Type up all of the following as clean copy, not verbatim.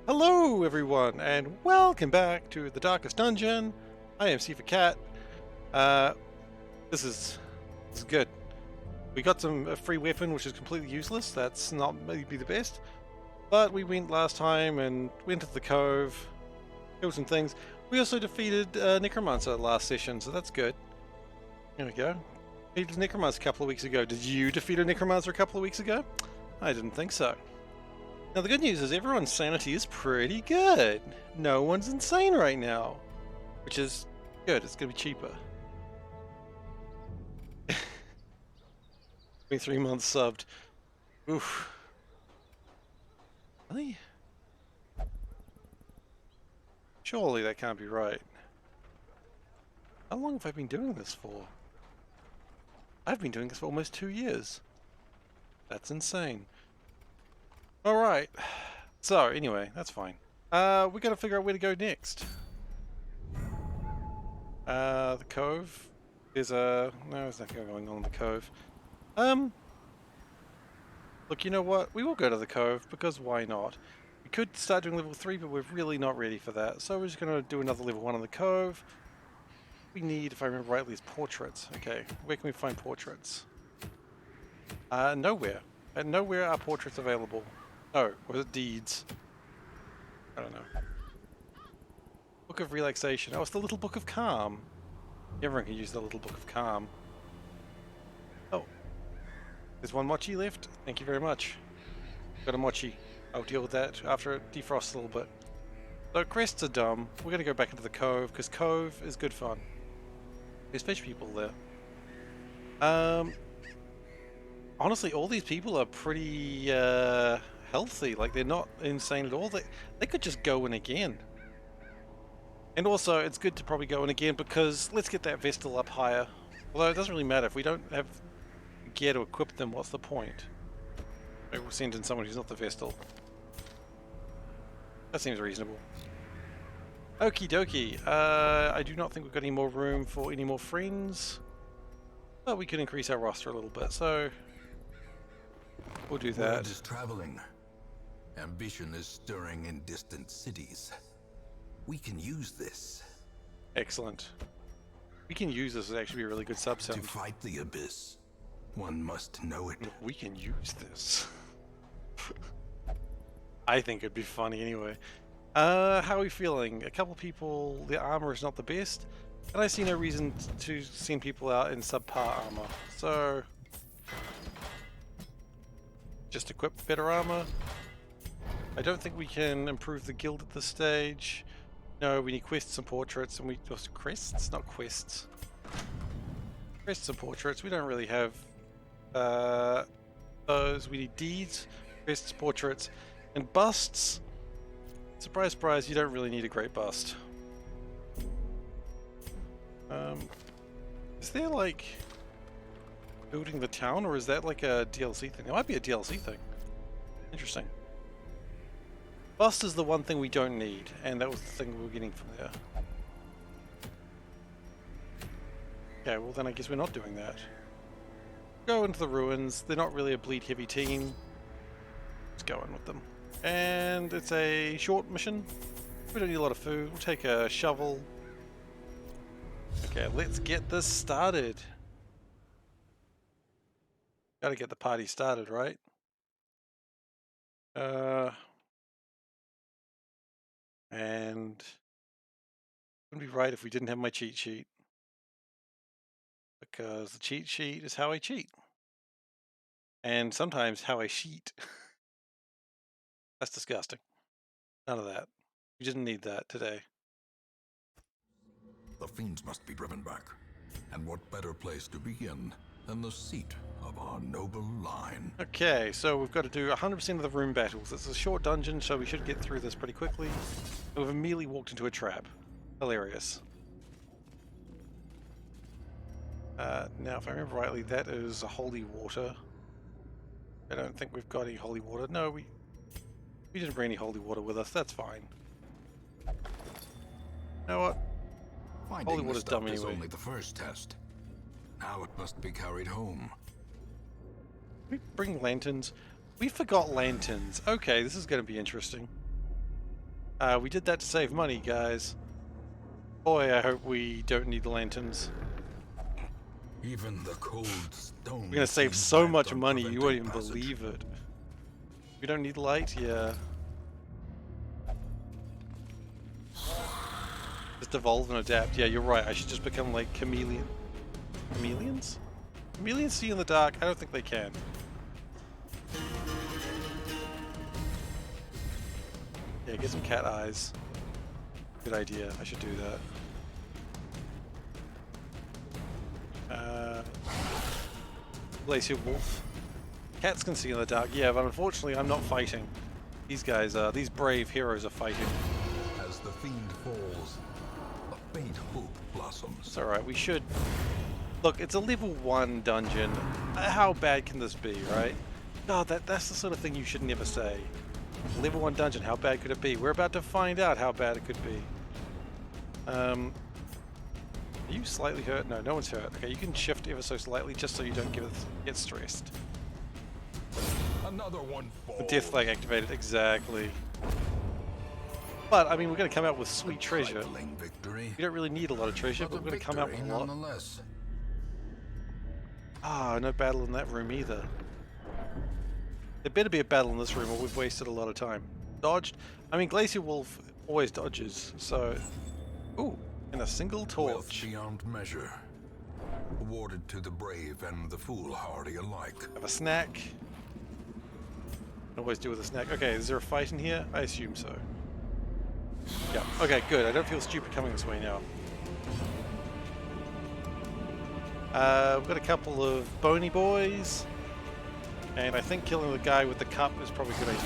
Hello, everyone, and welcome back to the Darkest Dungeon. I am SeiferKatt. Uh, this is good. We got some a free weapon, which is completely useless. That's not maybe the best, but we went last time and went to the cove, killed some things. We also defeated Necromancer last session, so that's good. There we go. Defeated Necromancer a couple of weeks ago. Did you defeat a Necromancer a couple of weeks ago? I didn't think so. Now the good news is everyone's sanity is pretty good. No one's insane right now, which is good. It's gonna be cheaper. 23 months subbed. Oof. Really? Surely that can't be right. How long have I been doing this for? I've been doing this for almost 2 years. That's insane. Alright. So, anyway, that's fine. We gotta figure out where to go next. The cove. There's a... No, there's nothing going on in the cove. Look, you know what? We will go to the cove, because why not? We could start doing level 3, but we're really not ready for that. So we're just gonna do another level 1 on the cove. We need, if I remember rightly, is portraits. Okay, where can we find portraits? Nowhere. At nowhere are portraits available. Oh, was it deeds? I don't know. Book of Relaxation. Oh, it's the Little Book of Calm. Everyone can use the Little Book of Calm. Oh. There's one mochi left. Thank you very much. Got a mochi. I'll deal with that after it defrosts a little bit. So crests are dumb. We're going to go back into the cove, because cove is good fun. There's fish people there. Honestly, all these people are pretty healthy. Like, they're not insane at all. They could just go in again. And also, it's good to probably go in again because let's get that Vestal up higher. Although it doesn't really matter. If we don't have gear to equip them, what's the point? Maybe we'll send in someone who's not the Vestal. That seems reasonable. Okie dokie. I do not think we've got any more room for any more friends. But we could increase our roster a little bit, so we'll do that. Word is traveling. Ambition is stirring in distant cities. We can use this. Excellent. We can use this as actually be a really good To subsound. fight the abyss, one must know it. We can use this. I think it'd be funny anyway. How are we feeling? A couple people, the armor is not the best, and I see no reason to send people out in subpar armor. So, just equip better armor. I don't think we can improve the guild at this stage. No, we need quests and portraits, and we crests, not quests. Crests and portraits. We don't really have those. We need deeds, crests, portraits, and busts. Surprise, surprise! You don't really need a great bust. Is there like building the town, or is that like a DLC thing? It might be a DLC thing. Interesting. Bust is the one thing we don't need, and that was the thing we were getting from there. Okay, well then I guess we're not doing that. Go into the ruins. They're not really a bleed heavy team. Let's go in with them. And it's a short mission. We don't need a lot of food. We'll take a shovel. Okay, let's get this started. Gotta get the party started, right? And it wouldn't be right if we didn't have my cheat sheet. Because the cheat sheet is how I cheat. And sometimes how I cheat. That's disgusting. None of that. We didn't need that today. The fiends must be driven back. And what better place to begin than the seat of our noble line? Okay, so we've got to do 100% of the room battles. It's a short dungeon, so we should get through this pretty quickly. We've immediately walked into a trap. Hilarious. Now, if I remember rightly, that is holy water. I don't think we've got any holy water. No, we didn't bring any holy water with us. That's fine. You know what? Finding Holy the water's stuff dumb is anyway. only the first test. Now it must be carried home. We bring lanterns. We forgot lanterns. Okay, this is going to be interesting. We did that to save money, guys. Boy, I hope we don't need the lanterns. Even the cold stone. We're gonna save seems so bent much on money, you won't even preventing passage. believe it. We don't need light? Yeah. Just evolve and adapt. Yeah, you're right. I should just become like chameleon. Chameleons? Chameleons see in the dark? I don't think they can. Yeah, get some cat eyes. Good idea. I should do that. Glacier Wolf. Cats can see in the dark. Yeah, but unfortunately I'm not fighting. These guys are, these brave heroes are fighting. As the fiend falls, a faint hope blossoms. It's alright, we should... Look, it's a level 1 dungeon. How bad can this be, right? God, that's the sort of thing you should never say. Level 1 dungeon, how bad could it be? We're about to find out how bad it could be. Are you slightly hurt? No, no one's hurt. Okay, you can shift ever so slightly just so you don't get stressed. Another one falls. The death flag activated, exactly. But, I mean, we're going to come out with sweet treasure. Victory, We don't really need a lot of treasure, but we're going to come out with a lot. Nonetheless. Ah, no battle in that room either. There better be a battle in this room or we've wasted a lot of time. Dodged? I mean, Glacier Wolf always dodges, so... Ooh, and a single Wealth torch. beyond measure, awarded to the brave and the foolhardy alike. Have a snack. Always do with a snack. Okay, is there a fight in here? I assume so. Yeah, okay, good. I don't feel stupid coming this way now. We've got a couple of bony boys. And I think killing the guy with the cup is probably a good idea.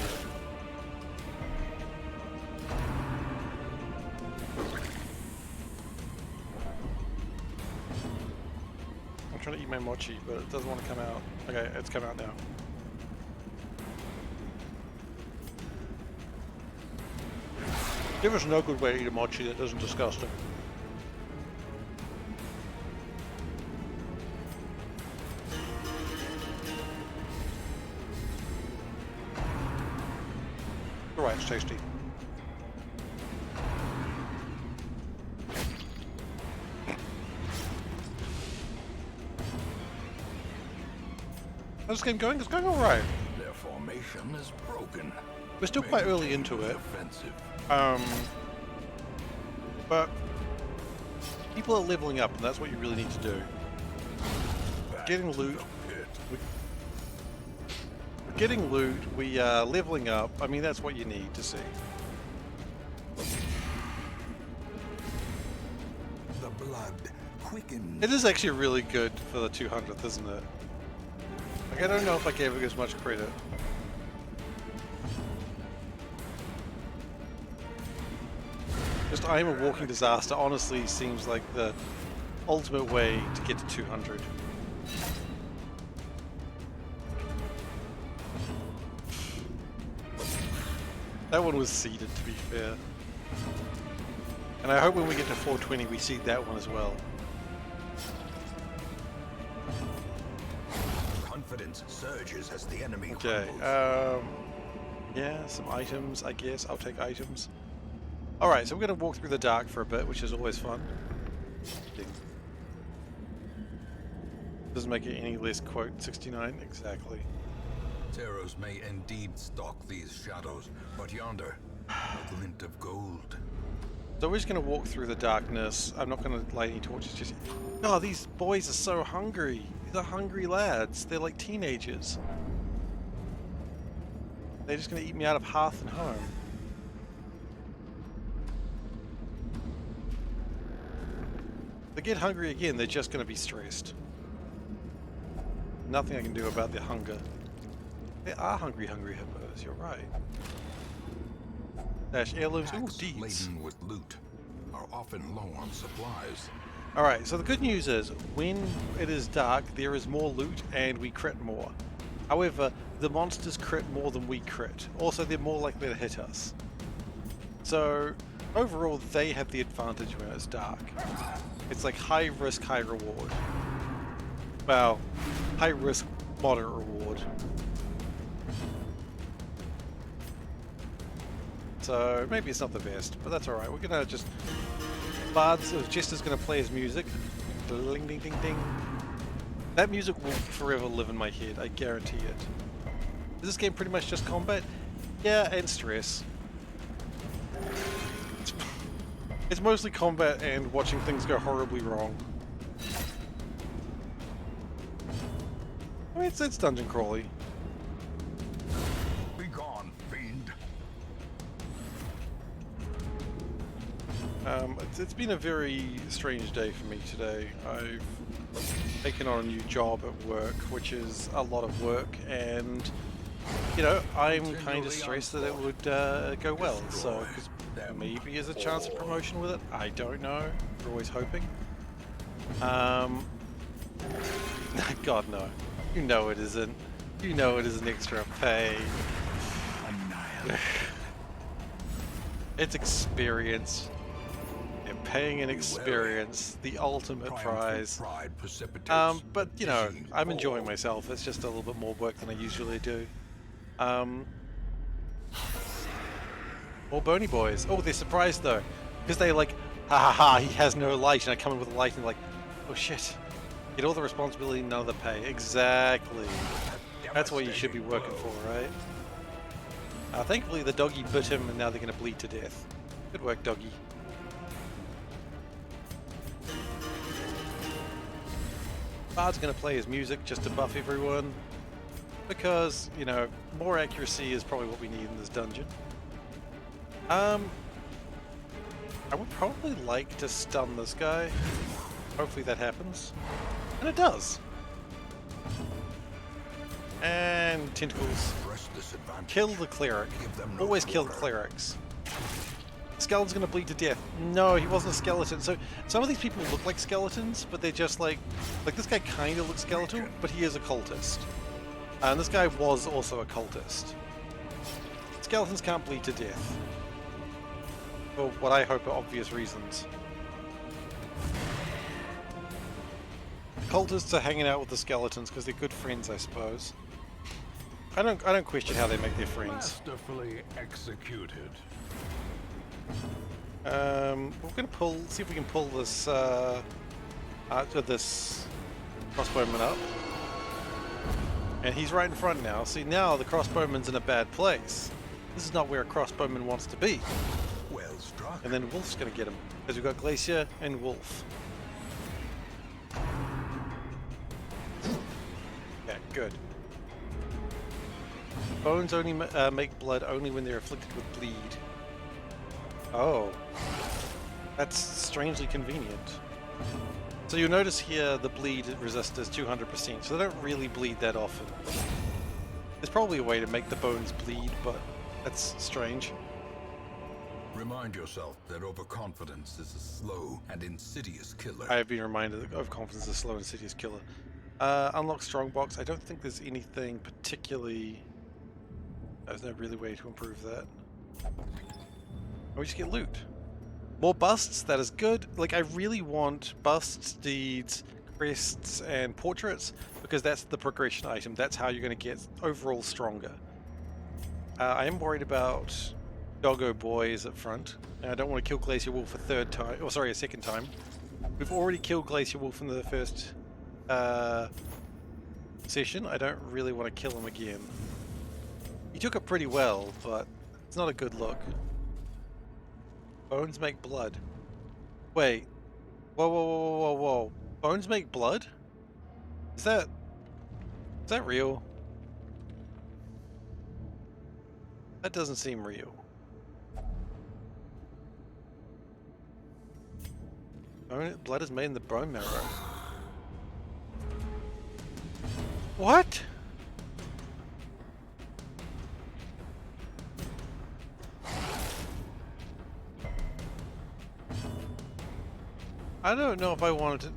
I'm trying to eat my mochi, but it doesn't want to come out. Okay, it's come out now. There is no good way to eat a mochi that isn't disgusting. Alright, it's tasty. How's this game going? It's going alright. Their formation is broken. We're still quite early into it. Offensive. But people are leveling up, and that's what you really need to do. Getting loot. We're getting loot, we are leveling up. I mean, that's what you need to see. The blood quickens. It is actually really good for the 200th, isn't it? Like, I don't know if I gave it as much credit. Just I am a walking disaster honestly seems like the ultimate way to get to 200. That one was seeded, to be fair. And I hope when we get to 420 we seed that one as well. Confidence surges as the enemy Okay, crumbles. yeah, some items, I guess. I'll take items. Alright, so we're going to walk through the dark for a bit, which is always fun. Doesn't make it any less, quote, 69, exactly. Terrors may indeed stalk these shadows, but yonder, a glint of gold. So we're just going to walk through the darkness. I'm not going to light any torches just yet. Oh, these boys are so hungry. These are hungry lads. They're like teenagers. They're just going to eat me out of hearth and home. If they get hungry again, they're just going to be stressed. Nothing I can do about their hunger. They are hungry hippos, you're right. Dash heirlooms, ooh, Packs deeds. laden with loot are often low on supplies. Alright, so the good news is, when it is dark, there is more loot and we crit more. However, the monsters crit more than we crit. Also, they're more likely to hit us. So, overall, they have the advantage when it's dark. It's like high risk, high reward. Well, high risk, moderate reward. so maybe it's not the best, but that's alright. We're gonna just... Jester's gonna play his music. Ding ding ding ding. That music will forever live in my head, I guarantee it. Is this game pretty much just combat? Yeah, and stress. It's mostly combat and watching things go horribly wrong. I mean, it's dungeon crawly. Be gone, fiend. It's been a very strange day for me today. I've taken on a new job at work, which is a lot of work, and you know, I'm kind of stressed that it would go well. So, because maybe there's a chance of promotion with it. I don't know. We're always hoping. God no. You know it isn't. You know it isn't extra pay. It's experience. They're paying an experience, the ultimate prize. But you know, I'm enjoying myself. It's just a little bit more work than I usually do. More bony boys. Oh, they're surprised though, because they like, ha ha ha, he has no light, and I come in with a light and like, oh shit. Get all the responsibility, none of the pay. Exactly. That's what you should be working for, right? Thankfully the doggy bit him and now they're going to bleed to death. Good work, doggy. Bard's going to play his music just to buff everyone. Because, you know, more accuracy is probably what we need in this dungeon. I would probably like to stun this guy. Hopefully that happens. And it does. And tentacles. Kill the cleric. Always kill the clerics. Skeleton's gonna bleed to death. No, he wasn't a skeleton. So some of these people look like skeletons, but they're just like this guy kind of looks skeletal, but he is a cultist. And this guy was also a cultist. Skeletons can't bleed to death. For what I hope are obvious reasons. Cultists are hanging out with the skeletons because they're good friends, I suppose. I don't question how they make their friends. Masterfully executed. We're gonna see if we can pull this this crossbowman up. And he's right in front now. See, now the crossbowman's in a bad place. This is not where a crossbowman wants to be. Well struck. And then Wolf's gonna get him. Because we've got Glacier and Wolf. Yeah, good. Bones only make blood only when they're afflicted with bleed. Oh. That's strangely convenient. So you'll notice here the bleed resist is 200%, so they don't really bleed that often. There's probably a way to make the bones bleed, but that's strange. Remind yourself that overconfidence is a slow and insidious killer. I have been reminded that overconfidence is a slow and insidious killer. Unlock strongbox. I don't think there's anything particularly... There's no really way to improve that. Oh, we just get loot. More busts, that is good. Like, I really want busts, deeds, crests, and portraits, because that's the progression item. That's how you're going to get overall stronger. I am worried about Doggo Boys up front. And I don't want to kill Glacier Wolf a second time. We've already killed Glacier Wolf in the first session. I don't really want to kill him again. He took it pretty well, but it's not a good look. Bones make blood. Wait. Whoa, whoa, whoa, whoa, whoa, whoa. Bones make blood? Is that real? That doesn't seem real. Blood is made in the bone marrow. What? I don't know if I wanted to...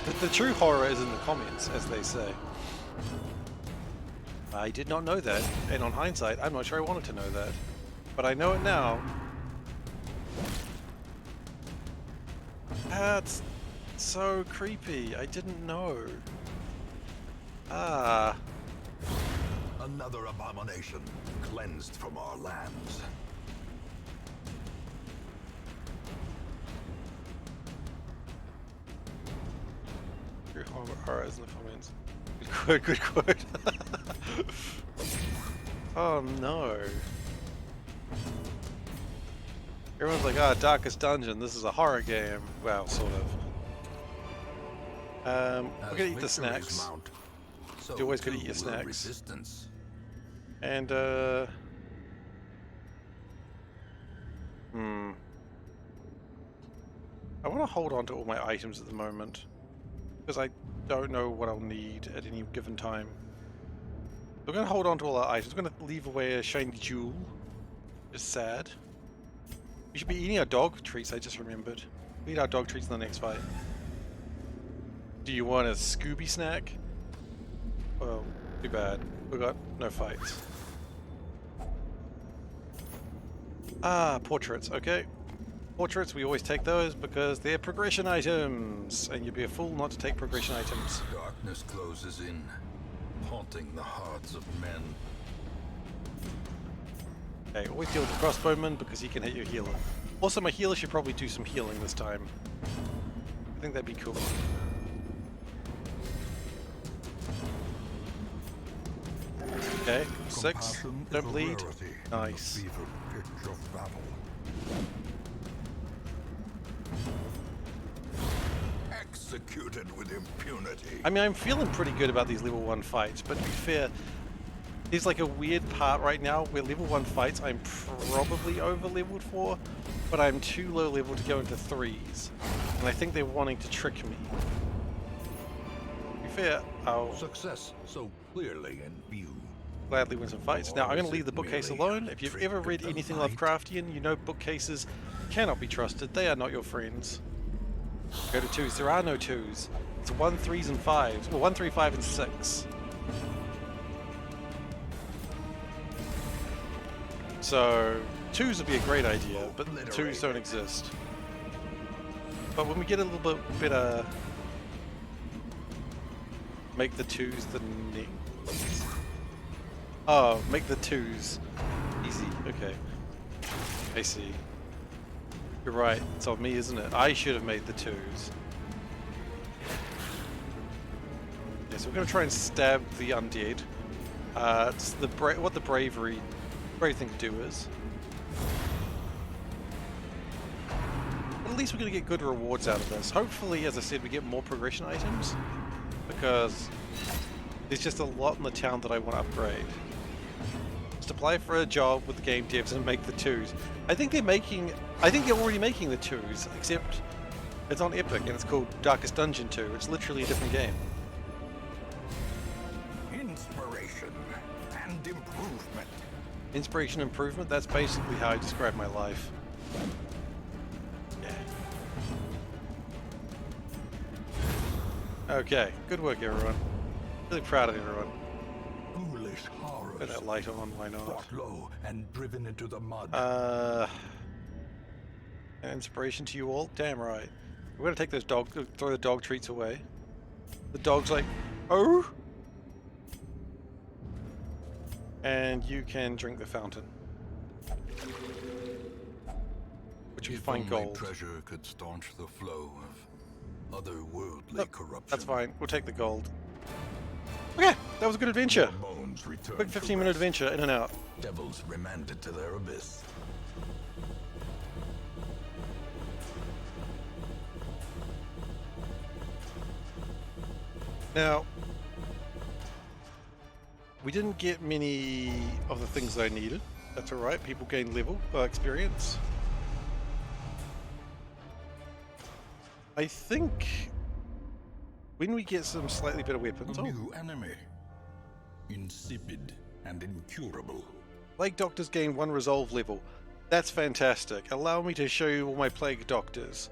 But the true horror is in the comments, as they say. I did not know that, and on hindsight, I'm not sure I wanted to know that. But I know it now. That's so creepy. I didn't know. Ah. Another abomination cleansed from our lands. Your horrors in the comments. Good quote, good quote. Oh no. Everyone's like, ah, Darkest Dungeon, this is a horror game. Well, sort of. We're gonna eat the snacks. Mount, so You always gotta eat too your will snacks. resistance. And, I want to hold on to all my items at the moment, because I don't know what I'll need at any given time. We're going to hold on to all our items. We're going to leave away a shiny jewel. It's sad. We should be eating our dog treats, I just remembered. We eat our dog treats in the next fight. Do you want a Scooby snack? Well, too bad. We got no fights. Ah, portraits, okay. Portraits, we always take those because they're progression items, and you'd be a fool not to take progression items. Darkness closes in, haunting the hearts of men. Okay, always deal with the crossbowman because he can hit your healer. Also, my healer should probably do some healing this time. I think that'd be cool. Okay, 6. Don't bleed. Nice. Executed with impunity. I mean, I'm feeling pretty good about these level 1 fights, but to be fair, there's like a weird part right now where level 1 fights I'm probably over leveled for, but I'm too low level to go into 3s. And I think they're wanting to trick me. To be fair, I'll Success so clearly in view. gladly win some fights. Now, I'm going to leave the bookcase alone. If you've ever read anything Lovecraftian, you know bookcases cannot be trusted. They are not your friends. Go to 2s. There are no 2s. It's 1, 3s, and 5s. Well, 1, 3, 5, and 6. So, 2s would be a great idea, but 2s don't exist. But when we get a little bit better, make the 2s the next. Oh, make the 2s easy. Okay. I see. You're right. It's on me, isn't it? I should have made the 2s. Yeah, so we're going to try and stab the undead. It's the what the brave thing to do is. But at least we're going to get good rewards out of this. Hopefully, as I said, we get more progression items, because there's just a lot in the town that I want to upgrade. Just apply for a job with the game devs and make the 2s. I think they're already making the 2s, except it's on Epic and it's called Darkest Dungeon 2. It's literally a different game. Inspiration and improvement. Inspiration improvement, that's basically how I describe my life. Yeah. Okay, good work everyone. Really proud of everyone. Foolish horrors. Put that light on, why not? Brought low and driven into the mud. An inspiration to you all? Damn right. We're gonna take those throw the dog treats away. The dog's like, oh! And you can drink the fountain. Which we find gold. Treasure could staunch the flow of otherworldly corruption. That's fine. We'll take the gold. Okay, that was a good adventure. Quick 15-minute adventure, in and out. Devils remanded to their abyss. Now, we didn't get many of the things that I needed. That's alright, people gain level, experience. I think when we get some slightly better weapons... A new enemy. Insipid and incurable. Plague Doctors gain 1 resolve level. That's fantastic. Allow me to show you all my Plague Doctors.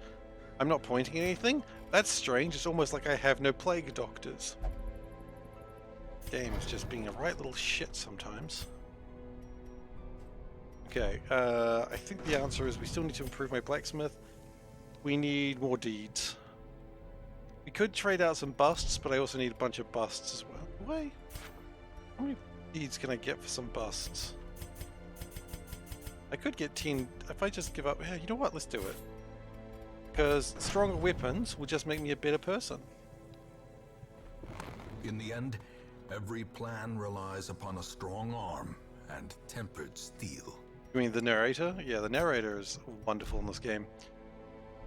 I'm not pointing at anything. That's strange. It's almost like I have no Plague Doctors. Game is just being a right little shit sometimes. Okay, I think the answer is we still need to improve my blacksmith. We need more deeds. We could trade out some busts, but I also need a bunch of busts as well. Wait, how many deeds can I get for some busts? I could get 10 if I just give up. Yeah, you know what? Let's do it. Because stronger weapons will just make me a better person. In the end, every plan relies upon a strong arm and tempered steel. You mean the narrator? Yeah, the narrator is wonderful in this game.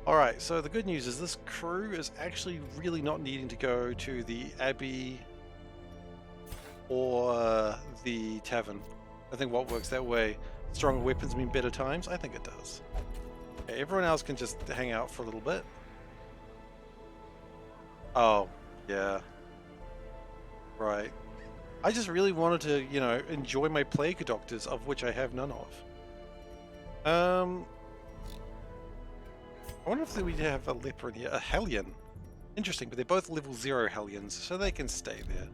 Alright, so the good news is this crew is actually really not needing to go to the Abbey or the Tavern. I think what works that way, stronger weapons mean better times? I think it does. Okay, everyone else can just hang out for a little bit. Oh, yeah. Right. I just really wanted to, you know, enjoy my plague doctors, of which I have none of. I wonder if we have a leper in here. A Hellion. Interesting, but they're both level 0 Hellions, so they can stay there.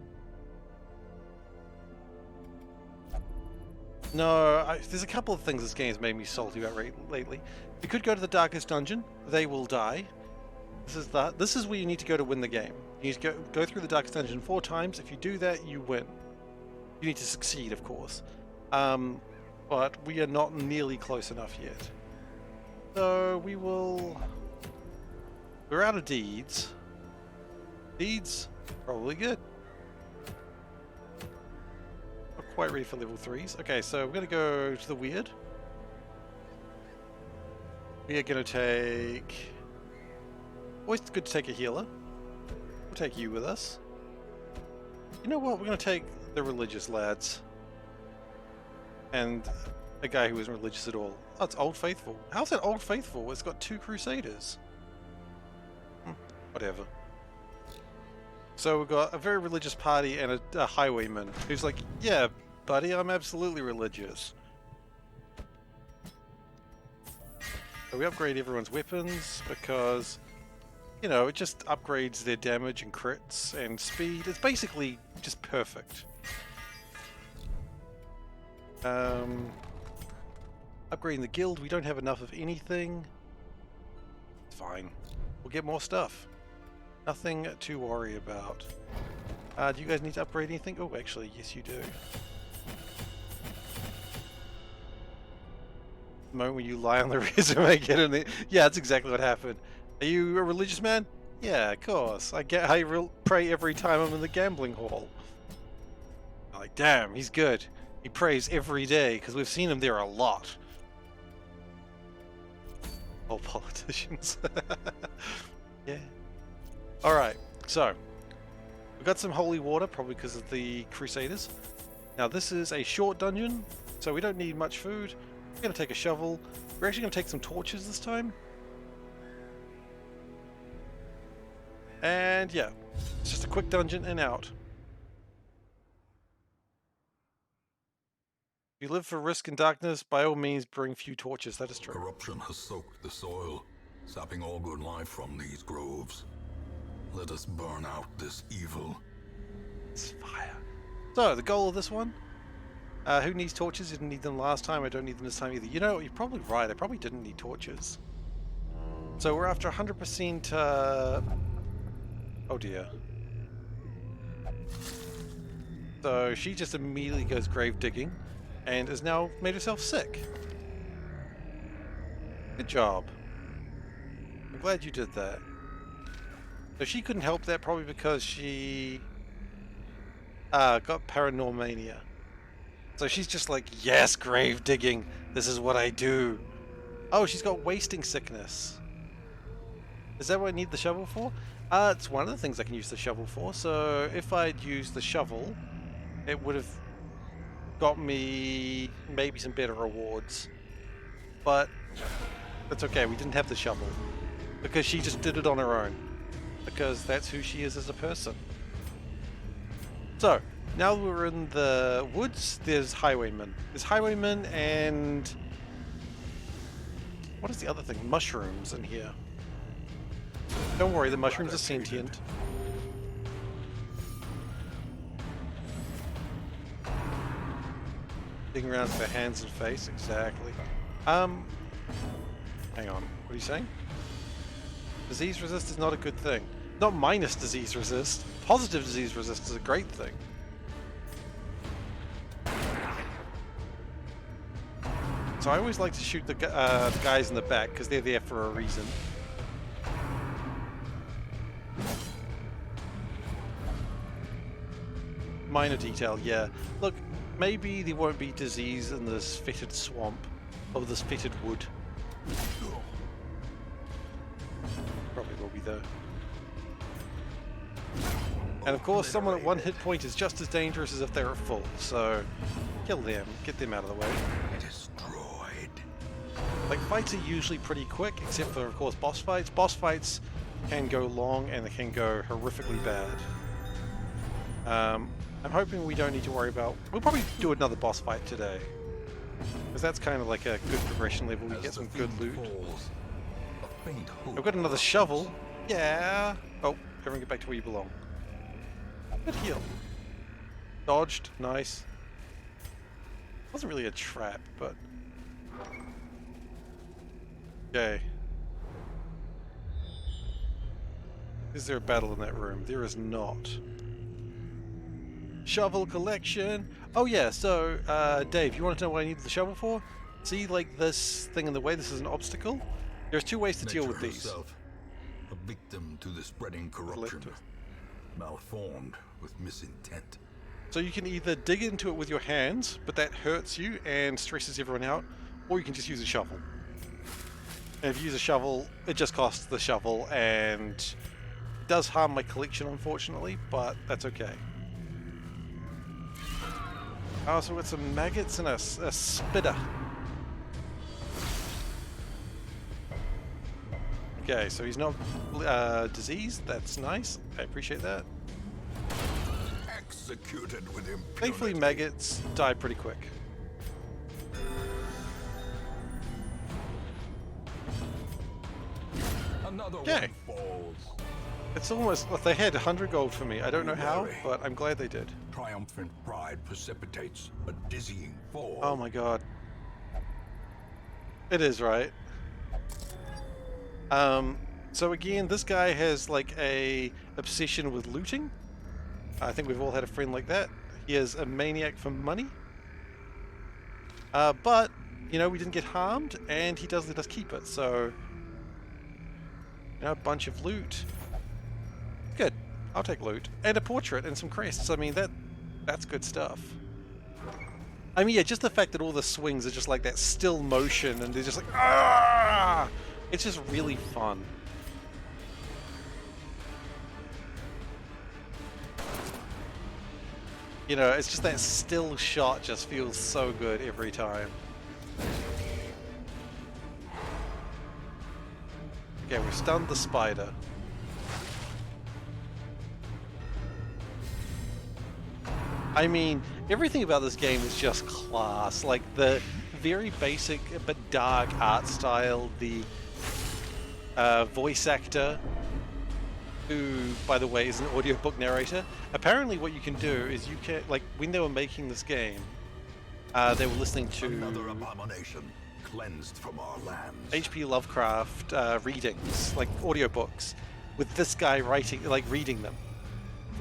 No, there's a couple of things this game has made me salty about lately. You could go to the Darkest Dungeon. They will die. This is where you need to go to win the game. You need to go through the Darkest Dungeon 4 times. If you do that, you win. You need to succeed, of course. But we are not nearly close enough yet. So we will... We're out of deeds. Deeds, probably good. Not quite ready for level 3s. Okay, so we're going to go to the weird. We are going to take... Always good to take a healer. We'll take you with us. You know what? We're going to take the religious lads. And a guy who isn't religious at all. Oh, it's Old Faithful. How's that Old Faithful? It's got 2 Crusaders. Whatever. So we've got a very religious party and a highwayman who's like, yeah, buddy, I'm absolutely religious. So we upgrade everyone's weapons because, you know, it just upgrades their damage and crits and speed. It's basically just perfect. Upgrading the guild, we don't have enough of anything. It's fine. We'll get more stuff. Nothing to worry about. Do you guys need to upgrade anything? Oh, actually, yes you do. The moment when you lie on the resume, get in it. Yeah, that's exactly what happened. Are you a religious man? Yeah, of course. I pray every time I'm in the gambling hall. I'm like, damn, he's good. He prays every day, because we've seen him there a lot. All politicians. Yeah. Alright, so. We've got some holy water, probably because of the Crusaders. Now this is a short dungeon, so we don't need much food. We're going to take a shovel. We're actually going to take some torches this time. And yeah, it's just a quick dungeon and out. If you live for risk and darkness, by all means bring few torches, that is true. Corruption has soaked the soil, sapping all good life from these groves. Let us burn out this evil. It's fire. So, the goal of this one? Who needs torches? Didn't need them last time, I don't need them this time either. You know, you're probably right, I probably didn't need torches. So we're after 100% oh dear. So she just immediately goes grave digging and has now made herself sick. Good job. I'm glad you did that. So she couldn't help that probably because she got paranormania. So she's just like, yes, grave digging. This is what I do. Oh, she's got wasting sickness. Is that what I need the shovel for? It's one of the things I can use the shovel for. So if I'd used the shovel, it would have got me maybe some better rewards. But that's okay, we didn't have the shovel. Because she just did it on her own. Because that's who she is as a person. So, now we're in the woods, there's highwaymen. There's highwaymen and... what is the other thing? Mushrooms in here. Don't worry, the mushrooms are sentient. Digging around with their hands and face, exactly. Hang on, what are you saying? Disease resist is not a good thing. Not minus disease resist. Positive disease resist is a great thing. So I always like to shoot the guys in the back because they're there for a reason. minor detail, yeah. Look, maybe there won't be disease in this fetid swamp, or this fetid wood. Probably will be though. And of course, someone at 1 hit point is just as dangerous as if they're at full, so kill them, get them out of the way. Destroyed. Like, fights are usually pretty quick, except for, of course, boss fights. Boss fights can go long and they can go horrifically bad. I'm hoping we don't need to worry about... We'll probably do another boss fight today. Because that's kind of like a good progression level, we get some good loot. I've got another shovel. Yeah! Oh, everyone get back to where you belong. Good heal. Dodged, nice. Wasn't really a trap, but... Okay. Is there a battle in that room? There is not. Shovel collection. Oh yeah, so Dave, you want to know what I needed the shovel for? See, like this thing in the way, this is an obstacle? There's 2 ways to deal with these. A victim to the spreading corruption. Malformed with misintent. So you can either dig into it with your hands, but that hurts you and stresses everyone out, or you can just use a shovel. And if you use a shovel, it just costs the shovel, and it does harm my collection, unfortunately, but that's okay. Oh, so we've got some maggots and a spitter. Okay, so he's not diseased. That's nice. I appreciate that. Executed with impunity. Thankfully, maggots die pretty quick. Another Okay. one falls. It's almost... They had 100 gold for me. I don't know how, but I'm glad they did. Triumphant pride precipitates a dizzying fall. Oh my god. It is, right? So again, this guy has like a obsession with looting. I think we've all had a friend like that. He is a maniac for money. But, you know, we didn't get harmed, and he does let us keep it, so... You know, a bunch of loot. Good. I'll take loot. And a portrait and some crests. I mean, that's good stuff. I mean, yeah, just the fact that all the swings are just like that still motion, and they're just like, ah! It's just really fun. You know, it's just that still shot just feels so good every time. Okay, we've stunned the spider. I mean, everything about this game is just class. Like, the very basic but dark art style, the voice actor, who, by the way, is an audiobook narrator. Apparently what you can do is you can, like, when they were making this game, they were listening to... Another abomination cleansed from our lands. H.P. Lovecraft readings, like audiobooks, with this guy writing, like, reading them.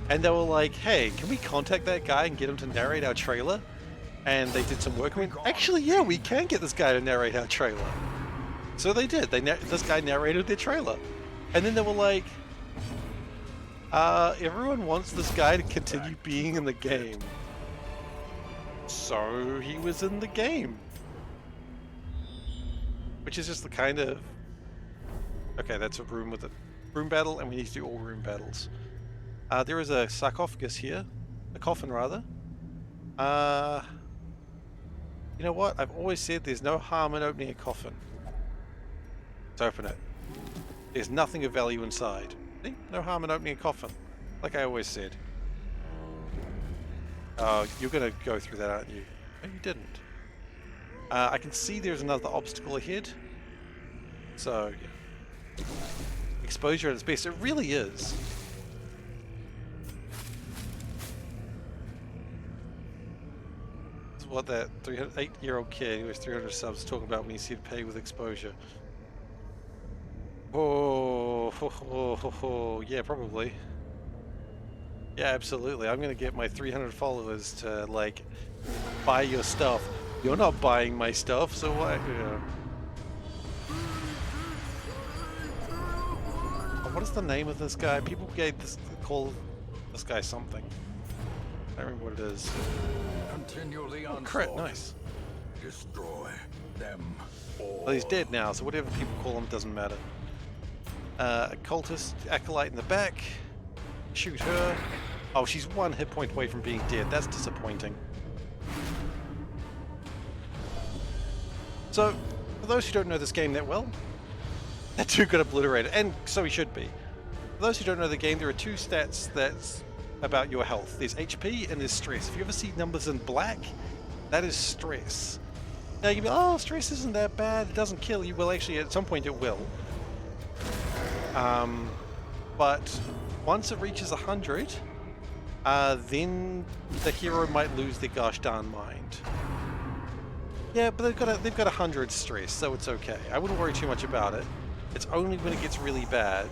And they were like, hey, can we contact that guy and get him to narrate our trailer? And they did some work and went, actually, yeah, we can get this guy to narrate our trailer. So they did. This guy narrated their trailer. And then they were like, everyone wants this guy to continue being in the game. So he was in the game. Which is just the kind of... Okay, that's a room with a room battle, and we need to do all room battles. There is a sarcophagus here. A coffin, rather. You know what? I've always said there's no harm in opening a coffin. Let's open it. There's nothing of value inside. See? No harm in opening a coffin. Like I always said. Oh, you're gonna go through that, aren't you? No, you didn't. I can see there's another obstacle ahead. So, yeah. Exposure at its best. It really is. This is what that 8-year-old kid who has 300 subs talking about when he said pay with exposure. Oh, yeah, probably. Yeah, absolutely. I'm gonna get my 300 followers to, like, buy your stuff. You're not buying my stuff, so why? Yeah. Oh, what is the name of this guy? People call this guy something. I don't remember what it is. Continue the onslaught. Crit, nice. Destroy them all. Well, he's dead now, so whatever people call him doesn't matter. A cultist, acolyte in the back. Shoot her. Oh, she's 1 hit point away from being dead. That's disappointing. So, for those who don't know this game that well, that dude got obliterated, and so he should be. For those who don't know the game, there are 2 stats that's about your health. There's HP and there's stress. If you ever see numbers in black, that is stress. Now you can be, oh, stress isn't that bad, it doesn't kill you. Well, actually, at some point it will. But once it reaches 100, then the hero might lose their gosh darn mind. Yeah, but they've got 100 stress, so it's okay. I wouldn't worry too much about it. It's only when it gets really bad.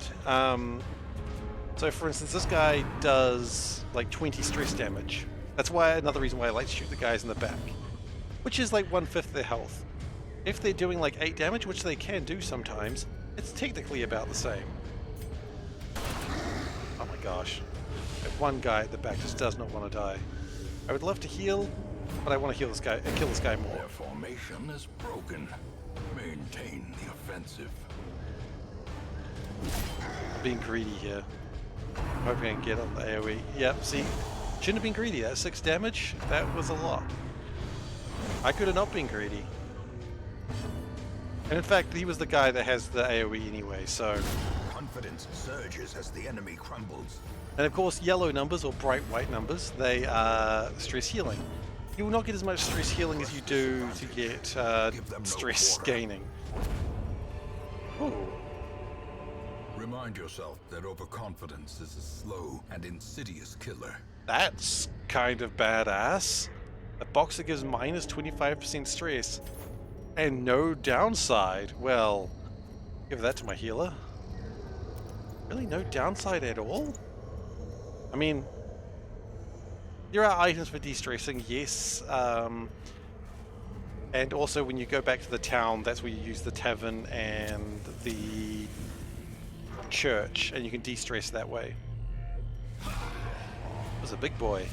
So for instance, this guy does like 20 stress damage. That's why another reason why I like to shoot the guys in the back, which is like 1/5 their health. If they're doing like 8 damage, which they can do sometimes, it's technically about the same. Oh my gosh. That one guy at the back just does not want to die. I would love to heal, but I want to heal this guy, kill this guy more. Their formation is broken. Maintain the offensive. I'm being greedy here. I'm hoping I can get on the AoE. Yep, see? Shouldn't have been greedy. That's 6 damage. That was a lot. I could have not been greedy. And in fact, he was the guy that has the AoE anyway, so... Confidence surges as the enemy crumbles. And of course, yellow numbers, or bright white numbers, they are stress healing. You will not get as much stress healing as you do to get stress gaining. Ooh. Remind yourself that overconfidence is a slow and insidious killer. That's kind of badass. A box that gives minus 25% stress and no downside. Well, give that to my healer. Really no downside at all? I mean, there are items for de-stressing, yes. And also when you go back to the town, that's where you use the tavern and the church, and you can de-stress that way. It was a big boy,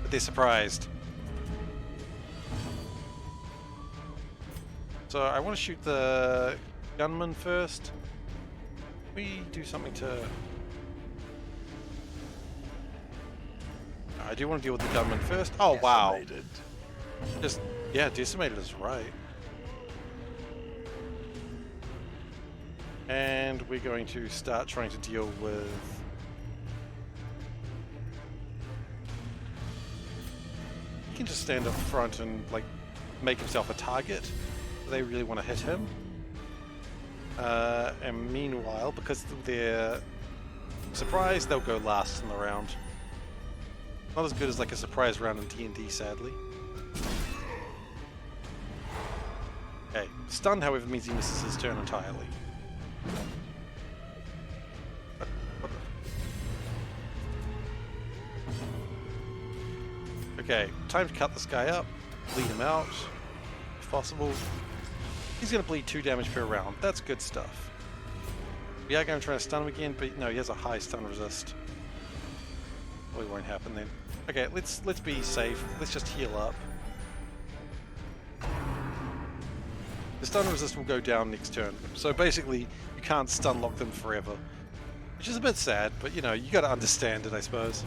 but they're surprised. So I want to shoot the gunman first. We do something to... I do want to deal with the gunman first. Oh wow! Just yeah, decimated is right. And we're going to start trying to deal with... He can just stand up front and like make himself a target. They really want to hit him. And meanwhile, because they're surprised, they'll go last in the round. Not as good as like a surprise round in D&D, sadly. Okay, stunned, however, means he misses his turn entirely. Okay, time to cut this guy up, bleed him out, if possible. He's going to bleed 2 damage per round. That's good stuff. We are going to try to stun him again, but no, he has a high stun resist. Probably won't happen then. Okay, let's be safe. Let's just heal up. The stun resist will go down next turn. So basically, you can't stun lock them forever. Which is a bit sad, but you know, you gotta understand it, I suppose.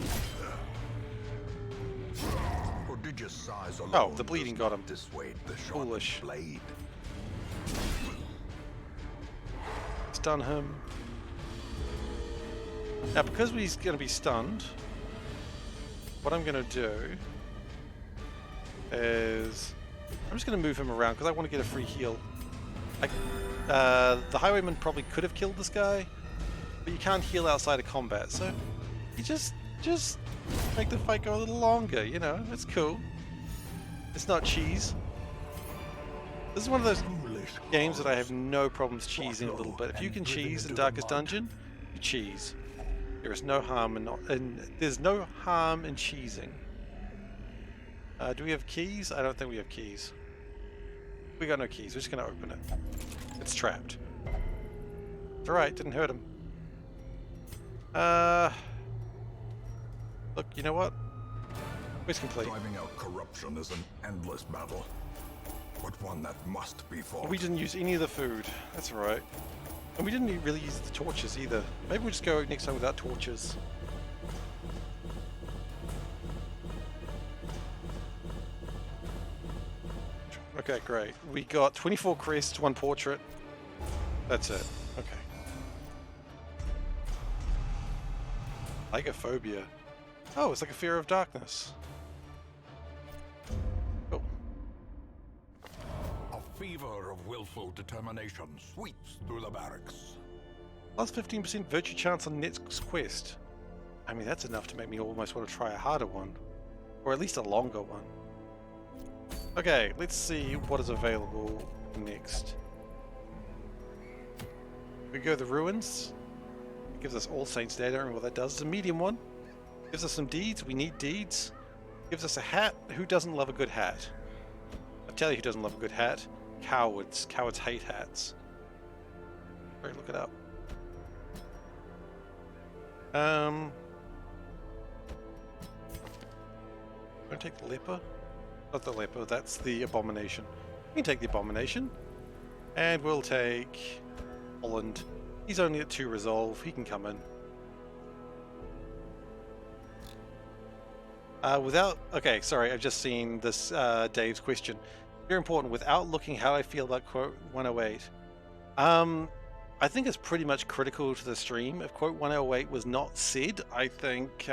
Oh, the bleeding got him. Foolish. Stun him. Now, because he's going to be stunned, what I'm going to do is I'm just going to move him around because I want to get a free heal. The Highwayman probably could have killed this guy, but you can't heal outside of combat, so you just make the fight go a little longer, you know, it's cool. It's not cheese. This is one of those games that I have no problems cheesing a little bit. If you can cheese in Darkest Dungeon, you cheese. There is no harm in there's no harm in cheesing. Do we have keys? I don't think we have keys. We got no keys. We're just gonna open it. It's trapped. It's alright, didn't hurt him. Look, you know what? Quest complete. Driving out corruption is an endless battle, but one that must be fought. We didn't use any of the food. That's all right. And we didn't really use the torches either. Maybe we'll just go next time without torches. Okay, great. We got 24 crests, 1 portrait. That's it. Okay. Lygophobia. Oh, it's like a fear of darkness. Oh. A fever of willful determination sweeps through the barracks. Plus 15% virtue chance on next quest. I mean, that's enough to make me almost want to try a harder one. Or at least a longer one. Okay, let's see what is available next. We go to the ruins. It gives us All Saints data, and what that does is a medium one. Gives us some deeds. We need deeds. Gives us a hat. Who doesn't love a good hat? I'll tell you who doesn't love a good hat. Cowards. Cowards hate hats. Sorry, look it up. I'm gonna take the leper. Not the leper, that's the abomination. We can take the abomination. And we'll take Holland. He's only at 2 resolve, he can come in. Okay, sorry, I've just seen this Dave's question. Very important, without looking how I feel about quote 108. I think it's pretty much critical to the stream. If quote 108 was not said, I think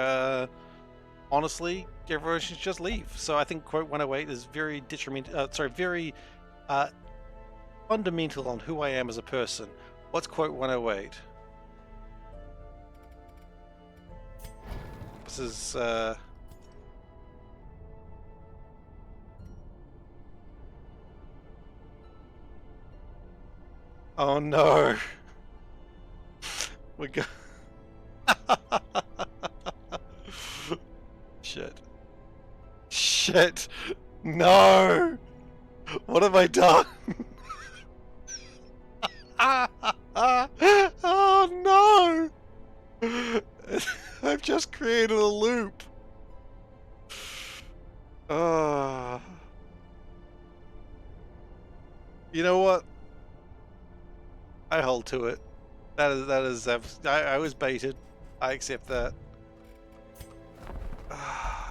honestly, everyone should just leave. So I think quote 108 is very detrimental, very fundamental on who I am as a person. What's quote 108? This is oh no. We go. Shit. Shit. No. What have I done? Oh no. I've just created a loop. You know what? I hold to it. That is. I was baited. I accept that.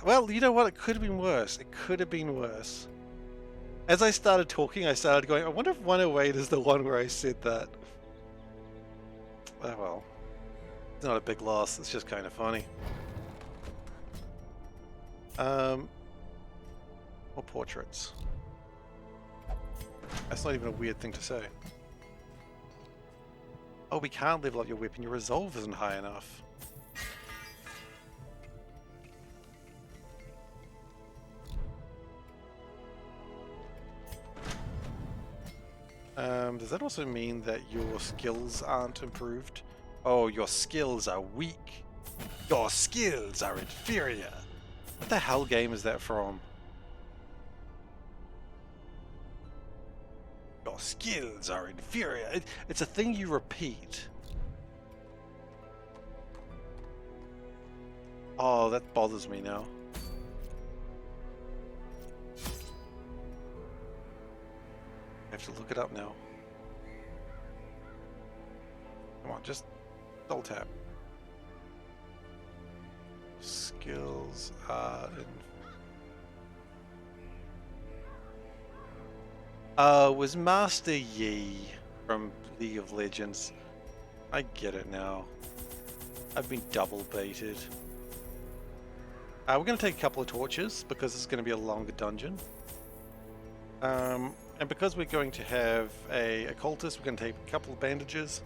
Well, you know what? It could have been worse. It could have been worse. As I started talking, I started going, I wonder if 108 is the one where I said that. Oh well. It's not a big loss. It's just kind of funny. More portraits. That's not even a weird thing to say. Oh, we can't level up your weapon. Your resolve isn't high enough. Does that also mean that your skills aren't improved? Oh, your skills are weak. Your skills are inferior. What the hell game is that from? Your skills are inferior. It's a thing you repeat. Oh, that bothers me now. I have to look it up now. Come on, just double tap. Skills are was Master Yi from League of Legends. I get it now. I've been double baited. We're going to take a couple of torches because it's going to be a longer dungeon. And because we're going to have a occultist, we're going to take a couple of bandages.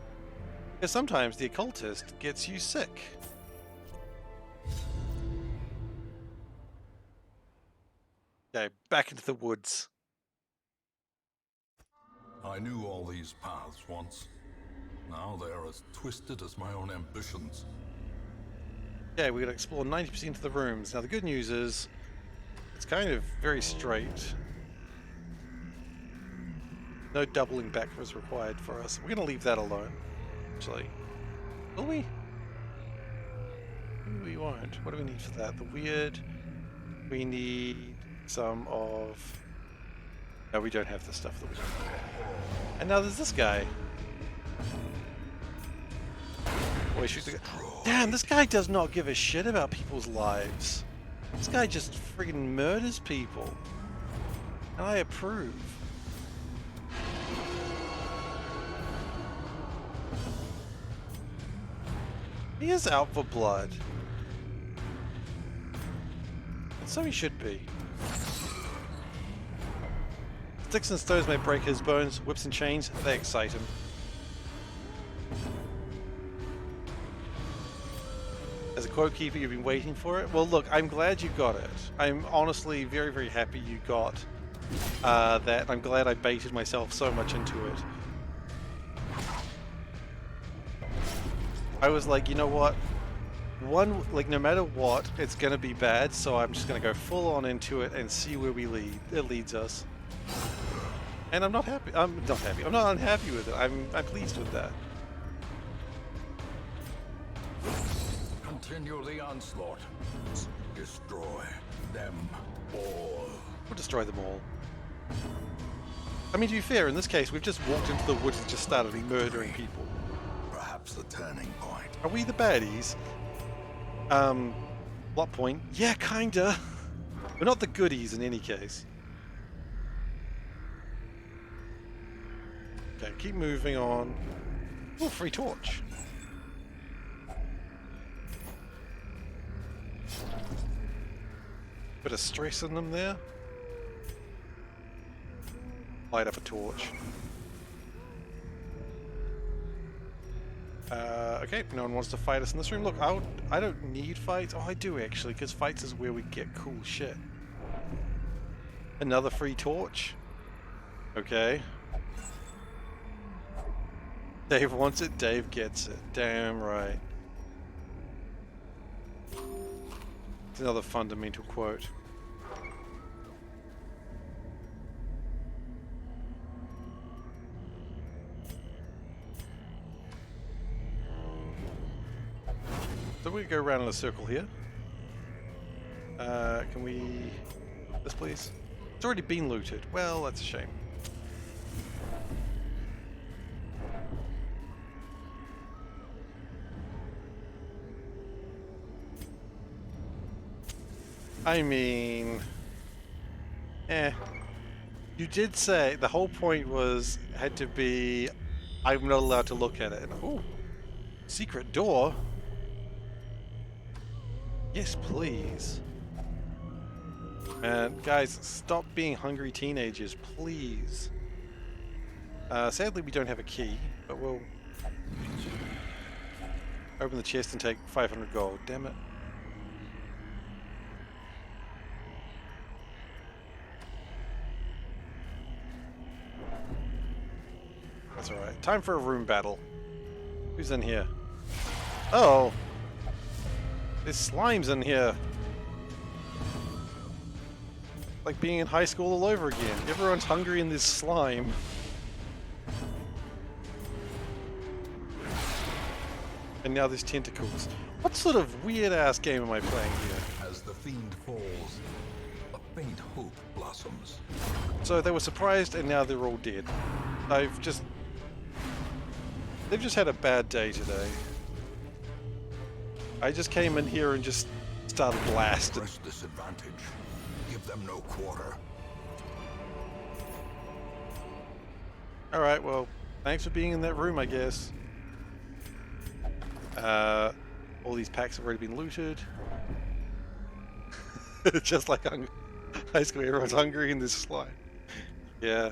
Because sometimes the occultist gets you sick. Okay, back into the woods. I knew all these paths once. Now they are as twisted as my own ambitions. Yeah, we're going to explore 90% of the rooms. Now the good news is, it's kind of very straight. No doubling back was required for us. We're going to leave that alone, actually. Will we? Maybe we won't. What do we need for that? The weird We need some of... No, we don't have the stuff that we need. And now there's this guy. Boy, shoot the guy. Damn, this guy does not give a shit about people's lives. This guy just friggin' murders people. And I approve. He is out for blood. And so he should be. Sticks and stones may break his bones, whips and chains, they excite him. As a quote keeper, you've been waiting for it? Well, look, I'm glad you got it. I'm honestly very, very happy you got that. I'm glad I baited myself so much into it. I was like, you know what? No matter what, it's gonna be bad, so I'm just gonna go full on into it and see where it leads us. And I'm not happy. I'm not happy. I'm not unhappy with it. I'm pleased with that. Continue the onslaught. Destroy them all. We'll destroy them all. I mean, to be fair, in this case, we've just walked into the woods and just started murdering people. Perhaps the turning point. Are we the baddies? Plot point? Yeah, kinda. We're not the goodies in any case. Okay, keep moving on. Oh, free torch. Bit of stress in them there. Light up a torch. Okay, no one wants to fight us in this room. Look, I don't need fights. Oh, I do actually, because fights is where we get cool shit. Another free torch. Okay. Dave wants it, Dave gets it. Damn right. It's another fundamental quote. So we go around in a circle here. Can we... This please? It's already been looted. Well, that's a shame. I mean... You did say the whole point had to be I'm not allowed to look at it. Ooh. Secret door? Yes, please. And guys, stop being hungry teenagers, please. Sadly, we don't have a key, but we'll open the chest and take 500 gold. Damn it. That's alright. Time for a room battle. Who's in here? Oh! There's slimes in here. Like being in high school all over again. Everyone's hungry and there's slime. And now there's tentacles. What sort of weird-ass game am I playing here? As the fiend falls, a faint hope blossoms. So they were surprised and now they're all dead. They've just had a bad day today. I just came in here and just started blasting. Press disadvantage. Give them no quarter. Alright, well, thanks for being in that room, I guess. All these packs have already been looted. Just like high school, everyone's hungry and there's slime. Yeah.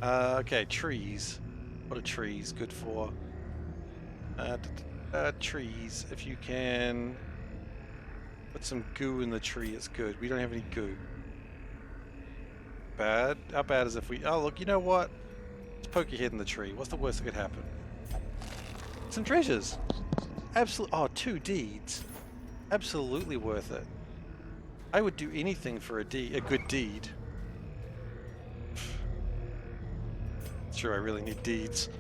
Okay, trees. What are trees good for? Trees. If you can put some goo in the tree, it's good. We don't have any goo. Bad? How bad is if we... Oh, look, you know what? Let's poke your head in the tree. What's the worst that could happen? Some treasures. Absolutely. Oh, 2 deeds. Absolutely worth it. I would do anything for a good deed. Sure, I really need deeds.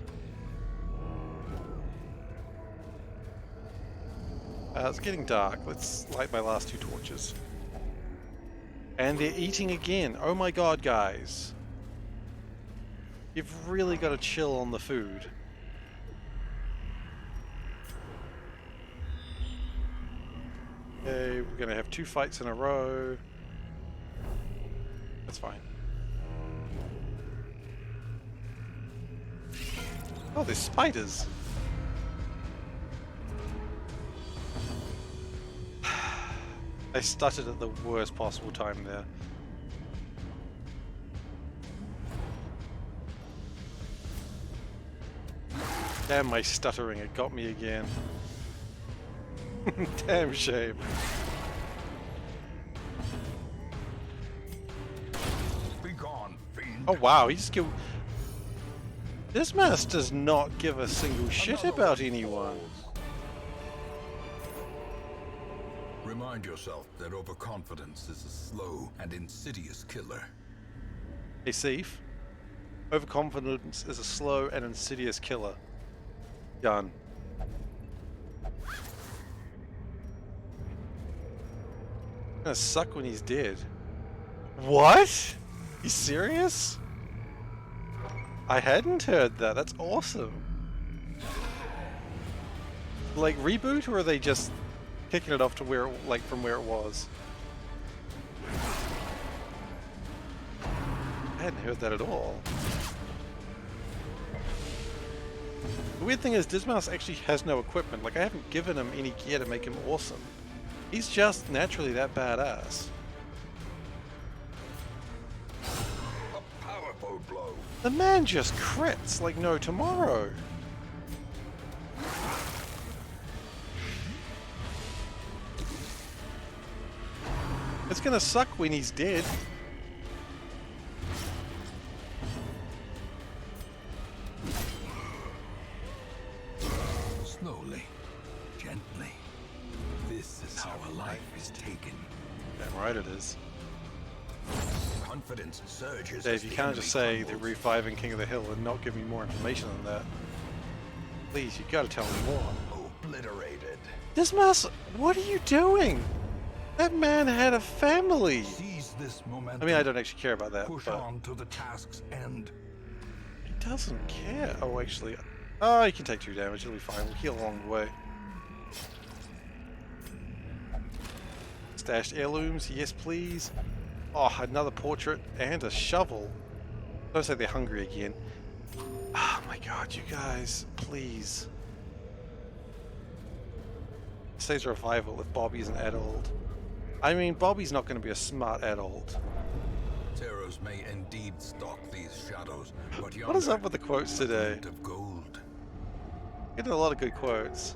It's getting dark. Let's light my last 2 torches. And they're eating again. Oh my god, guys. You've really got to chill on the food. Okay, we're gonna have 2 fights in a row. That's fine. Oh, there's spiders. I stuttered at the worst possible time there. Damn my stuttering, it got me again. Damn shame. Be gone, fiend. Oh wow, he just killed... This mouse does not give a single shit about anyone. Remind yourself that overconfidence is a slow and insidious killer. Hey, Seif. Overconfidence is a slow and insidious killer. Done. Gonna suck when he's dead. What? You serious? I hadn't heard that. That's awesome. Like reboot, or are they just kicking it off to where, like, from where it was? I hadn't heard that at all. The weird thing is, Dismouse actually has no equipment. Like, I haven't given him any gear to make him awesome. He's just naturally that badass. A powerful blow. The man just crits like no tomorrow. It's gonna suck when he's dead. Slowly, gently. This is how a life is taken. Damn right it is. Confidence surges. Dave, as you the can't just enemy say they're crumbles. reviving King of the Hill and not give me more information than that. Please, you gotta tell me more. Obliterated. Dismas, what are you doing? That man had a family. Seize this momentum. I mean, I don't actually care about that, Push but on to the task's end. he doesn't care. Oh, actually, oh, he can take 2 damage. It'll be fine. We'll heal along the way. Stashed heirlooms, yes please. Oh, another portrait and a shovel. Don't say they're hungry again. Oh my god, you guys, please. Says revival if Bobby's an adult. I mean, Bobby's not going to be a smart adult. Terrors may indeed stalk these shadows, but What is up with the quotes today? of gold. Getting a lot of good quotes.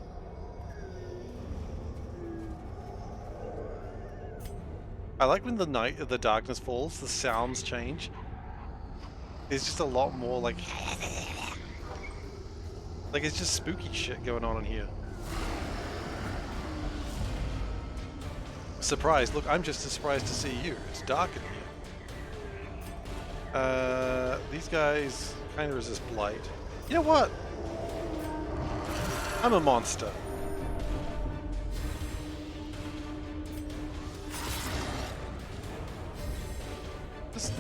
I like when the darkness falls, the sounds change. There's just a lot more like it's just spooky shit going on in here. Surprised. Look, I'm just as surprised to see you. It's dark in here. These guys kind of resist blight. You know what? I'm a monster.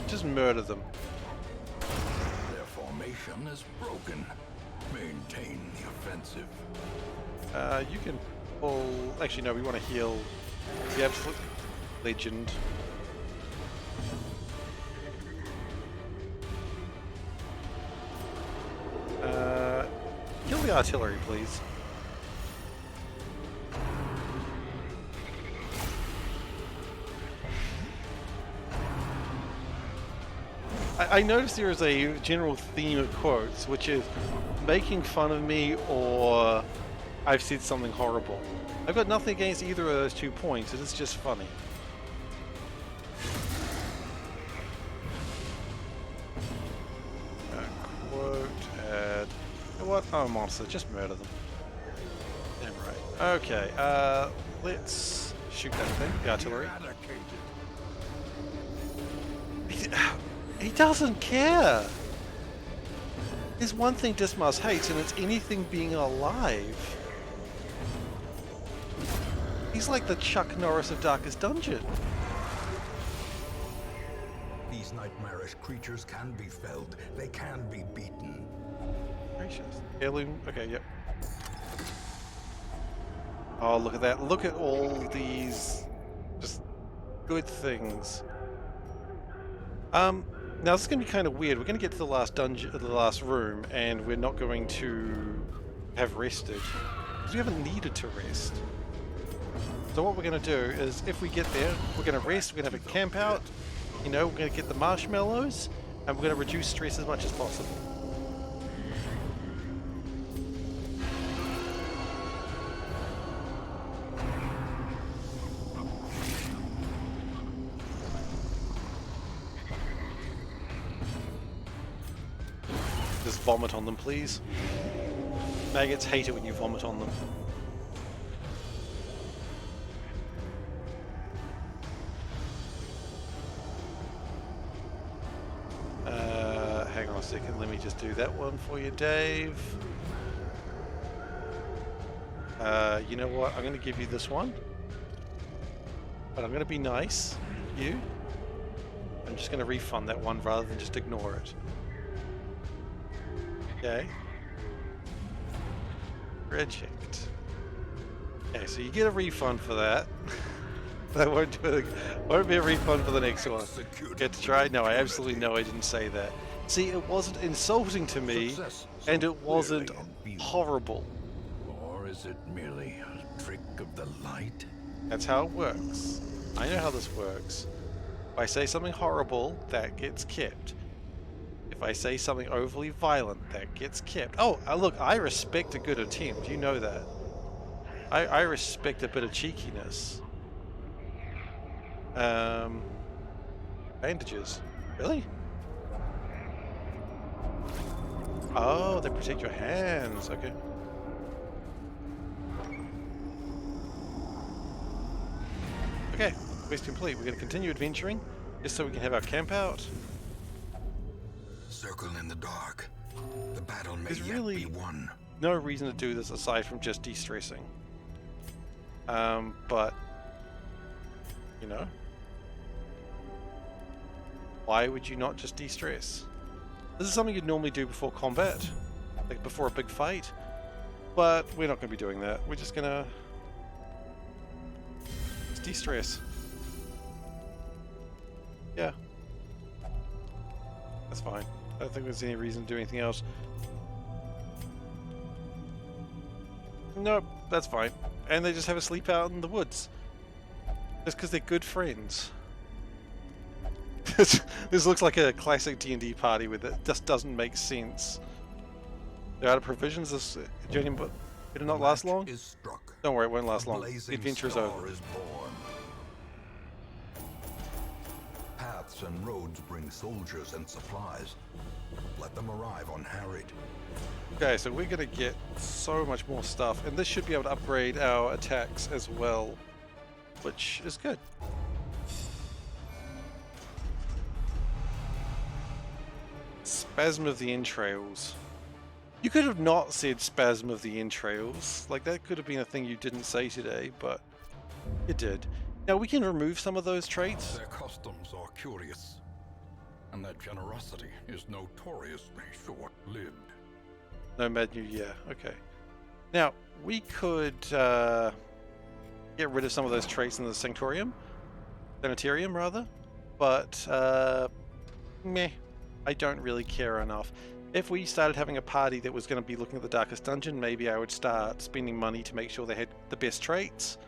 Just murder them. Their formation is broken. Maintain the offensive. You can pull... Actually, no, we want to heal the absolute legend. Kill the artillery, please. I noticed there is a general theme of quotes, which is making fun of me or I've said something horrible. I've got nothing against either of those 2 points, it's just funny. Quote, add... You know what? I'm a monster, just murder them. Damn right. Okay, let's shoot that thing, the artillery. He doesn't care! There's one thing Dismas hates, and it's anything being alive. He's like the Chuck Norris of Darkest Dungeon. These nightmarish creatures can be felled. They can be beaten. Gracious. Heirloom. Okay, yep. Oh, look at that. Look at all these just good things. Now this is going to be kind of weird. We're going to get to the last dungeon, the last room, and we're not going to have rested. Because we haven't needed to rest. So what we're going to do is, if we get there, we're going to rest, we're going to have a camp out, you know, we're going to get the marshmallows, and we're going to reduce stress as much as possible. Just vomit on them, please. Maggots hate it when you vomit on them. Hang on a second, let me just do that one for you, Dave. You know what, I'm going to give you this one. But I'm going to be nice. You. I'm just going to refund that one rather than just ignore it. Okay. Reject. Okay, so you get a refund for that. That won't be a refund for the next one. Get to try? No, I absolutely know I didn't say that. See, it wasn't insulting to me, and it wasn't horrible. Or is it merely a trick of the light? That's how it works. I know how this works. If I say something horrible, that gets kept. If I say something overly violent, that gets kept. Oh, look, I respect a good attempt. You know that. I respect a bit of cheekiness. Bandages. Really? Oh, they protect your hands. Okay. Okay, quest complete. We're going to continue adventuring, just so we can have our camp out. Circle in the dark. The battle may There's yet really be won. no reason to do this aside from just de-stressing. But, you know, why would you not just de-stress? This is something you'd normally do before combat, like before a big fight, but we're not going to be doing that. We're just going to de-stress. Yeah. That's fine. I don't think there's any reason to do anything else. Nope, that's fine. And they just have a sleep out in the woods. Just because they're good friends. This looks like a classic D&D party with it. Just doesn't make sense. They're out of provisions. This journey it'll not last long. Don't worry, it won't last long. The adventure is over. Paths and roads bring soldiers and supplies. Let them arrive unharried. Okay, so we're gonna get so much more stuff, and this should be able to upgrade our attacks as well, which is good. Spasm of the entrails. You could have not said spasm of the entrails. Like, that could have been a thing you didn't say today, but you did. Now we can remove some of those traits. Their customs are curious, and their generosity is notoriously short-lived. Nomad New Year, okay. Now, we could get rid of some of those traits in the Sanitarium, rather, but meh, I don't really care enough. If we started having a party that was going to be looking at the Darkest Dungeon, maybe I would start spending money to make sure they had the best traits,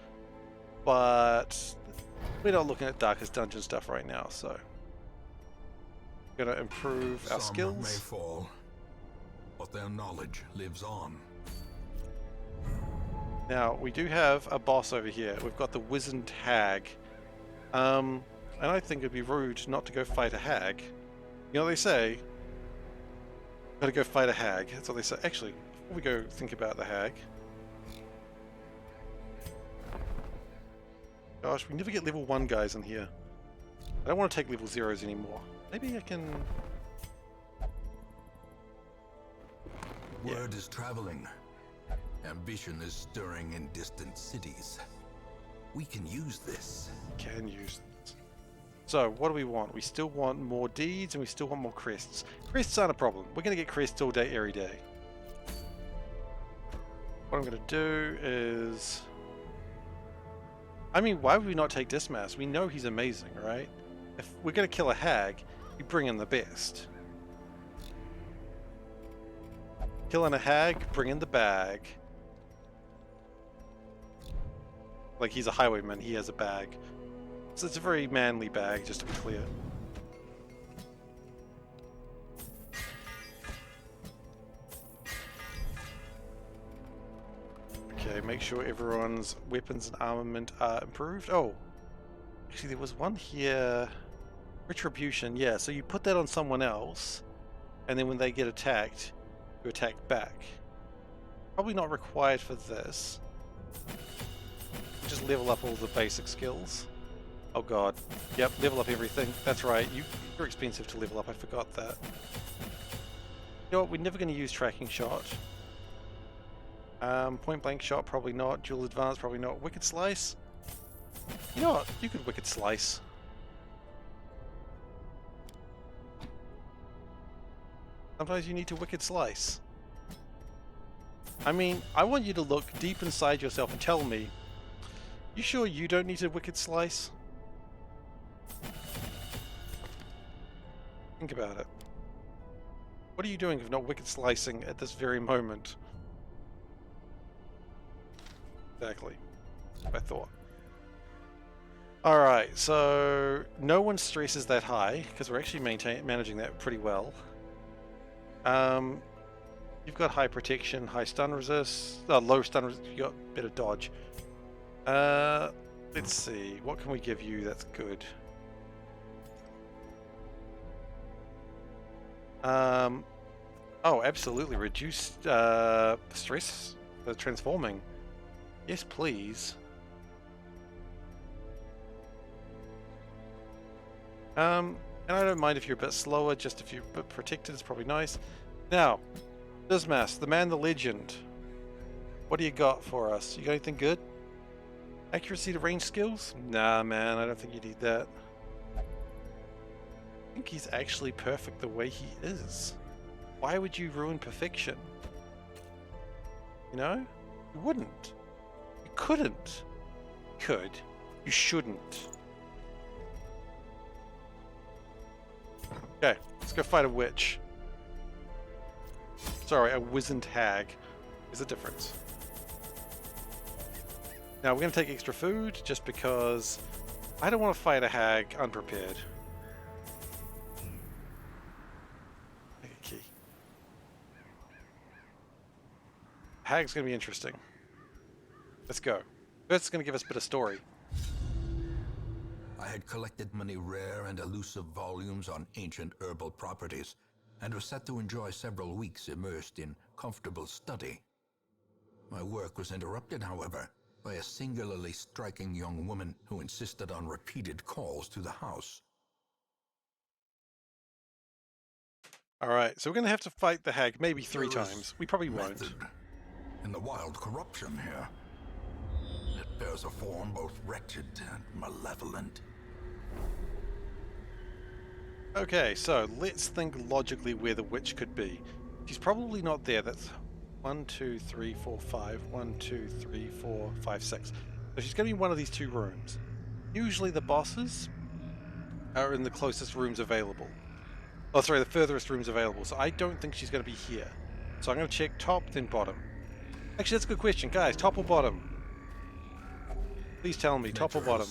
but we're not looking at Darkest Dungeon stuff right now, so we're going to improve our skills. Some may fall, but their knowledge lives on. Now, we do have a boss over here. We've got the Wizened Hag. And I think it'd be rude not to go fight a hag. You know what they say? Gotta go fight a hag. That's what they say. Actually, before we go think about the hag. Gosh, we never get level 1 guys in here. I don't want to take level 0s anymore. Maybe I can... Word is traveling. Ambition is stirring in distant cities. We can use this. Can use it. So, what do we want? We still want more deeds and we still want more crests. Crests aren't a problem. We're going to get crests all day, every day. What I'm going to do is... I mean, why would we not take Dismas? We know he's amazing, right? If we're going to kill a hag, we bring in the best. Killing a hag, bring in the bag. Like, he's a highwayman, he has a bag. So it's a very manly bag, just to be clear. Okay, make sure everyone's weapons and armament are improved. Oh, actually there was one here. Retribution, yeah, so you put that on someone else, and then when they get attacked, you attack back. Probably not required for this. Just level up all the basic skills. Oh god. Yep, level up everything. That's right. You're expensive to level up. I forgot that. You know what? We're never going to use tracking shot. Point blank shot, probably not. Dual advance, probably not. Wicked slice? You know what? You could wicked slice. Sometimes you need to wicked slice. I mean, I want you to look deep inside yourself and tell me, you sure you don't need a wicked slice? Think about it. What are you doing if not wicked slicing at this very moment? Exactly. I thought. Alright, so no one stresses that high, because we're actually managing that pretty well. You've got high protection, high stun resist, low stun resist, you got better dodge. Let's see, what can we give you that's good? Oh, absolutely, reduced stress, transforming. Yes, please. And I don't mind if you're a bit slower, just if you're a bit protected, it's probably nice. Now, Dismas, the man, the legend. What do you got for us? You got anything good? Accuracy to range skills? Nah, man, I don't think you need that. I think he's actually perfect the way he is. Why would you ruin perfection? You know? You wouldn't. You couldn't. You could. You shouldn't. Okay, let's go fight a witch. Sorry, a wizened hag. There's a difference. Now we're going to take extra food just because I don't want to fight a hag unprepared. Take a key. Hag's going to be interesting. Let's go. First, it's going to give us a bit of story. I had collected many rare and elusive volumes on ancient herbal properties, and was set to enjoy several weeks immersed in comfortable study. My work was interrupted, however, by a singularly striking young woman who insisted on repeated calls to the house. Alright, so we're going to have to fight the hag maybe 3 times. We probably won't. In the wild corruption here. It bears a form both wretched and malevolent. Okay, so let's think logically where the witch could be. She's probably not there. That's 1, 2, 3, 4, 5. 1, 2, 3, 4, 5, 6. So she's going to be in one of these 2 rooms. Usually the bosses are in the closest rooms available. Oh, sorry, the furthest rooms available. So I don't think she's going to be here. So I'm going to check top, then bottom. Actually, that's a good question. Guys, top or bottom? Please tell me, top or bottom?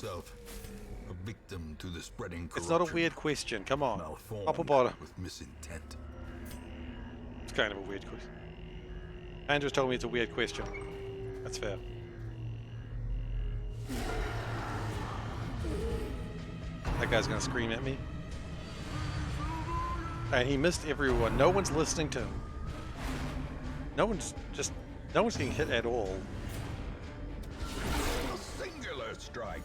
A victim to the spreading corruption. It's not a weird question. Come on. Top or bottom? With misintent. It's kind of a weird question. Andrew's told me it's a weird question. That's fair. That guy's gonna scream at me. And he missed everyone. No one's listening to him. No one's getting hit at all. A singular strike.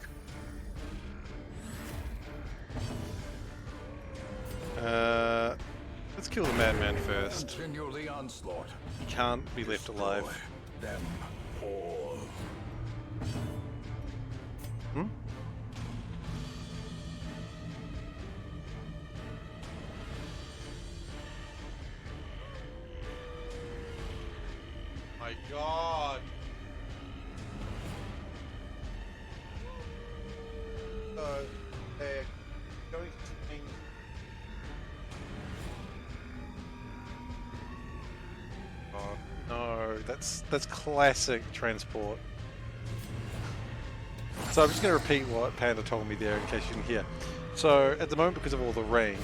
Let's kill the madman first. Continue the onslaught. He can't be left alive. Them all. my god! So, they're going to change. Oh no, that's classic transport. So I'm just going to repeat what Panda told me there in case you didn't hear. So at the moment, because of all the rain,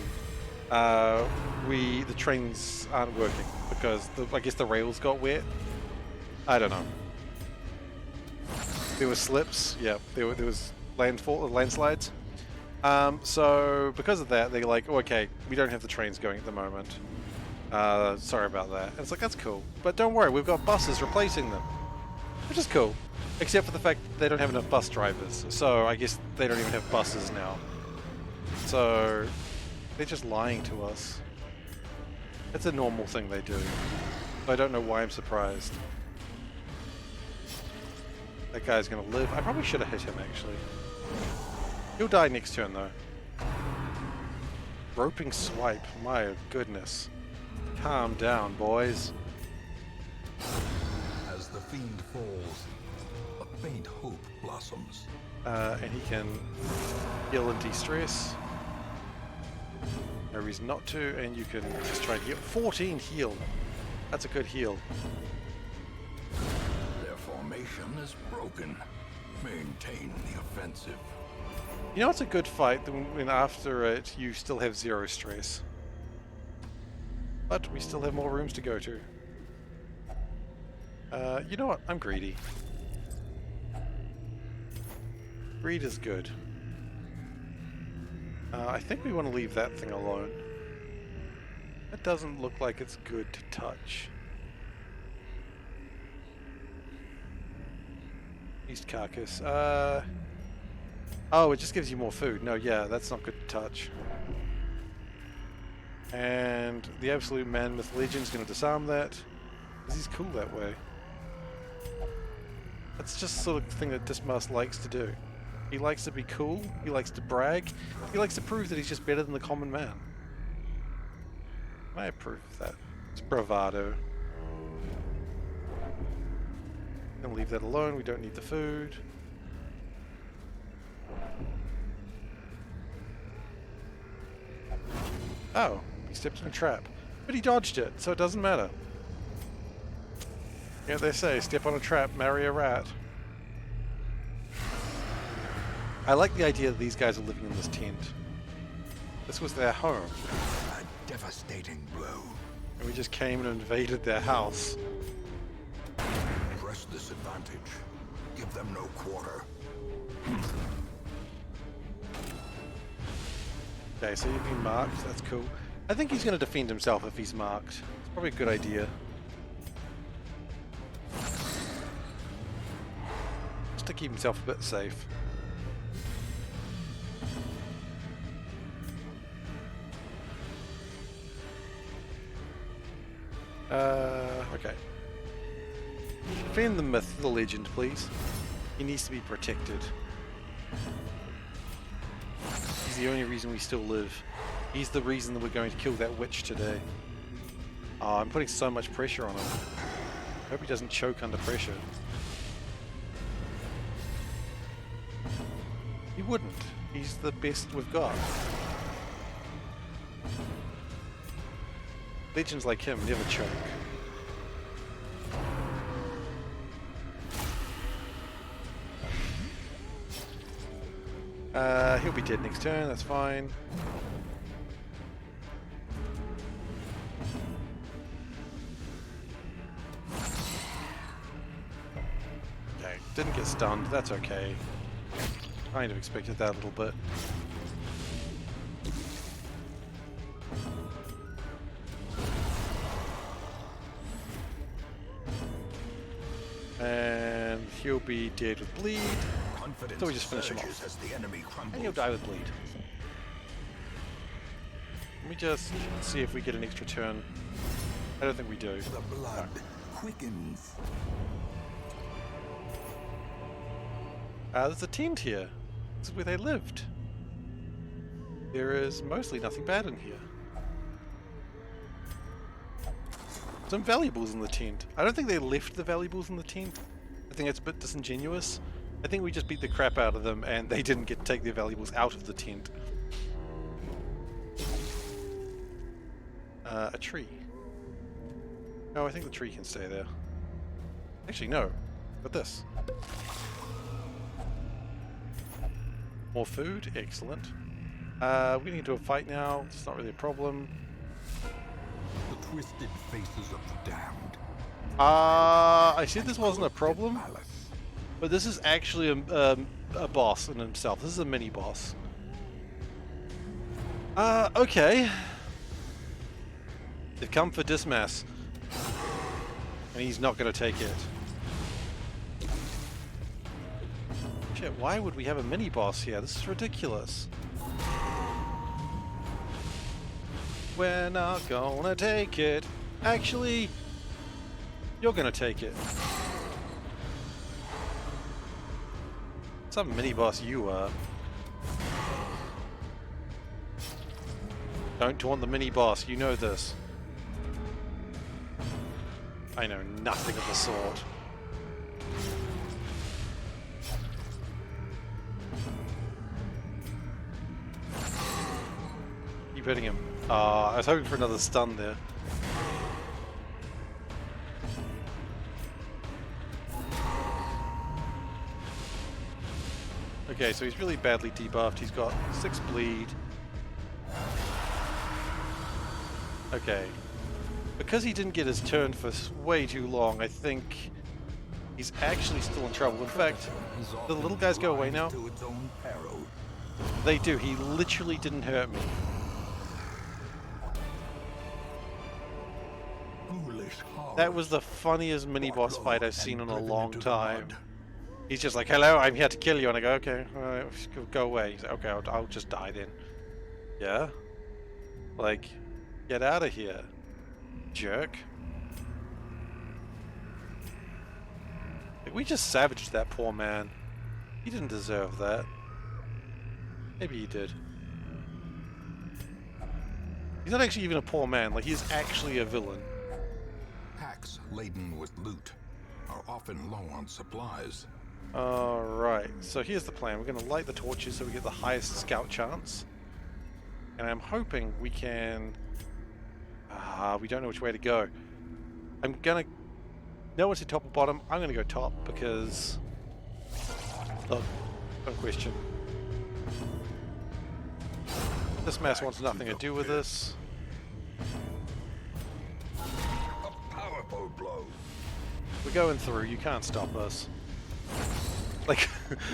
the trains aren't working because I guess the rails got wet. I don't know. There were slips. Yeah, there was landslides. So because of that, they're like, oh, okay, we don't have the trains going at the moment. Sorry about that. And it's like, that's cool. But don't worry, we've got buses replacing them. Which is cool. Except for the fact that they don't have enough bus drivers. So I guess they don't even have buses now. So they're just lying to us. It's a normal thing they do. I don't know why I'm surprised. That guy's gonna live. I probably should have hit him, actually. He'll die next turn, though. Roping swipe. My goodness. Calm down, boys. As the fiend falls, a faint hope blossoms. And he can heal and de-stress. No reason not to, and you can just try and heal. 14 heal. That's a good heal. Their formation is broken. Maintain the offensive. You know it's a good fight when after it you still have 0 stress. But we still have more rooms to go to. You know what? I'm greedy. Greed is good. I think we want to leave that thing alone. That doesn't look like it's good to touch. East carcass. Oh, it just gives you more food. No, yeah, that's not good to touch. And the Absolute Mammoth Legion's going to disarm that. Because he's cool that way. That's just the sort of thing that Dismas likes to do. He likes to be cool, he likes to brag, he likes to prove that he's just better than the common man. I approve of that. It's bravado. Gonna leave that alone, we don't need the food. Oh, he stepped in a trap. But he dodged it, so it doesn't matter. You know what they say, step on a trap, marry a rat. I like the idea that these guys are living in this tent. This was their home. A devastating blow. And we just came and invaded their house. Press this advantage. Give them no quarter. Okay, so you've been marked, that's cool. I think he's going to defend himself if he's marked. It's probably a good idea. Just to keep himself a bit safe. Okay. Defend the myth, the legend, please. He needs to be protected. He's the only reason we still live. He's the reason that we're going to kill that witch today. Oh, I'm putting so much pressure on him. I hope he doesn't choke under pressure. He wouldn't. He's the best we've got. Legends like him never choke. He'll be dead next turn, that's fine. Okay, didn't get stunned, that's okay. Kind of expected that a little bit. And he'll be dead with bleed. So we just finish him off. And he'll die with bleed. Let me just see if we get an extra turn. I don't think we do. The blood quickens. There's a tent here. This is where they lived. There is mostly nothing bad in here. Some valuables in the tent. I don't think they left the valuables in the tent. I think that's a bit disingenuous. I think we just beat the crap out of them and they didn't get to take their valuables out of the tent. A tree. No, I think the tree can stay there. Actually, no. But this. More food. Excellent. We're getting into a fight now. It's not really a problem. The twisted faces of the damned. I said this wasn't a problem, but this is actually a boss in himself. This is a mini boss. Okay. They've come for Dismas, and he's not going to take it. Shit, why would we have a mini boss here? This is ridiculous. We're not gonna take it. Actually, you're gonna take it. Some mini boss you are. Don't taunt the mini boss, you know this. I know nothing of the sort. Keep hitting him. I was hoping for another stun there. Okay, so he's really badly debuffed. He's got 6 bleed. Okay. Because he didn't get his turn for way too long, I think he's actually still in trouble. In fact, the little guys go away now. They do. He literally didn't hurt me. That was the funniest mini-boss fight I've seen in a long time. He's just like, hello, I'm here to kill you. And I go, okay, alright, go away. He's like, okay, I'll just die then. Yeah? Like, get out of here, jerk. Like, we just savaged that poor man. He didn't deserve that. Maybe he did. He's not actually even a poor man. Like, he's actually a villain. Packs laden with loot are often low on supplies. Alright, so here's the plan. We're going to light the torches so we get the highest scout chance. And I'm hoping we can... we don't know which way to go. I'm going to... No one's at top or bottom. I'm going to go top because... Look, no question. This mess wants nothing to do with this. Blow. We're going through, you can't stop us. Like,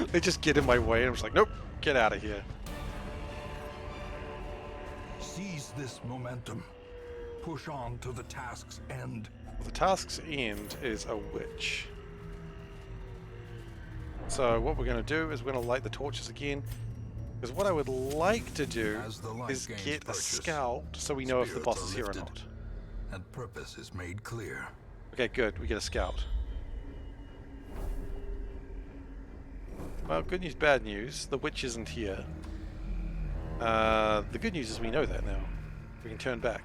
they just get in my way and I'm just like, nope, get out of here. Seize this momentum. Push on to the task's end. Well, the task's end is a witch. So what we're going to do is we're going to light the torches again. Because what I would like to do is get a scout so we know if the boss is here or not. And purpose is made clear. Okay, good. We get a scout. Well, good news, bad news. The witch isn't here. The good news is we know that now. We can turn back.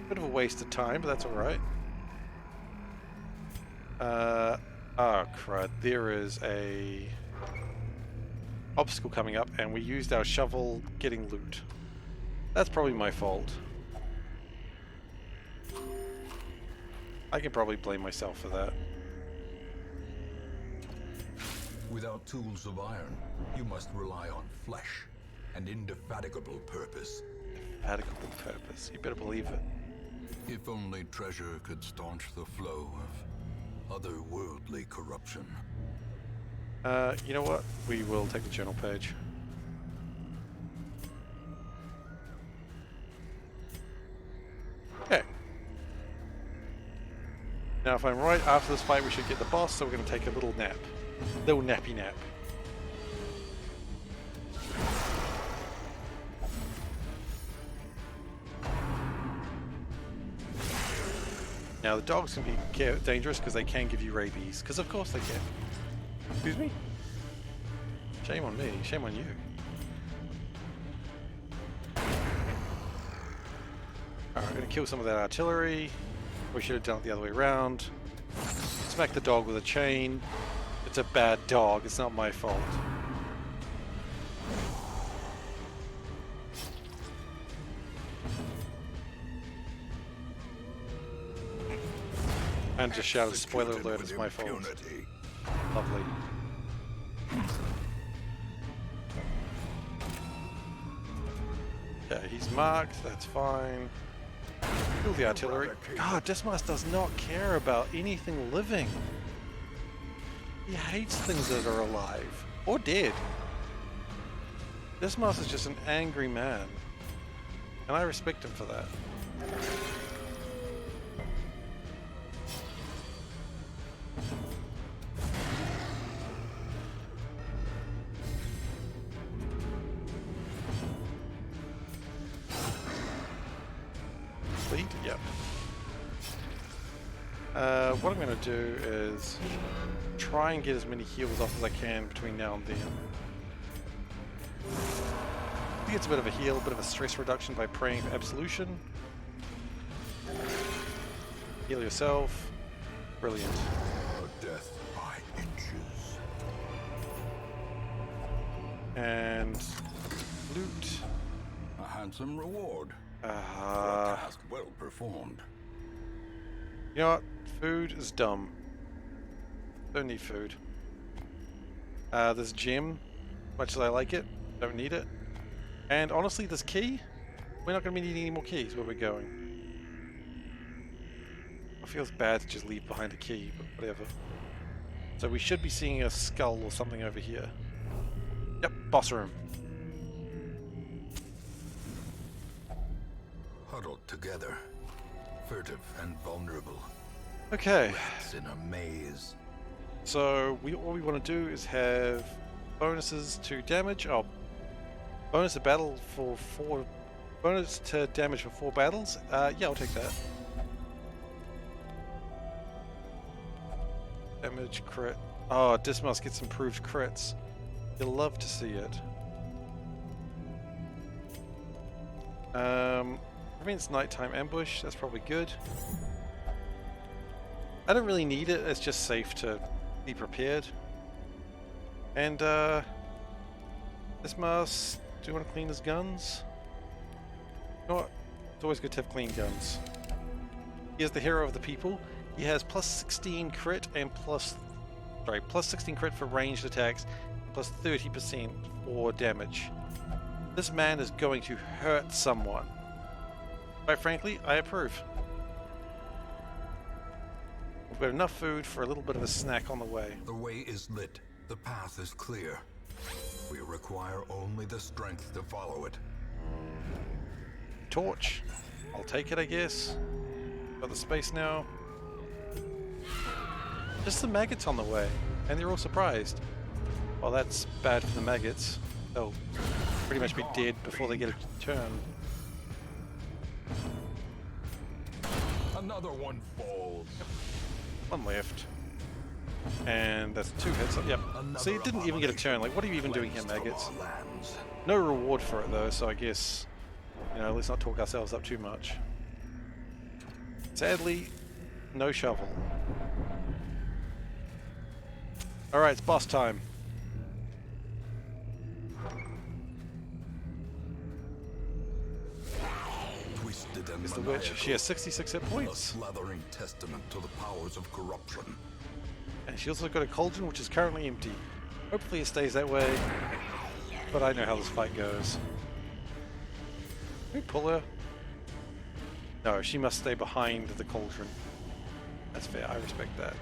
Bit of a waste of time, but that's alright. Oh crud. There is a obstacle coming up and we used our shovel getting loot. That's probably my fault. I can probably blame myself for that. Without tools of iron, you must rely on flesh and indefatigable purpose. Indefatigable purpose. You better believe it. If only treasure could staunch the flow of otherworldly corruption. You know what? We will take the journal page. Okay. Now, if I'm right, after this fight we should get the boss, so we're going to take a little nap. Little nappy nap. Now, the dogs can be dangerous because they can give you rabies. Because of course they can. Excuse me? Shame on me. Shame on you. I'm gonna kill some of that artillery. We should have done it the other way around. Smack the dog with a chain. It's a bad dog, it's not my fault. And just shouted, spoiler alert, it's my fault. Lovely. Yeah, he's marked, that's fine. Kill the artillery. God, Dismas does not care about anything living. He hates things that are alive. Or dead. Dismas is just an angry man. And I respect him for that. Yep. What I'm going to do is try and get as many heals off as I can between now and then. I think it's a bit of a heal, a bit of a stress reduction by praying for absolution. Heal yourself. Brilliant. A death by inches. And loot. A handsome reward. For a task well performed. You know what? Food is dumb. Don't need food. This gem, much as I like it, don't need it. And honestly, this key, we're not going to be needing any more keys where we're going. It feels bad to just leave behind a key, but whatever. So we should be seeing a skull or something over here. Yep, boss room. Huddled together, furtive and vulnerable. Okay. Rats in a maze. So what we want to do is have bonuses to damage. Oh, bonus to battle for 4. Bonus to damage for 4 battles. Yeah, I'll take that. Damage crit. Oh, Dismas gets improved crits. You'll love to see it. Prevents nighttime ambush. That's probably good. I don't really need it. It's just safe to be prepared. And Dismas, do you want to clean his guns? You know what? It's always good to have clean guns. He is the hero of the people. He has plus 16 crit and plus 16 crit for ranged attacks, plus 30% for damage. This man is going to hurt someone. Quite frankly, I approve. We've got enough food for a little bit of a snack on the way. The way is lit. The path is clear. We require only the strength to follow it. Torch. I'll take it, I guess. Got the space now. Just the maggots on the way, and they're all surprised. Well, that's bad for the maggots. They'll pretty much be dead before they get a turn. Another one falls. One left. And that's 2 hits. Yep. See, it didn't even get a turn. Like, what are you even doing here, maggots? No reward for it, though, so I guess, you know, let's not talk ourselves up too much. Sadly, no shovel. Alright, it's boss time. Twisted and Is the witch. She has 66 hit a points. slathering testament to the powers of corruption. And she also got a cauldron, which is currently empty. Hopefully it stays that way. But I know how this fight goes. Can we pull her? No, she must stay behind the cauldron. That's fair, I respect that.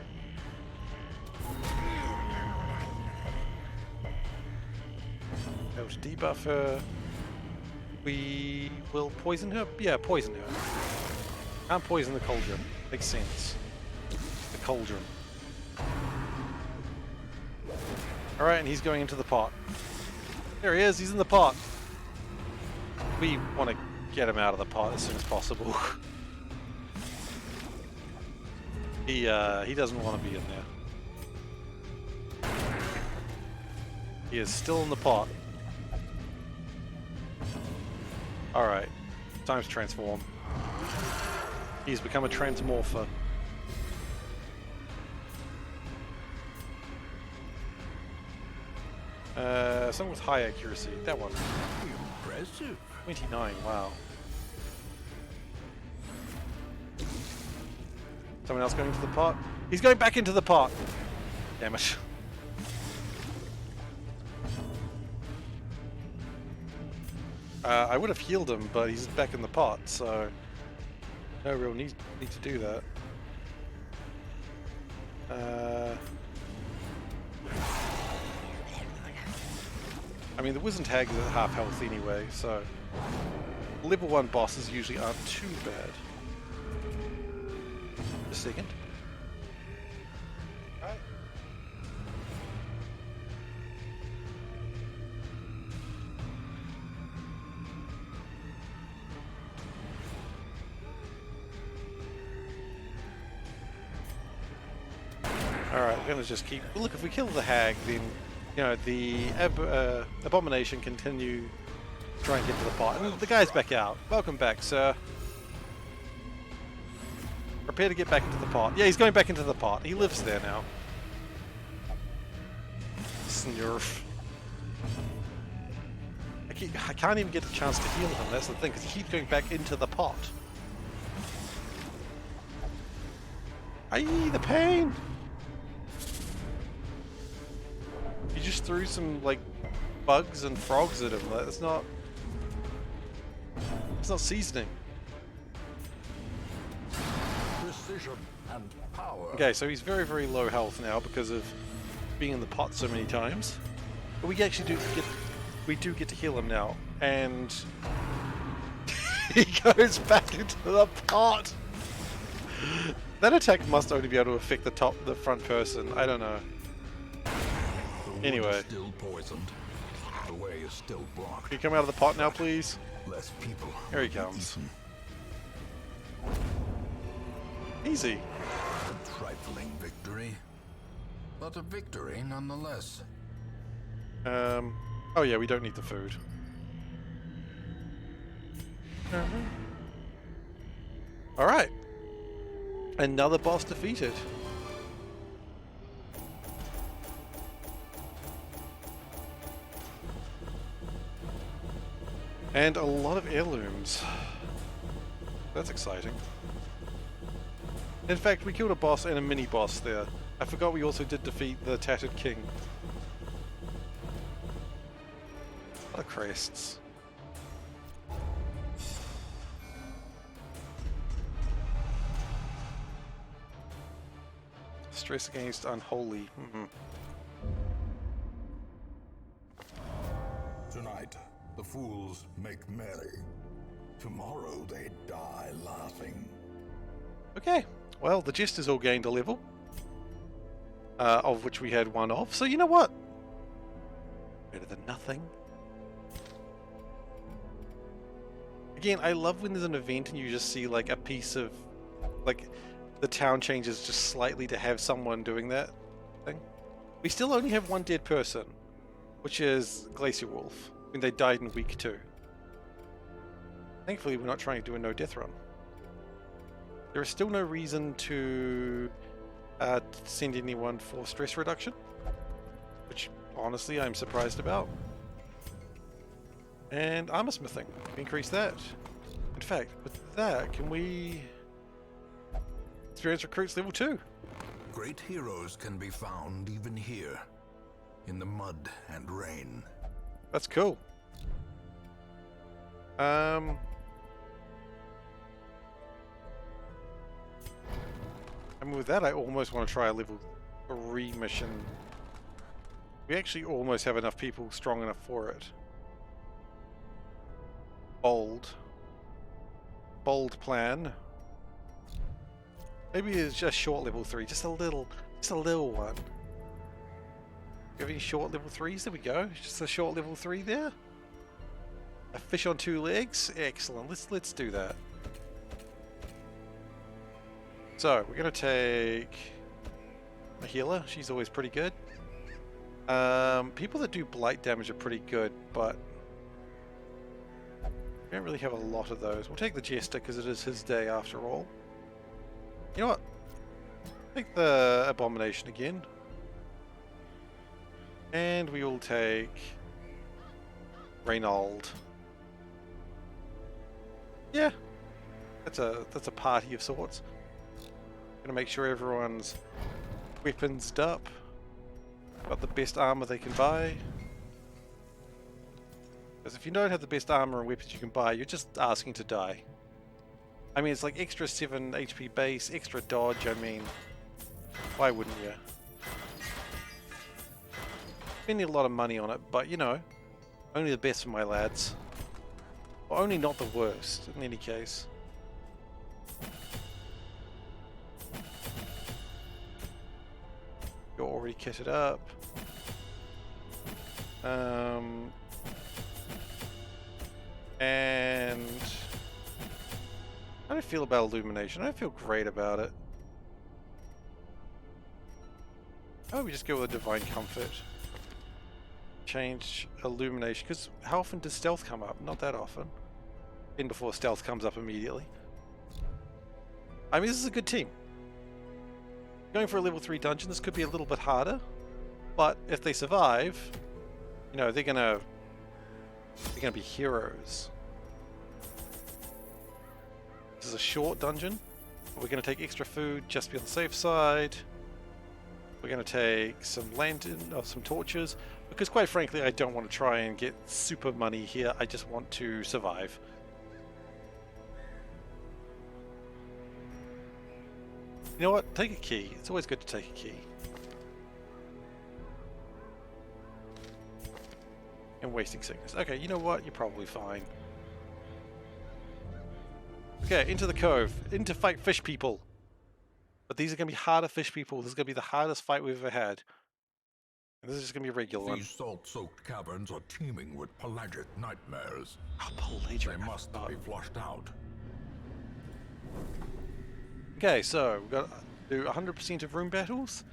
Able to debuff her. We will poison her? Yeah, poison her. Can't poison the cauldron. Makes sense. The cauldron. Alright, and he's going into the pot. There he is, he's in the pot. We want to get him out of the pot as soon as possible. He doesn't want to be in there. He is still in the pot. Alright, time to transform. He's become a transmorpher. Something with high accuracy. That one. Impressive. 29, wow. Someone else going into the pot? He's going back into the pot! Damn it. I would have healed him, but he's back in the pot, so no real need to do that. I mean, the Wizened is at half health anyway, so level 1 bosses usually aren't too bad. Just a second. Alright, we're gonna just keep... Look, if we kill the hag, then, you know, the abomination continue to try and get to the pot. And the guy's back out. Welcome back, sir. Prepare to get back into the pot. Yeah, he's going back into the pot. He lives there now. Snurf. I can't even get a chance to heal him, that's the thing, because he keeps going back into the pot. Aye, the pain! You just threw some, like, bugs and frogs at him. That's not... It's not seasoning. Precision and power. Okay, so he's very, very low health now because of being in the pot so many times. But we actually do get to heal him now. And... he goes back into the pot! That attack must only be able to affect the front person. I don't know. Anyway. Still poisoned. The way is still blocked. Can you come out of the pot now, please? Less people. Here he comes. Easy. A trifling victory, but a victory nonetheless. Oh yeah, we don't need the food. Alright. Another boss defeated. And a lot of heirlooms. That's exciting. In fact, we killed a boss and a mini-boss there. I forgot we also did defeat the Tattered King. A lot of crests. Stress against unholy. Tonight, the fools make merry. Tomorrow they die laughing. Okay, well, the Jesters all gained a level. Of which we had one of. So you know what? Better than nothing. Again, I love when there's an event and you just see like a piece of... like the town changes just slightly to have someone doing that thing. We still only have one dead person, which is Glacier Wolf, when they died in week 2. Thankfully, we're not trying to do a no-death run. There is still no reason to send anyone for stress reduction, which honestly I'm surprised about. And armor smithing, increase that. In fact, with that, can we... Experience recruits level 2. Great heroes can be found even here, in the mud and rain. That's cool. And with that, I almost want to try a level 3 mission. We actually almost have enough people strong enough for it. Bold plan. Maybe it's just short level 3, just a little one. You have any short level 3s? There we go. Just a short level 3 there. A fish on 2 legs. Excellent. Let's do that. So we're gonna take a healer. She's always pretty good. People that do blight damage are pretty good, but We don't really have a lot of those. We'll take the Jester because it is his day after all. You know what? Take the Abomination again. And we will take Reynold. Yeah. That's a party of sorts. Gonna make sure everyone's weaponsed up. Got the best armor they can buy. Because if you don't have the best armor and weapons you can buy, you're just asking to die. I mean, it's like extra 7 HP base, extra dodge, I mean, why wouldn't you? Spending a lot of money on it, but you know, only the best for my lads. Or only not the worst, in any case. You're already kitted up. And how do I feel about Illumination? I don't feel great about it. Oh, we just go with a Divine Comfort. Change Illumination, because how often does Stealth come up? Not that often. Even before Stealth comes up immediately. I mean, this is a good team. Going for a level 3 dungeon, this could be a little bit harder, but if they survive, you know, they're gonna be heroes. This is a short dungeon. We're gonna take extra food just to be on the safe side. We're gonna take some lantern or some torches, because quite frankly, I don't want to try and get super money here. I just want to survive. You know what? Take a key. It's always good to take a key. And wasting sickness. Okay, you know what? You're probably fine. Okay, into the cove. In to fight fish people. But these are going to be harder fish people. This is going to be the hardest fight we've ever had. And this is just going to be a regular one. These salt-soaked caverns are teeming with pelagic nightmares. Oh, pelagic. They must be flushed out. Okay, so we've got to do 100% of room battles.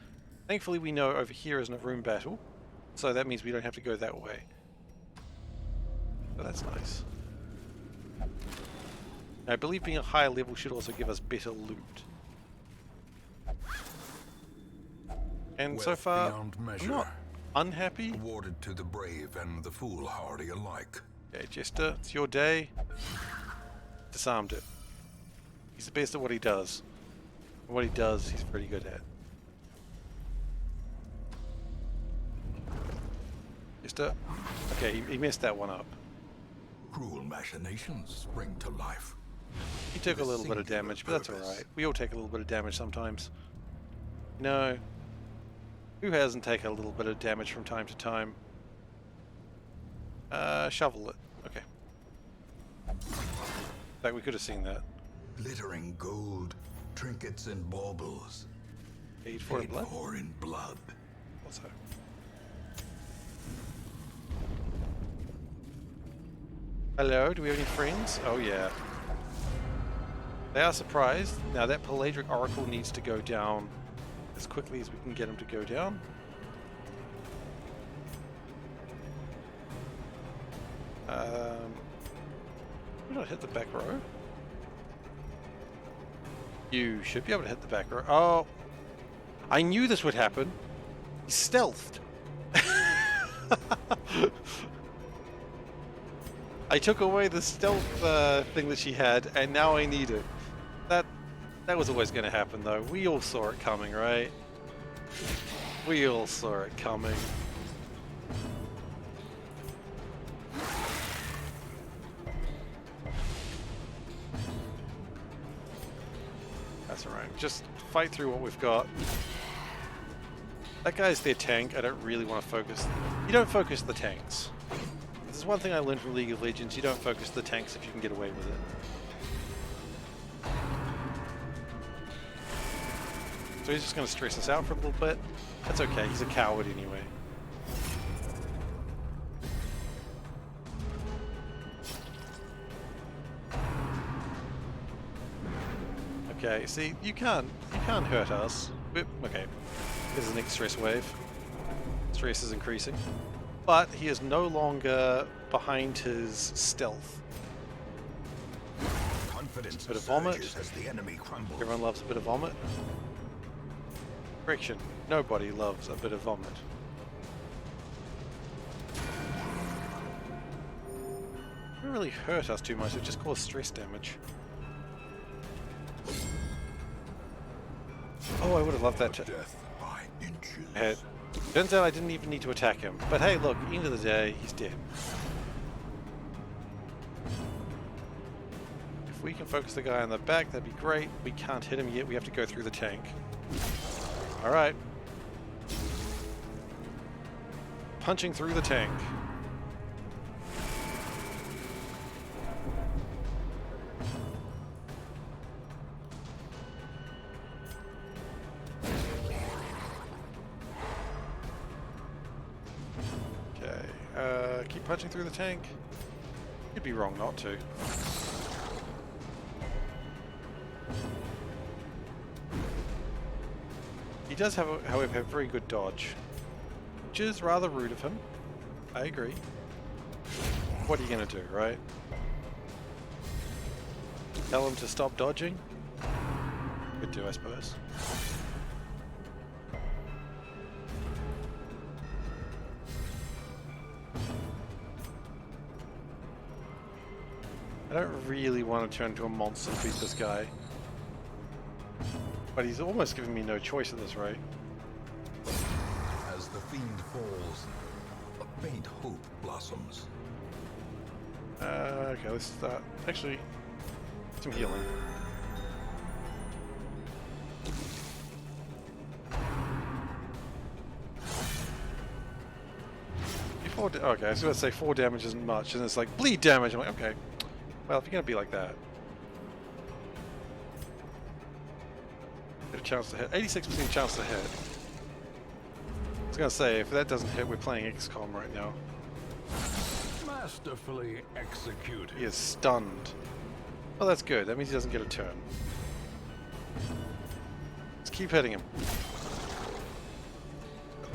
Thankfully we know over here isn't a room battle, so that means we don't have to go that way. So that's nice. Now, I believe being a higher level should also give us better loot. And so far, I'm not unhappy. Awarded to the brave and the foolhardy alike. Okay, Jester, it's your day. Disarmed it. He's the best at what he does. And what he does, he's pretty good at. Jester. Okay, he messed that one up. Cruel machinations spring to life. He took a little bit of damage, but that's alright. We all take a little bit of damage sometimes. No. Who hasn't taken a little bit of damage from time to time? Shovel it. Okay. Like, we could have seen that. Glittering gold, trinkets and baubles. Paid for in blood? For in blood. Also. Hello, do we have any friends? Oh yeah. They are surprised. Now that Pelagic Oracle needs to go down as quickly as we can get him to go down. Did I hit the back row? You should be able to hit the back row. Oh! I knew this would happen. He stealthed. I took away the stealth thing that she had, and now I need it. That was always going to happen, though. We all saw it coming, right? We all saw it coming. That's alright. Just fight through what we've got. That guy's their tank. I don't really want to focus. You don't focus the tanks. This is one thing I learned from League of Legends. You don't focus the tanks if you can get away with it. So he's just going to stress us out for a little bit. That's okay. He's a coward anyway. Okay, see, you can't hurt us. Okay, there's the next stress wave. Stress is increasing. But he is no longer behind his stealth. confidence Bit of vomit. surges as the enemy crumbles. Everyone loves a bit of vomit. Correction, nobody loves a bit of vomit. It didn't really hurt us too much, it just caused stress damage. Oh, I would have loved that. Death by inches. Hit. Turns out I didn't even need to attack him. But hey, look, end of the day, he's dead. If we can focus the guy on the back, that'd be great. We can't hit him yet, we have to go through the tank. Alright. Punching through the tank. Keep punching through the tank. You'd be wrong not to. He does have, however, have very good dodge, which is rather rude of him. I agree. What are you gonna do, right? Tell him to stop dodging? Could do, I suppose. I don't really want to turn into a monster to beat this guy. But he's almost giving me no choice at this rate. As the fiend falls, a faint hope blossoms. Okay, let's start. Actually, some healing. Okay, I was going to say 4 damage isn't much, and it's like bleed damage. I'm like, okay. Well, if you're going to be like that. Get a chance to hit. 86% chance to hit. I was going to say, if that doesn't hit, we're playing XCOM right now. Masterfully executed. He is stunned. Well, that's good. That means he doesn't get a turn. Let's keep hitting him.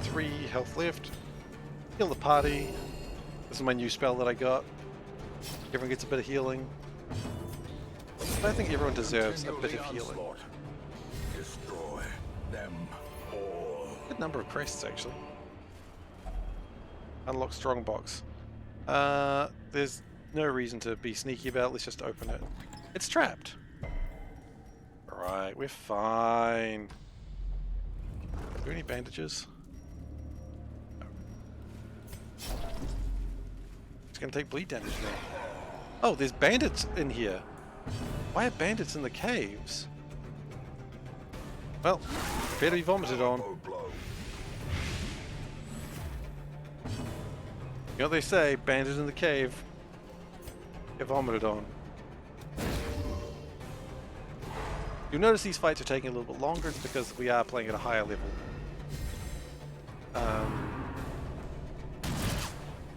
3 health left. Heal the party. This is my new spell that I got. Everyone gets a bit of healing. But I think everyone deserves a bit of healing. Destroy them all. Good number of crests, actually. Unlock strongbox. There's no reason to be sneaky about it. Let's just open it. It's trapped. Alright, we're fine. Are there any bandages? No. It's gonna take bleed damage now. Oh, there's bandits in here. Why are bandits in the caves? Well, better be vomited on. You know what they say, bandit in the cave, get vomited on. You'll notice these fights are taking a little bit longer, it's because we are playing at a higher level.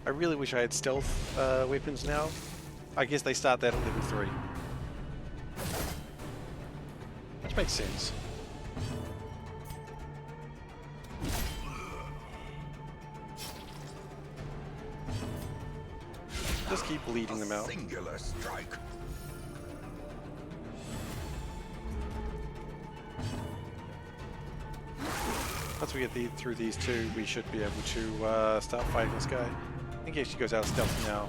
I really wish I had stealth weapons now. I guess they start that at level 3. Which makes sense. Just keep bleeding them out. Singular strike. Once we get through these 2, we should be able to start fighting this guy. I think he actually goes out of stealth now.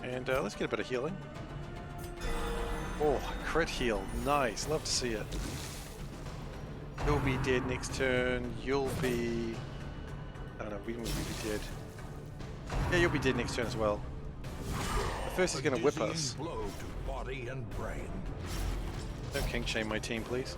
And let's get a bit of healing. Oh, crit heal. Nice. Love to see it. You'll be dead next turn. You'll be... I don't know, we will be dead. Yeah, you'll be dead next turn as well. But first he's going to whip us. Blow to body and brain. Don't kink shame my team, please.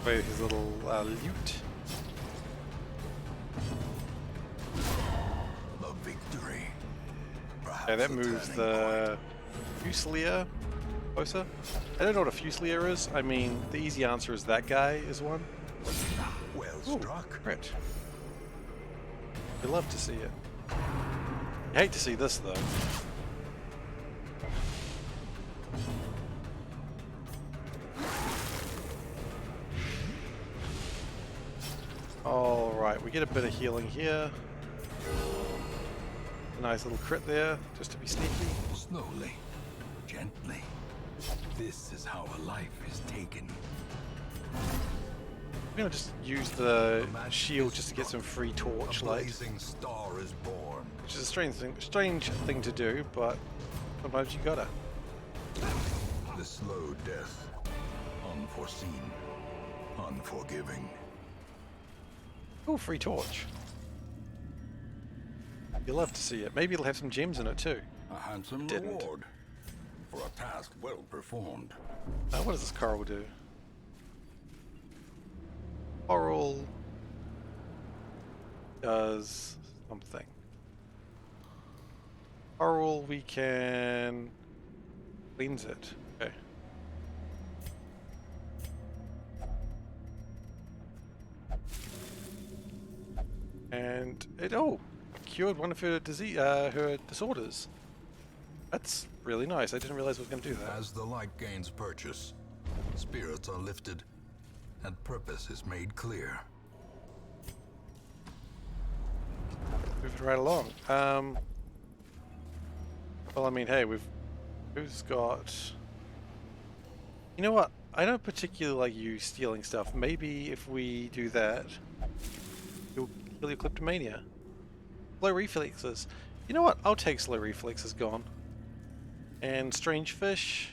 Play his little loot. The victory. Okay, that moves the Fusilier closer. I don't know what a Fusilier is. I mean, the easy answer is that guy is one. Well struck. Crit. You love to see it. You hate to see this though. Alright, we get a bit of healing here. A nice little crit there, just to be sneaky. Slowly, gently. This is how a life is taken. I'm gonna just use the shield just to get some free torchlight. Blazing star is born. Which is a strange thing to do, but sometimes you gotta. The slow death. Unforeseen. Unforgiving. Oh, free torch. You'll love to see it. Maybe it'll have some gems in it too. A handsome reward for a task well performed. Now, what does this coral do? Coral does something. Coral, we can cleanse it. Okay. And it cured one of her her disorders. That's really nice. I didn't realize it was going to do that. As the light gains purchase, spirits are lifted, and purpose is made clear. Moving right along. Well, I mean, hey, who's got? You know what? I don't particularly like you stealing stuff. Maybe if we do that, you'll kill your kleptomania. Slow reflexes. You know what? I'll take slow reflexes gone. And strange fish.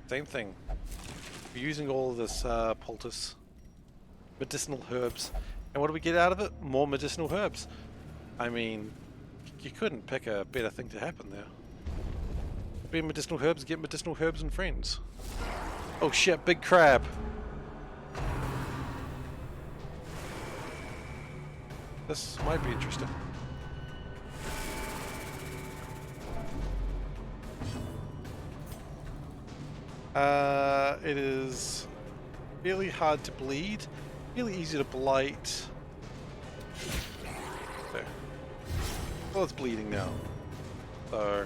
Same thing. We're using all of this poultice. Medicinal herbs. And what do we get out of it? More medicinal herbs. I mean, you couldn't pick a better thing to happen there. Be medicinal herbs, get medicinal herbs and friends. Oh shit, big crab. This might be interesting. It is really hard to bleed, really easy to blight. There. Well, it's bleeding now. So.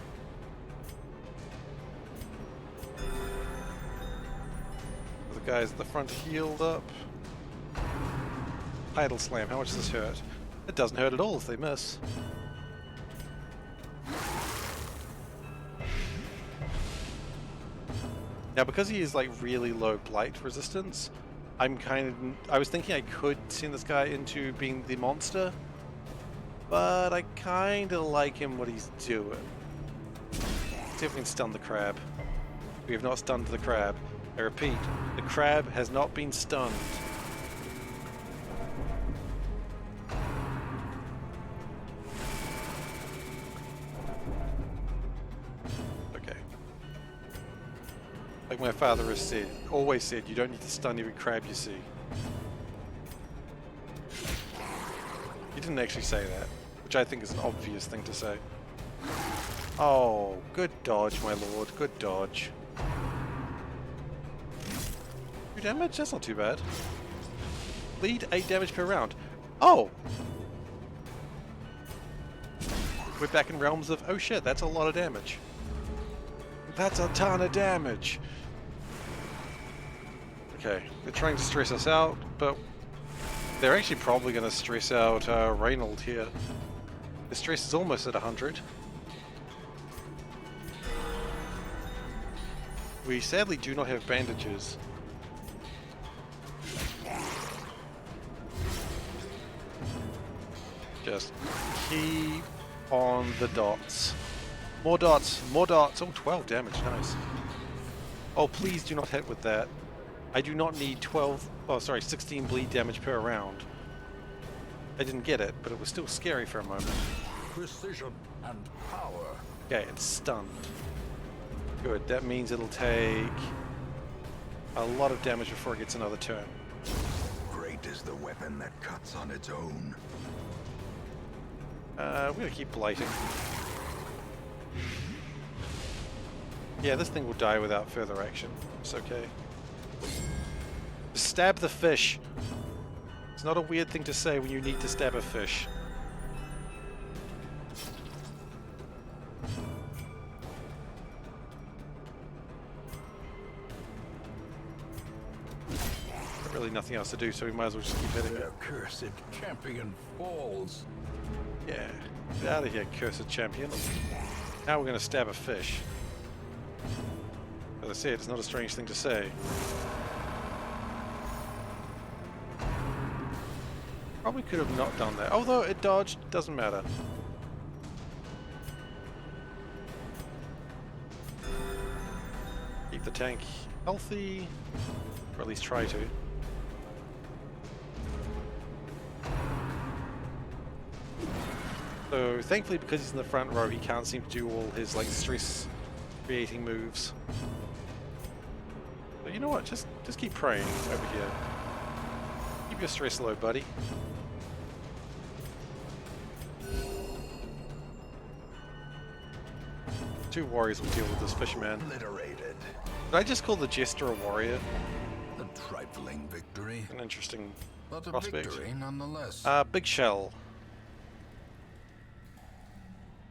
The guys at the front healed up. Tidal slam, how much does this hurt? It doesn't hurt at all if they miss. Now, because he is like really low blight resistance, I was thinking I could send this guy into being the monster, but I kind of like him what he's doing. See if we can stun the crab. We have not stunned the crab. I repeat, the crab has not been stunned. Like my father has said, always said, you don't need to stun every crab you see. He didn't actually say that, which I think is an obvious thing to say. Oh, good dodge, my lord, good dodge. 2 damage? That's not too bad. Bleed 8 damage per round. Oh! We're back in realms of, oh shit, that's a lot of damage. That's a ton of damage. Okay, they're trying to stress us out, but they're actually probably going to stress out Reynold here. The stress is almost at 100. We sadly do not have bandages. Just keep on the dots. More dots, more dots. Oh, 12 damage, nice. Oh, please do not hit with that. I do not need 16 bleed damage per round. I didn't get it, but it was still scary for a moment. Precision and power. Okay, it's stunned. Good, that means it'll take a lot of damage before it gets another turn. Great is the weapon that cuts on its own. We're gonna keep blighting. Yeah, this thing will die without further action. It's okay. Stab the fish. It's not a weird thing to say when you need to stab a fish. really nothing else to do, so we might as well just keep hitting it. The cursed champion falls. Yeah, get out of here, cursed champion. Now we're going to stab a fish. As I said, it's not a strange thing to say. Probably could have not done that, although it dodged, doesn't matter. Keep the tank healthy, or at least try to. So thankfully, because he's in the front row, he can't seem to do all his like stress creating moves. But you know what? Just keep praying over here. Keep your stress low, buddy. Two warriors will deal with this fisherman. Obliterated. Did I just call the jester a warrior? A trifling victory, An interesting but a prospect. victory nonetheless. Big shell.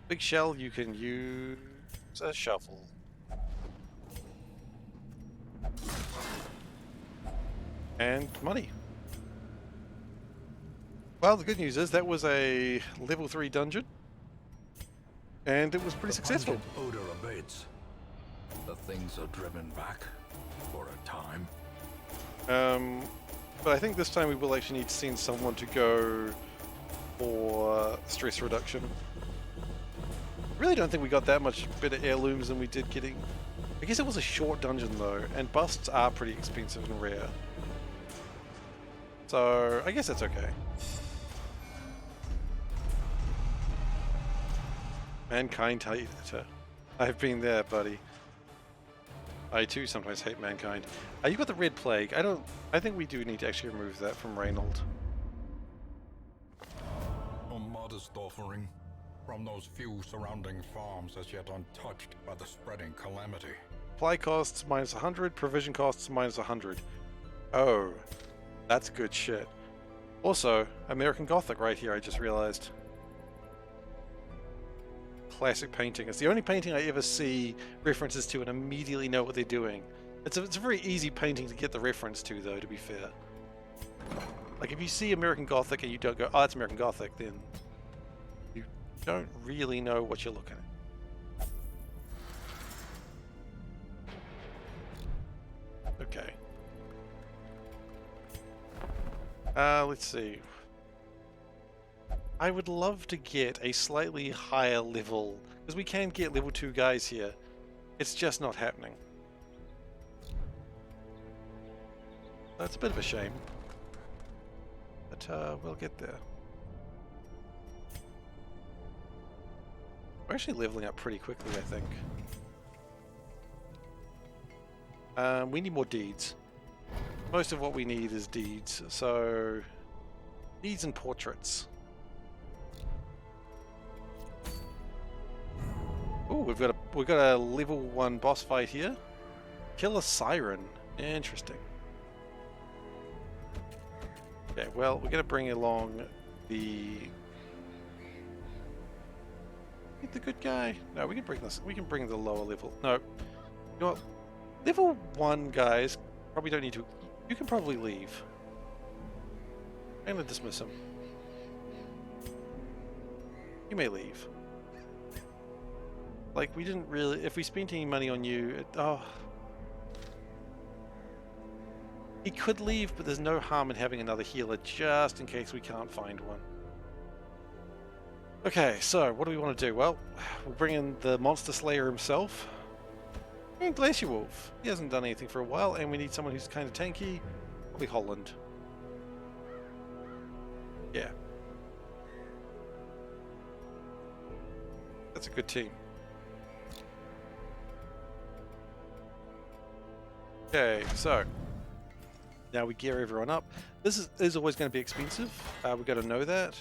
Big shell, you can use a shovel. And money. Well, the good news is that was a level 3 dungeon. And it was pretty successful. Odor abates. The things are driven back for a time. But I think this time we will actually need to send someone to go for stress reduction. I really don't think we got that much better heirlooms than we did getting. I guess it was a short dungeon though, and busts are pretty expensive and rare. So I guess that's okay. Mankind hater. I've been there, buddy. I too sometimes hate mankind. You got the red plague. I think we do need to actually remove that from Reynold. A modest offering from those few surrounding farms as yet untouched by the spreading calamity. Supply costs minus 100, provision costs minus 100. Oh, that's good shit. Also, American Gothic right here, I just realized. Classic painting. It's the only painting I ever see references to and immediately know what they're doing. It's a very easy painting to get the reference to, though, to be fair. Like, if you see American Gothic and you don't go, oh, that's American Gothic, then you don't really know what you're looking at. Okay. Let's see. I would love to get a slightly higher level, because we can get level 2 guys here. It's just not happening. That's a bit of a shame. But we'll get there. We're actually leveling up pretty quickly, I think. We need more deeds. Most of what we need is deeds, so deeds and portraits. Oh, we've got a level 1 boss fight here. Kill a siren. Interesting. Okay, well, we're gonna bring along the good guy. No, we can bring this. We can bring the lower level. No, you know what? Level 1 guys probably don't need to. You can probably leave. I'm gonna dismiss him. You may leave. Like, we didn't really... If we spent any money on you... oh. He could leave, but there's no harm in having another healer, just in case we can't find one. Okay, so, what do we want to do? Well, we'll bring in the Monster Slayer himself. And Glacier Wolf. He hasn't done anything for a while, and we need someone who's kind of tanky. Probably Holland. Yeah. That's a good team. Okay, so now we gear everyone up. This is always going to be expensive. We've got to know that,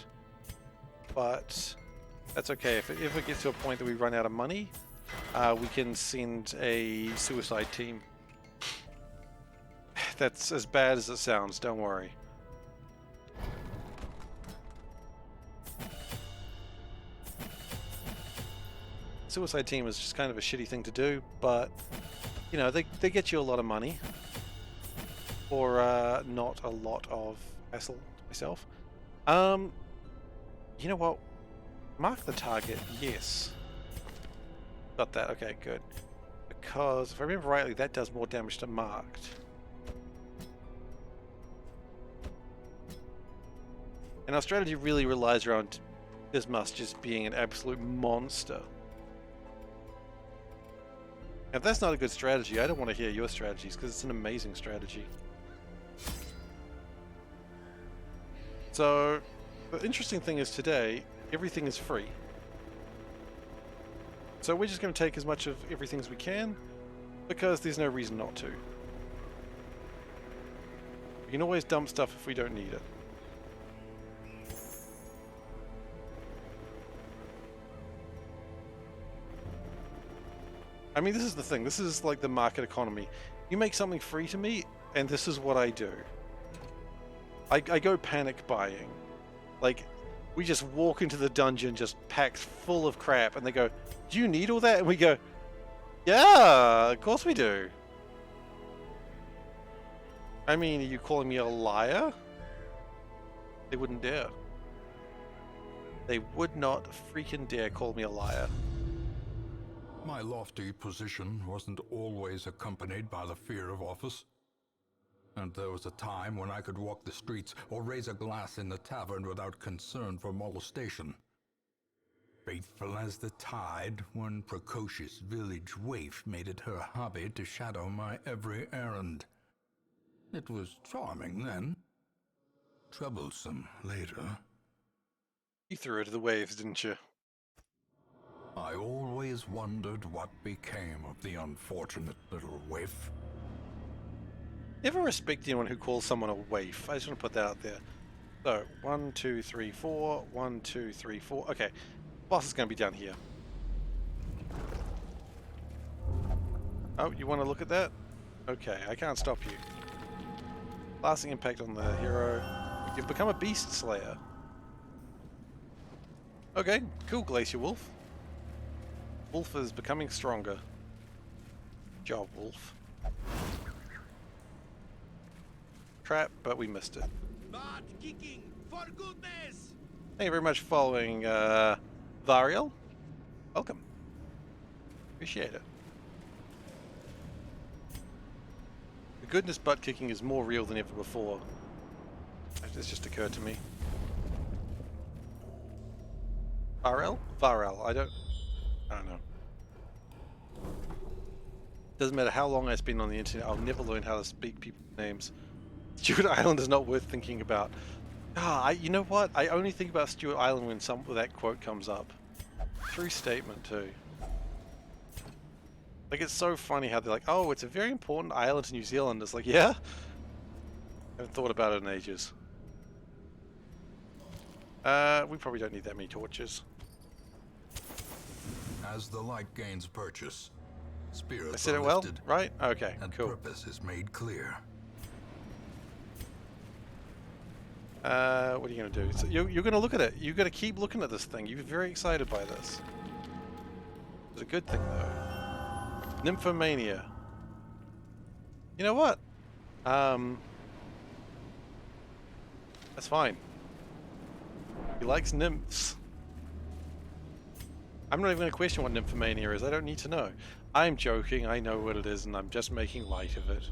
but that's okay. If it gets to a point that we run out of money, we can send a suicide team. That's as bad as it sounds. Don't worry. Suicide team is just kind of a shitty thing to do, but you know, they get you a lot of money. for not a lot of hassle to myself. You know what? Mark the target, yes. Got that, okay, good. Because, if I remember rightly, that does more damage to marked. And our strategy really relies around Bismus just being an absolute monster. If that's not a good strategy, I don't want to hear your strategies, because it's an amazing strategy. So, the interesting thing is today, everything is free. So we're just going to take as much of everything as we can, because there's no reason not to. We can always dump stuff if we don't need it. I mean, this is the thing. This is like the market economy. You make something free to me, and this is what I do. I go panic buying. Like, we just walk into the dungeon just packed full of crap, and they go, "Do you need all that?" And we go, "Yeah, of course we do." I mean, are you calling me a liar? They wouldn't dare. They would not freaking dare call me a liar. My lofty position wasn't always accompanied by the fear of office. And there was a time when I could walk the streets or raise a glass in the tavern without concern for molestation. Faithful as the tide, one precocious village waif made it her hobby to shadow my every errand. It was charming then, troublesome later. You threw her to the waves, didn't you? I always wondered what became of the unfortunate little waif. Never respect anyone who calls someone a waif. I just want to put that out there. So, 1, 2, 3, 4. 1, 2, 3, 4. Okay. Boss is going to be down here. Oh, you want to look at that? Okay, I can't stop you. Lasting impact on the hero. You've become a beast slayer. Okay, cool, Glacier Wolf. Wolf is becoming stronger. Good job, Wolf. Trap, but we missed it. Butt kicking, for goodness! Thank you very much for following, Variel. Welcome. Appreciate it. The goodness butt kicking is more real than ever before. This just occurred to me. Varel? Varel. I don't know. Doesn't matter how long I spend on the internet, I'll never learn how to speak people's names. Stewart Island is not worth thinking about. You know what? I only think about Stewart Island when that quote comes up. True statement too. Like, it's so funny how they're like, "Oh, it's a very important island to New Zealand." It's like, yeah? I haven't thought about it in ages. We probably don't need that many torches. As the light gains purchase, spirits I said are it well, lifted, right? Okay, and cool. purpose is made clear. What are you going to do? So you're going to look at it. You've got to keep looking at this thing. You're very excited by this. It's a good thing, though. Nymphomania. You know what? That's fine. He likes nymphs. I'm not even going to question what nymphomania is. I don't need to know. I'm joking. I know what it is, and I'm just making light of it.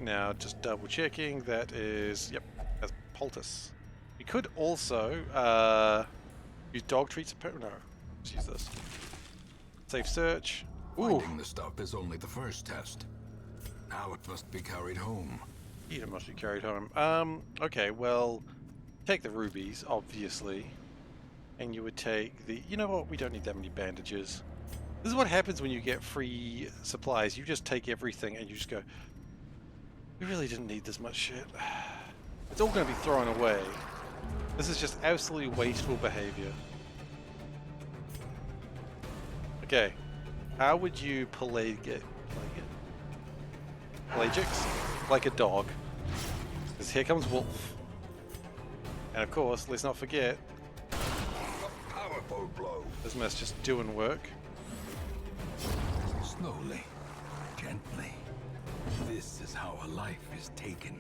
Now just double checking, that is, yep, that's poultice. We could also use dog treats. No, let's use this. Safe search. Ooh, Finding the stuff is only the first test. Now it must be carried home. it must be carried home. Okay, well, take the rubies, obviously, and you would take the. You know what? We don't need that many bandages. This is what happens when you get free supplies. You just take everything and you just go, we really didn't need this much shit. It's all going to be thrown away. This is just absolutely wasteful behavior. Okay. How would you pelagics? Like a dog. Because here comes Wolf. And of course, let's not forget, Power triple blow. This mess just doing work. Slowly, gently. This is how a life is taken.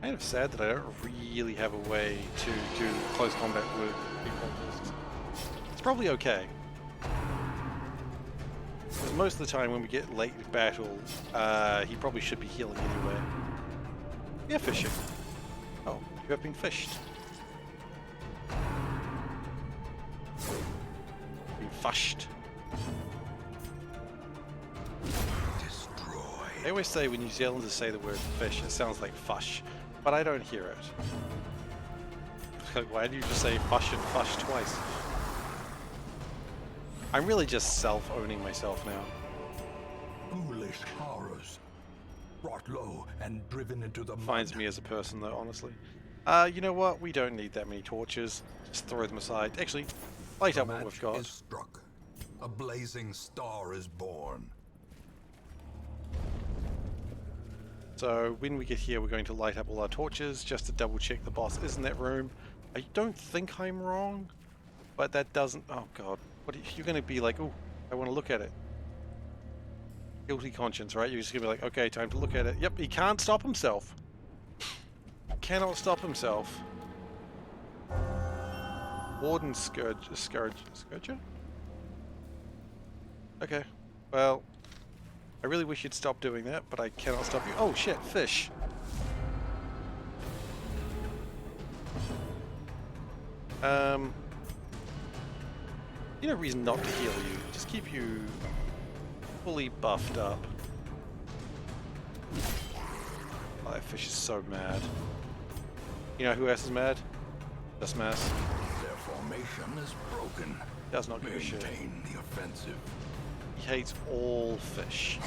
Kind of sad that I don't really have a way to do close combat with people. It's probably okay. Because most of the time when we get late in battle, he probably should be healing anyway. Yeah, fishing. Oh, you have been fished. Been fushed. Destroy. They always say when New Zealanders say the word fish, it sounds like fush, but I don't hear it. Like, why do you just say fush and fush twice? I'm really just self-owning myself now. Foolish horrors. Brought low and driven into the Finds mud. me as a person, though, honestly. You know what? We don't need that many torches. Just throw them aside. Actually, light The up what we've match got. is struck. A blazing star is born. So when we get here, we're going to light up all our torches just to double check the boss is in that room. I don't think I'm wrong, but that doesn't... Oh god, what are you're going to be like, oh, I want to look at it. Guilty conscience, right? You're just going to be like, okay, time to look at it. Yep, he can't stop himself. Cannot stop himself. Warden Scourger? Okay, well... I really wish you'd stop doing that, but I cannot stop you. Oh shit, fish! No reason not to heal you. Just keep you fully buffed up. Oh, that fish is so mad. You know who else is mad? Just Mass. Their formation is broken. Does not give a shit. Maintain the offensive. He hates all fish.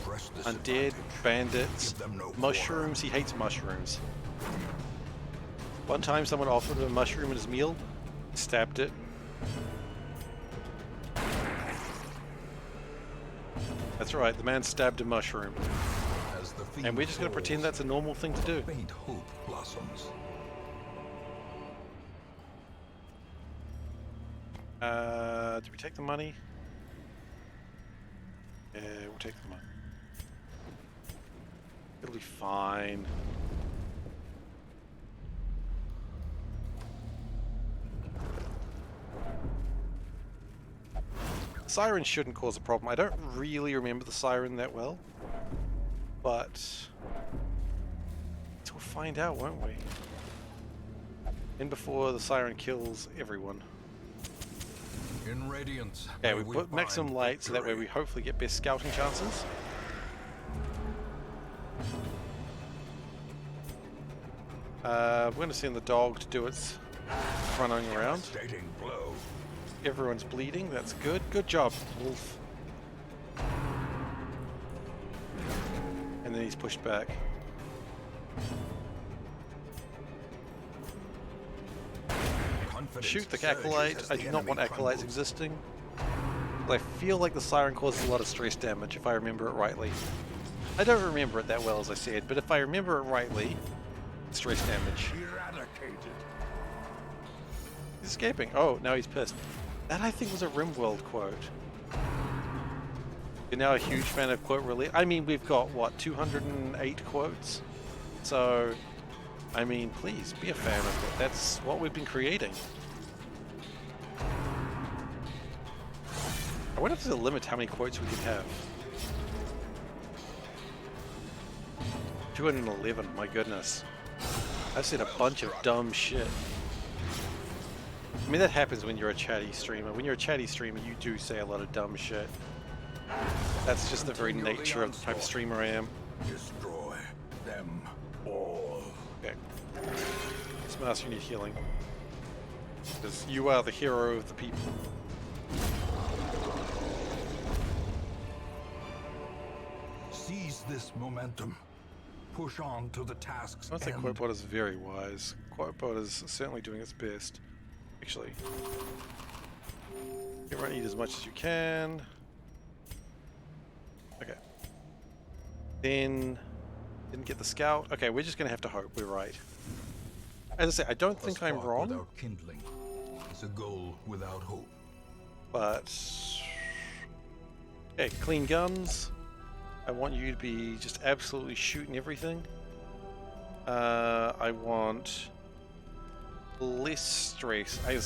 Press this Undead, advantage. bandits, Give them no mushrooms. He hates mushrooms. One time someone offered him a mushroom in his meal, stabbed it. That's right, the man stabbed a mushroom. As the And we're just going to pretend that's a normal thing to do. faint hope blossoms. Do we take the money? Yeah, we'll take the money. It'll be fine. The siren shouldn't cause a problem. I don't really remember the siren that well, but we'll find out, won't we? And before the siren kills everyone. In radiance. Okay, may we put maximum find light so that way victory. we hopefully get best scouting chances. We're going to send the dog to do its running around. Devastating blow. Everyone's bleeding, that's good. Good job, Wolf. And then he's pushed back. Confidence Shoot the surges acolyte. as I the do not want enemy acolytes crumbles. existing. But I feel like the siren causes a lot of stress damage if I remember it rightly. I don't remember it that well, as I said, but if I remember it rightly, stress damage. Eradicated. He's escaping. Oh, now he's pissed. That I think was a RimWorld quote. You're now a huge fan of quote release. I mean, we've got, what, 208 quotes? So, I mean, please, be a fan of it. That's what we've been creating. I wonder if there's a limit to how many quotes we can have. 211, my goodness. I've said a bunch of dumb shit. I mean, that happens when you're a chatty streamer. When you're a chatty streamer, you do say a lot of dumb shit. That's just the very nature of the type of streamer I am. Destroy them all. Okay. Smash, you need healing. Because you are the hero of the people. Seize this momentum. Push on to the task's I think end. Quotebot is very wise. Quotebot is certainly doing its best. Actually. Everyone eat as much as you can. Okay. Then Didn't get the scout. Okay, we're just gonna have to hope we're right. As I say, I don't think I'm spark wrong, without kindling is a goal without hope. but... Okay, clean guns. I want you to be just absolutely shooting everything. I want less stress. I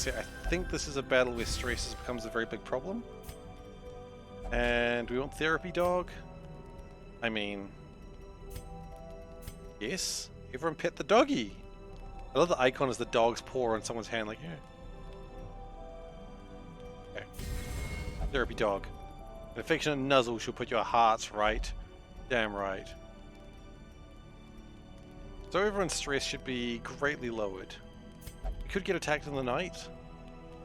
think this is a battle where stress becomes a very big problem. And we want therapy dog. I mean, yes, everyone pet the doggy. I love the icon as the dog's paw on someone's hand, like, yeah. Okay. Therapy dog. An affectionate nuzzle shall put your hearts right. Damn right. So everyone's stress should be greatly lowered. We could get attacked in the night.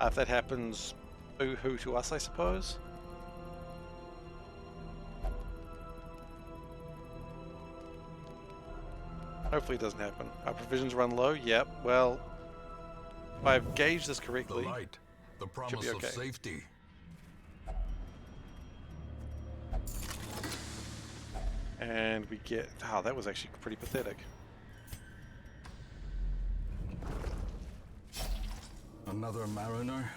If that happens, boo-hoo to us, I suppose. Hopefully it doesn't happen. Our provisions run low? Yep. Well, if I've gauged this correctly, The light, the promise be okay. of safety. and we get... Oh, that was actually pretty pathetic. Another mariner,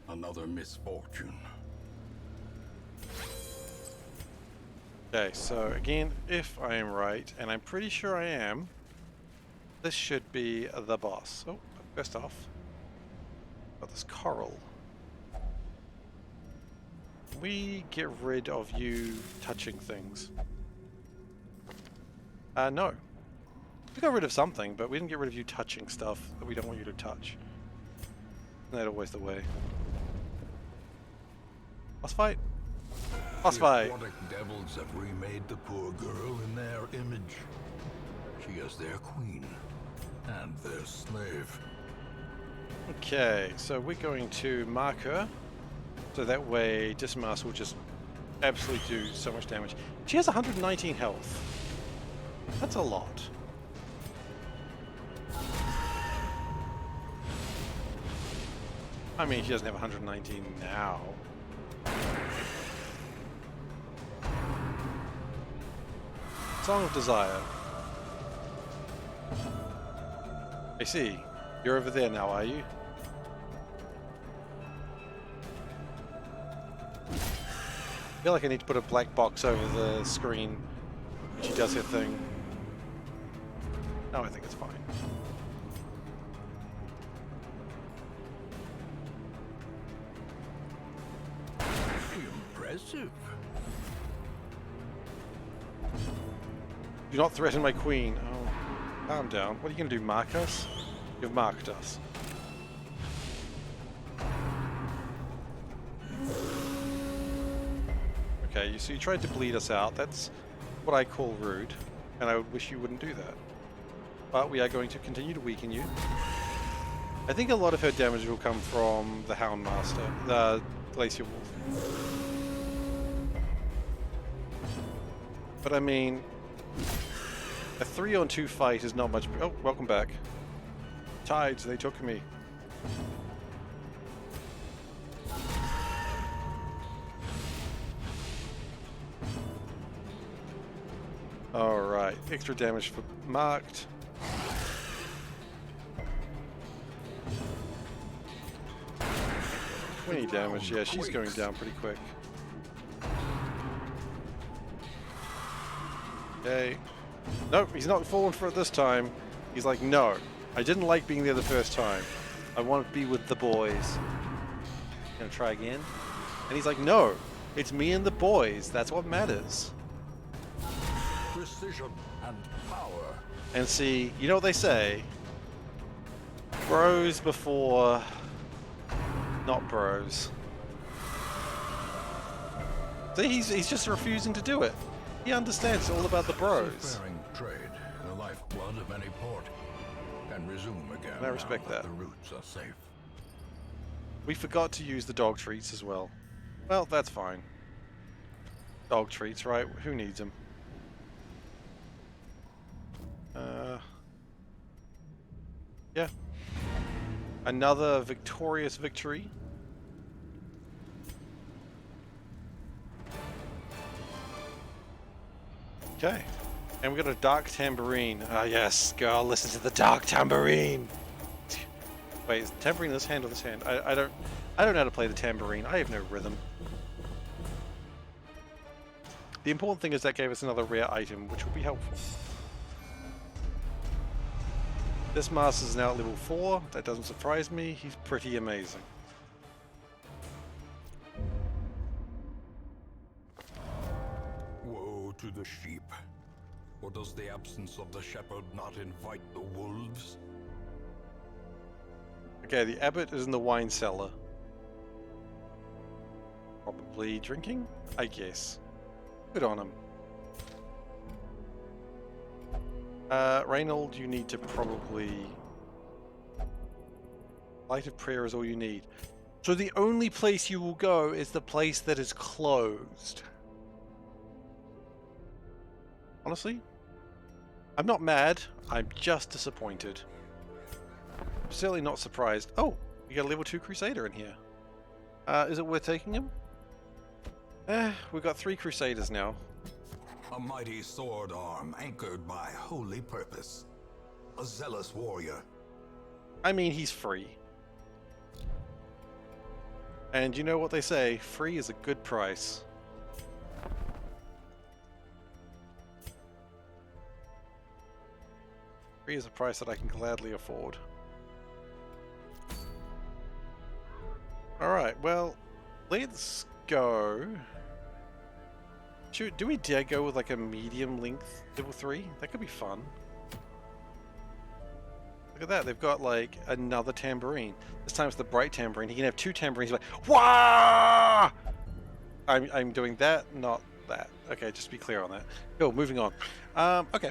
another misfortune. Okay, so again, if I am right, and I'm pretty sure I am, this should be the boss. Oh, first off, got this coral. We get rid of you touching things. No. We got rid of something, but we didn't get rid of you touching stuff that we don't want you to touch. Isn't that always the way? Boss fight! Boss fight! The aquatic devils have remade the poor girl in their image. She is their queen and their slave. Okay, so we're going to mark her, so that way Dismas will just absolutely do so much damage. She has 119 health. That's a lot. I mean, she doesn't have 119 now. Song of Desire. I see. You're over there now, are you? I feel like I need to put a black box over the screen when she does her thing. No, I think it's fine. Impressive. Do not threaten my queen. Oh, calm down. What are you going to do, mark us? You've marked us. Okay, so you tried to bleed us out. That's what I call rude, and I would wish you wouldn't do that. But we are going to continue to weaken you. I think a lot of her damage will come from the Houndmaster, the Glacier Wolf. But I mean, a 3-on-2 fight is not much. Oh, welcome back. Tides, they took me. Alright, extra damage for marked. $20 damage, yeah, she's going down pretty quick. Okay. Nope, he's not falling for it this time. He's like, no, I didn't like being there the first time. I want to be with the boys. Gonna try again? And he's like, no, it's me and the boys. That's what matters. Precision and power. And see, you know what they say? Bros before not bros. See, he's just refusing to do it. He understands all about the bros. Seafaring trade, the lifeblood of any port, can resume again. And I respect now that. The routes are safe. We forgot to use the dog treats as well. Well, that's fine. Dog treats, right? Who needs them? Yeah. Another victorious victory. Okay. And we got a dark tambourine. Ah, yes, girl, listen to the dark tambourine. Wait, is the tambourine this hand or this hand? I don't know how to play the tambourine. I have no rhythm. The important thing is that gave us another rare item, which will be helpful. This master is now at level 4. That doesn't surprise me. He's pretty amazing. Woe to the sheep. Or does the absence of the shepherd not invite the wolves? Okay, the abbot is in the wine cellar. Probably drinking, I guess. Good on him. Reynold, you need to probably... Light of prayer is all you need. So the only place you will go is the place that is closed. Honestly, I'm not mad. I'm just disappointed. I'm certainly not surprised. Oh, we got a level 2 Crusader in here. Is it worth taking him? We've got 3 Crusaders now. A mighty sword arm anchored by holy purpose. A zealous warrior. I mean, he's free. And you know what they say, free is a good price. Free is a price that I can gladly afford. Alright, well, let's go. Do we dare go with like a medium length level 3? That could be fun. Look at that, they've got like another tambourine. This time it's the bright tambourine. He can have 2 tambourines like, wah! I'm doing that, not that. Okay, just to be clear on that. Cool, moving on. Okay.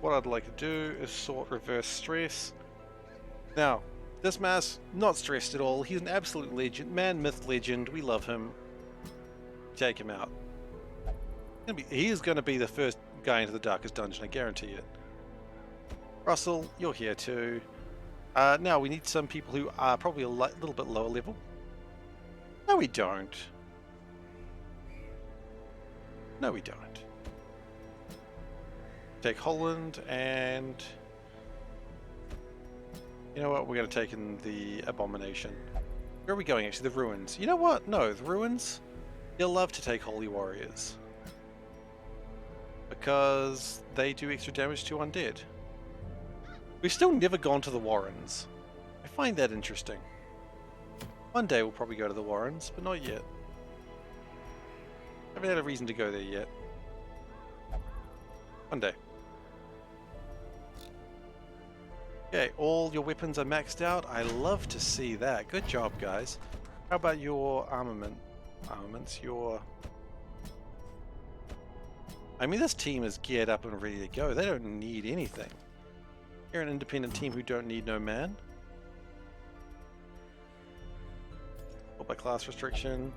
What I'd like to do is sort reverse stress. Now, this mass, not stressed at all. He's an absolute legend. Man, myth, legend. We love him. Take him out. He is going to be the first guy into the darkest dungeon, I guarantee it. Russell, you're here too. Now, we need some people who are probably a little bit lower level. No, we don't. No, we don't. Take Holland and... You know what? We're going to take in the Abomination. Where are we going, actually? The Ruins. You know what? No, the Ruins. You'll love to take Holy Warriors. Because they do extra damage to undead. We've still never gone to the Warrens. I find that interesting. One day we'll probably go to the Warrens, but not yet. Haven't had a reason to go there yet. One day. Okay, all your weapons are maxed out. I love to see that. Good job, guys. How about your armaments? I mean, this team is geared up and ready to go. They don't need anything. You're an independent team who don't need no man. Or by class restriction.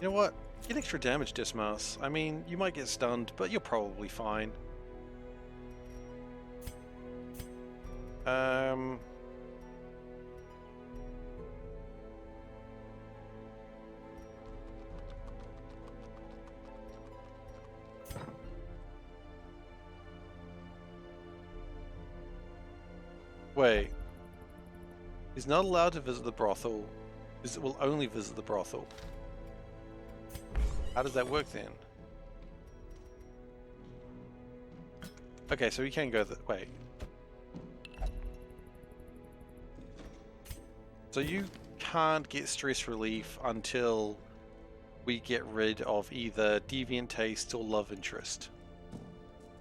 You know what? Get extra damage, Dismas. I mean, you might get stunned, but you're probably fine. Wait. He's not allowed to visit the brothel. He will only visit the brothel. How does that work then? Okay, so we can go wait. So you can't get stress relief until we get rid of either deviant taste or love interest.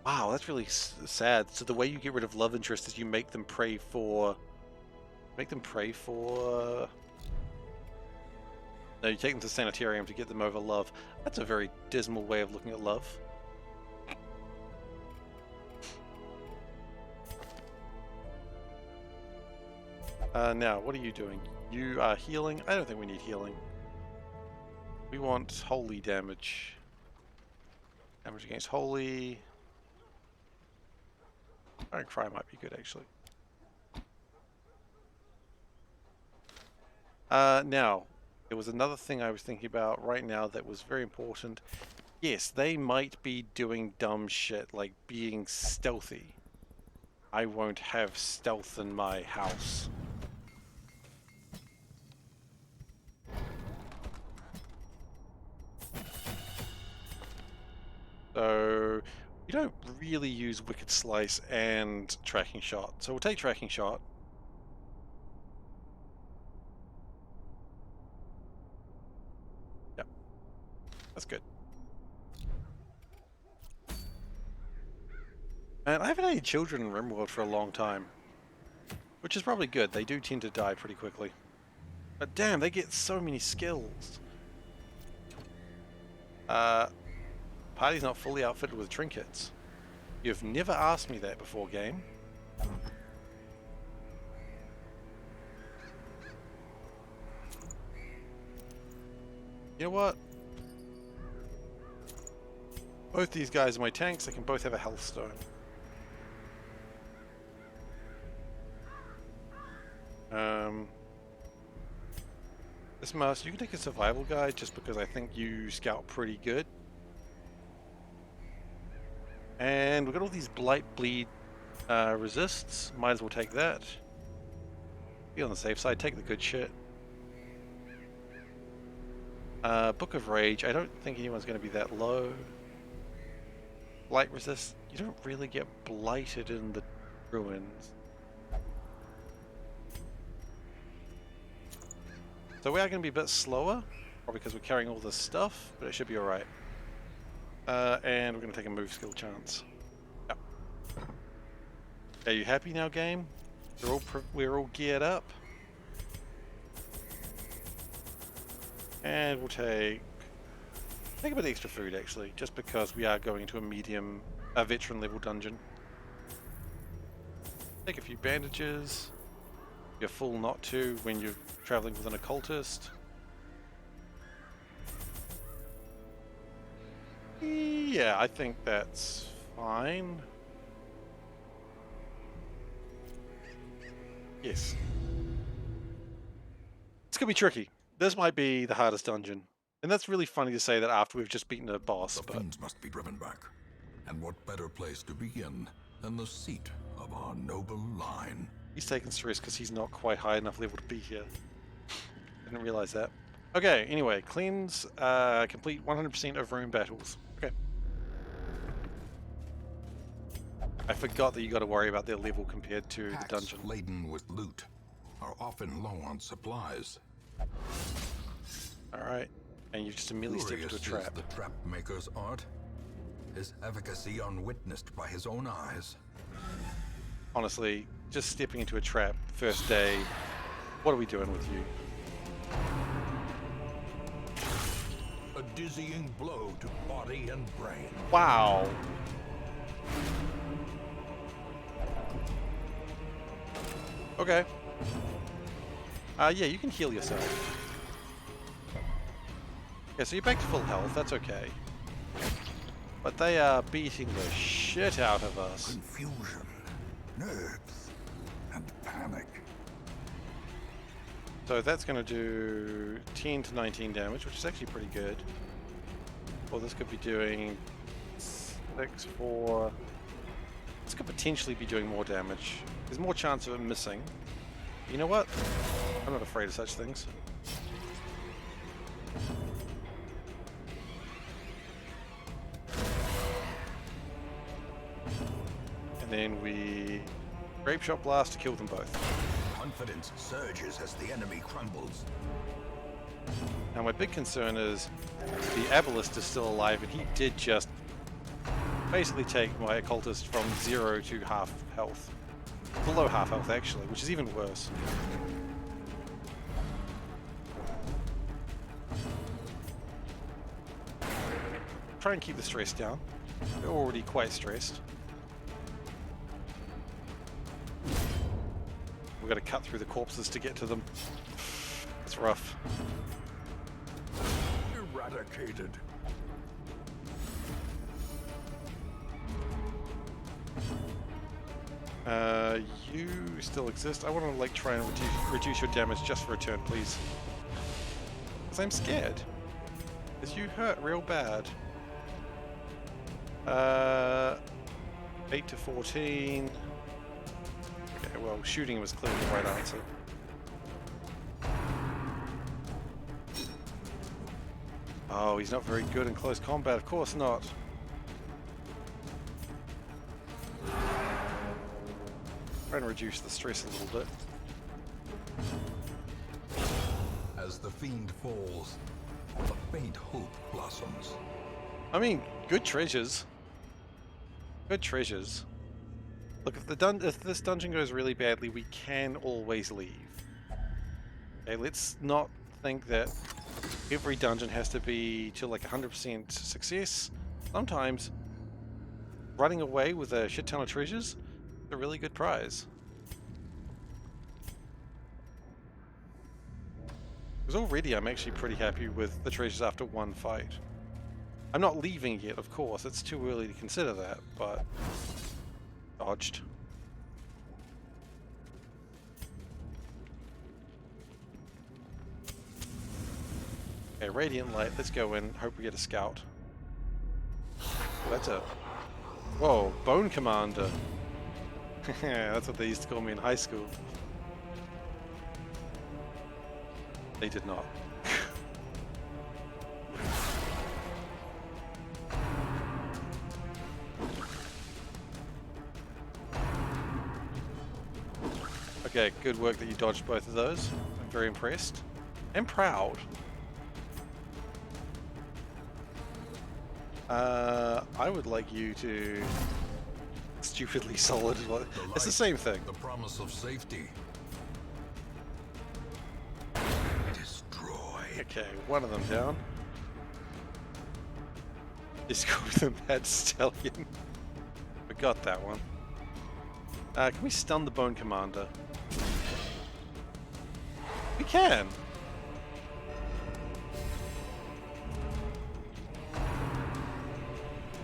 Wow, that's really sad. So the way you get rid of love interest is you make them pray for... No, you take them to sanitarium to get them over love. That's a very dismal way of looking at love. Now, what are you doing? You are healing? I don't think we need healing. We want holy damage. Damage against holy. Iron Cry might be good, actually. Now, There was another thing I was thinking about right now that was very important. Yes, they might be doing dumb shit, like being stealthy. I won't have stealth in my house. So, we don't really use Wicked Slice and Tracking Shot. So we'll take Tracking Shot. Yep, that's good. And I haven't had any children in RimWorld for a long time. Which is probably good, they do tend to die pretty quickly. But damn, they get so many skills. Party's not fully outfitted with trinkets. You've never asked me that before, game. You know what? Both these guys are my tanks, they can both have a health stone. This mouse, you can take a survival guide just because I think you scout pretty good. And we've got all these blight bleed resists. Might as well take that. Be on the safe side, take the good shit. Book of Rage, I don't think anyone's going to be that low. Blight resist, you don't really get blighted in the ruins. So we are going to be a bit slower, probably because we're carrying all this stuff, but it should be alright. And we're going to take a move skill chance. Yep. Are you happy now, game? We're all geared up. And we'll take a bit of extra food, actually, just because we are going to a veteran level dungeon. Take a few bandages. You're full not to when you're traveling with an occultist. Yeah, I think that's fine. Yes. It's gonna be tricky. This might be the hardest dungeon. And that's really funny to say that after we've just beaten a boss, The fiends must be driven back. And what better place to begin than the seat of our noble line? He's taking stress because he's not quite high enough level to be here. Didn't realize that. Okay, anyway, cleanse, complete 100% of room battles. Okay. I forgot that you got to worry about their level compared to the dungeon. Laden with loot are often low on supplies. Alright, and you just immediately stepped into a Glorious trap. is the trap maker's art, his efficacy unwitnessed by his own eyes. Honestly, just stepping into a trap, first day, what are we doing with you? A dizzying blow to body and brain. Wow! Okay. Yeah, you can heal yourself. Yeah, so you're back to full health, that's okay. But they are beating the shit out of us. Confusion, nerves, and panic. So that's going to do 10 to 19 damage, which is actually pretty good. Well, this could be doing 6, 4... This could potentially be doing more damage. There's more chance of it missing. You know what? I'm not afraid of such things. And then we Grape Shot Blast to kill them both. Confidence surges as the enemy crumbles. Now my big concern is the Abalist is still alive, and he did just basically take my occultist from 0 to half health. Below half health actually, which is even worse. Try and keep the stress down. They're already quite stressed. We've got to cut through the corpses to get to them. It's rough. Eradicated. You still exist. I want to like try and reduce your damage just for a turn, please. Because I'm scared. Because you hurt real bad. 8 to 14. Okay, well, shooting was clearly the right answer. Oh, he's not very good in close combat. Of course not. Try and reduce the stress a little bit. As the fiend falls, a faint hope blossoms. I mean, good treasures. Good treasures. Look, if this dungeon goes really badly, we can always leave. Okay, let's not think that every dungeon has to be to like 100% success. Sometimes running away with a shit ton of treasures is a really good prize. Because already I'm actually pretty happy with the treasures after one fight. I'm not leaving yet, of course. It's too early to consider that, but dodged. Okay, Radiant Light. Let's go in. Hope we get a scout. That's a... Whoa, Bone Commander. That's what they used to call me in high school. They did not. Okay, good work that you dodged both of those. I'm very impressed. And proud. I would like you to stupidly solid. It's the same thing. The promise of safety. Destroy. Okay, one of them down. Discord the Mad Stallion. We got that one. Can we stun the Bone Commander? We can!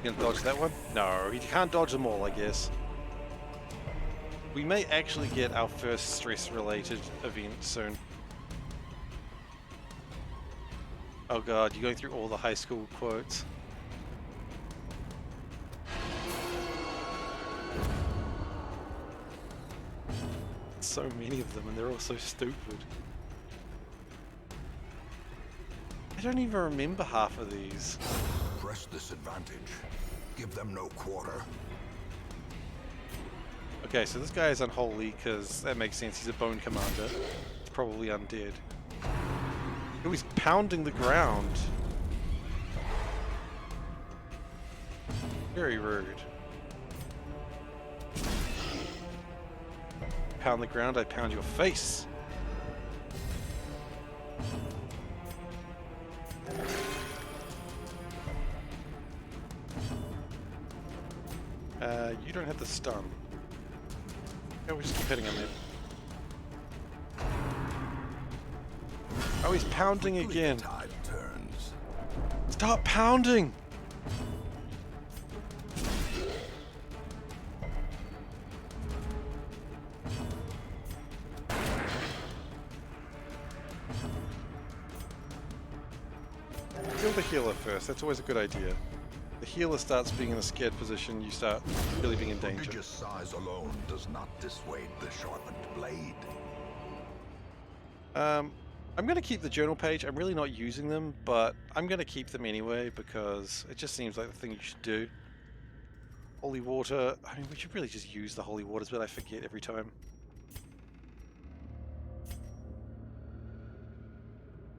You gonna dodge that one? No, he can't dodge them all, I guess. We may actually get our first stress-related event soon. Oh god, you're going through all the high school quotes. So many of them, and they're all so stupid. I don't even remember half of these. Press this advantage. Give them no quarter. Okay, so this guy is unholy, because that makes sense. He's a bone commander. He's probably undead. Oh, he's pounding the ground. Very rude. Pound the ground, I pound your face. You don't have the stun. Yeah, we'll just keep hitting him then. Oh, he's pounding again. Tide turns. Stop pounding! Kill the healer first, that's always a good idea. The healer starts being in a scared position, you start really being in danger. Prodigious size alone does not dissuade the sharpened blade. I'm going to keep the journal page. I'm really not using them, but I'm going to keep them anyway because it just seems like the thing you should do. Holy water. I mean, we should really just use the holy waters, but I forget every time.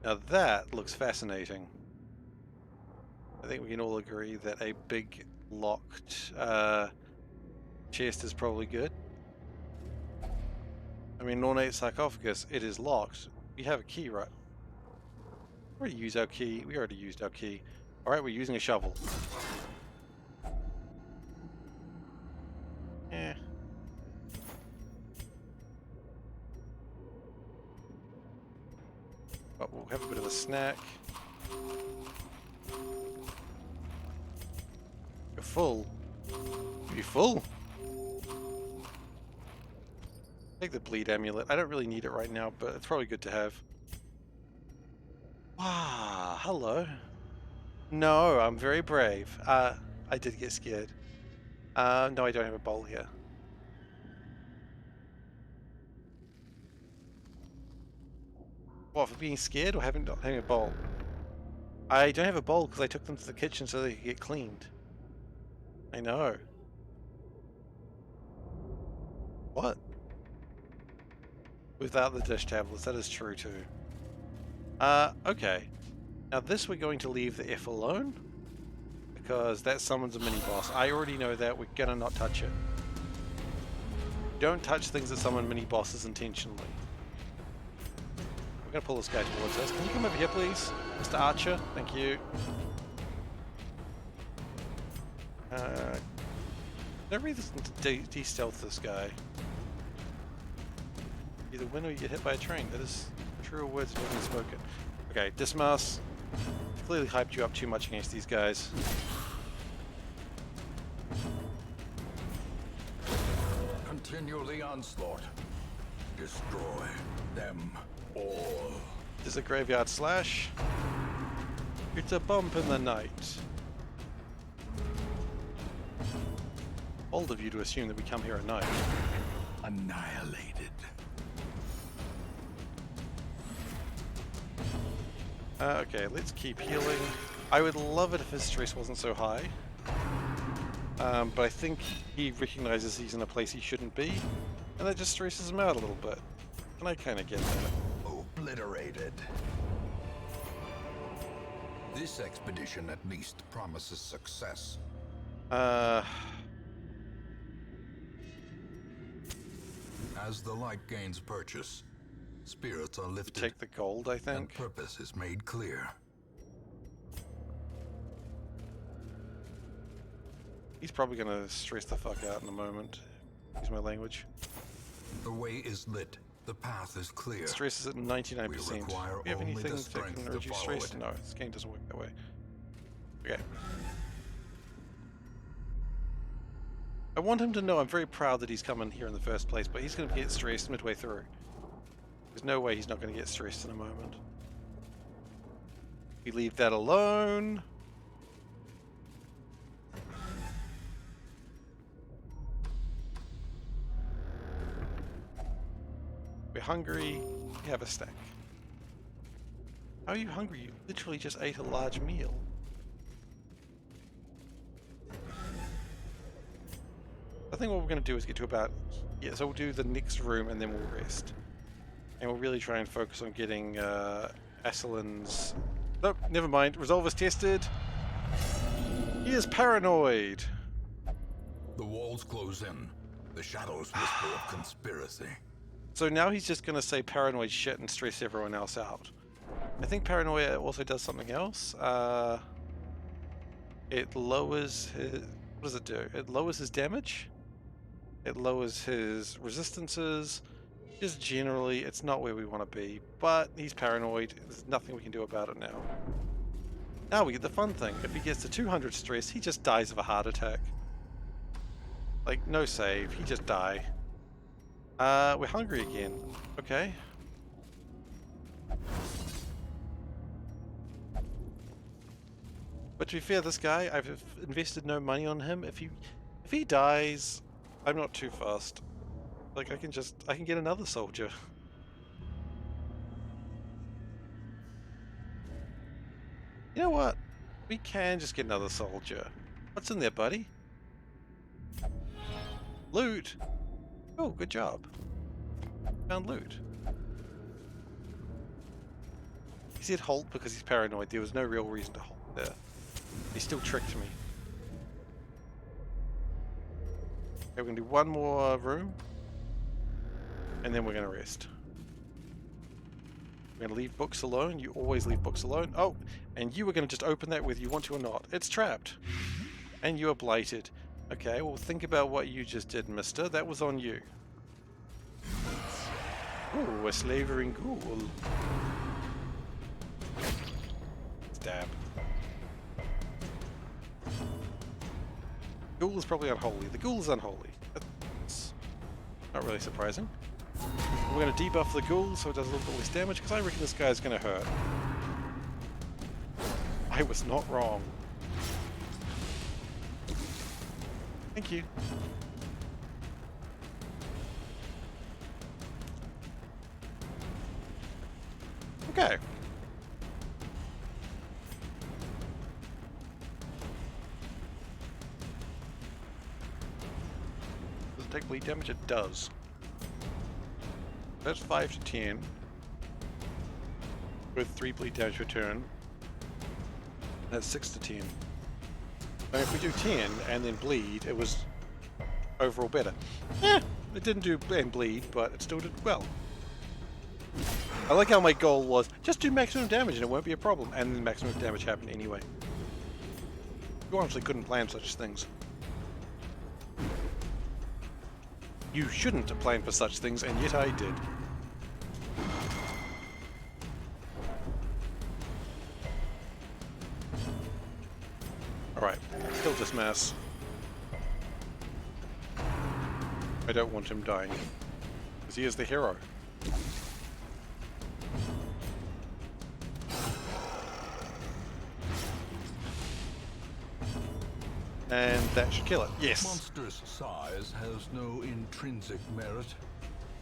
Now that looks fascinating. I think we can all agree that a big locked chest is probably good. I mean, ornate sarcophagus, it is locked. We have a key, right? We already used our key. We already used our key. Alright, we're using a shovel. Eh. But we'll have a bit of a snack. You're full. You're full. Take the bleed amulet. I don't really need it right now, but it's probably good to have. Ah, hello. No, I'm very brave. I did get scared. No, I don't have a bowl here. What, for being scared or not having a bowl? I don't have a bowl because I took them to the kitchen so they could get cleaned. I know. What? Without the dish tablets, that is true too. Okay. Now this we're going to leave the F alone, because that summons a mini-boss. I already know that, we're gonna not touch it. Don't touch things that summon mini-bosses intentionally. We're gonna pull this guy towards us. Can you come over here please, Mr. Archer? Thank you. No reason to de-stealth this guy. Either win or you get hit by a train. That is truer words than being spoken. Okay, Dismas. Clearly hyped you up too much against these guys. Continue the onslaught. Destroy them all. There's a graveyard slash. It's a bump in the night. Bold of you to assume that we come here at night. Annihilated. Okay, let's keep healing. I would love it if his stress wasn't so high. But I think he recognizes he's in a place he shouldn't be, and that just stresses him out a little bit. And I kind of get that. Obliterated. This expedition at least promises success. As the light gains purchase, spirits are lifted. Take the gold, I And think. purpose is made clear. He's probably gonna stress the fuck out in a moment. Use my language. The way is lit. The path is clear. Stress is at 99%. We require Do we have only anything the that strength can to reduce follow stress? it. No, this game doesn't work that way. Okay. I want him to know I'm very proud that he's coming here in the first place, but he's going to get stressed midway through. There's no way he's not going to get stressed in a moment. We leave that alone. We're hungry. We have a stack. How are you hungry? You literally just ate a large meal. I think what we're going to do is get to about... Yeah, so we'll do the next room and then we'll rest. And we'll really try and focus on getting Asselin's... Nope, never mind. Resolve is tested. He is paranoid. The walls close in. The shadows whisper of conspiracy. So now he's just going to say paranoid shit and stress everyone else out. I think paranoia also does something else. It lowers his... What does it do? It lowers his damage. It lowers his resistances. Just generally, it's not where we want to be. But he's paranoid. There's nothing we can do about it now. Now we get the fun thing. If he gets to 200 stress, he just dies of a heart attack. Like, no save. He just die. We're hungry again. Okay. But to be fair, this guy, I've invested no money on him. If he dies, I'm not too fast. Like, I can get another soldier. You know what? We can just get another soldier. What's in there, buddy? Loot! Oh, good job. Found loot. He said halt because he's paranoid. There was no real reason to halt there. He still tricked me. Okay, we're gonna do one more room. And then we're gonna rest. We're gonna leave books alone. You always leave books alone. Oh, and you were gonna just open that whether you want to or not. It's trapped. And you are blighted. Okay, well think about what you just did, mister. That was on you. Ooh, a slavering ghoul. Stab. Ghoul is probably unholy. The ghoul is unholy. That's not really surprising. We're going to debuff the ghoul so it does a little bit less damage, because I reckon this guy's going to hurt. I was not wrong. Thank you. Okay. Does it take bleed damage? It does. That's 5 to 10. With 3 bleed damage per turn. That's 6 to 10. And if we do 10 and then bleed, it was overall better. Eh, it didn't do and bleed, but it still did well. I like how my goal was just do maximum damage and it won't be a problem, and then maximum damage happened anyway. You honestly couldn't plan such things. You shouldn't have planned for such things, and yet I did. Alright, kill this mess. I don't want him dying, because he is the hero. And that should kill it. Yes! Monstrous size has no intrinsic merit,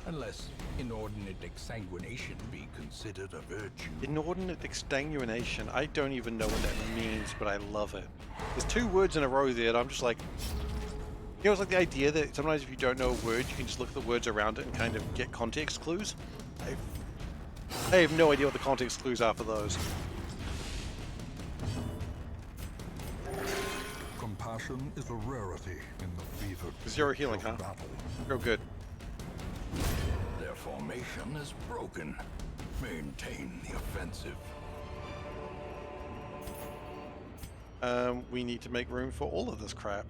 unless inordinate exsanguination be considered a virtue. Inordinate extenuation. I don't even know what that means, but I love it. There's 2 words in a row there, and I'm just like... You know, it's like the idea that sometimes if you don't know a word, you can just look at the words around it and kind of get context clues. I have no idea what the context clues are for those. Compassion is a rarity in the fevered 0 healing, huh? battle. Real good. Their formation is broken. Maintain the offensive. We need to make room for all of this crap.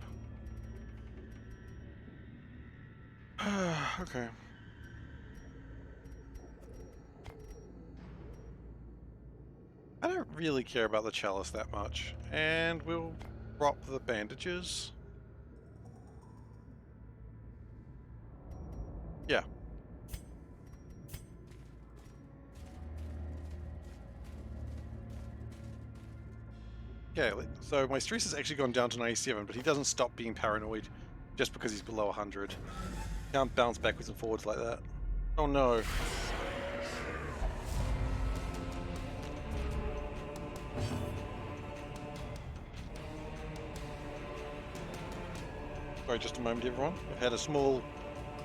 Okay. I don't really care about the chalice that much, and we'll drop the bandages. Yeah. Okay, so my stress has actually gone down to 97, but he doesn't stop being paranoid just because he's below 100. Can't bounce backwards and forwards like that. Oh no. Sorry, just a moment everyone. We've had a small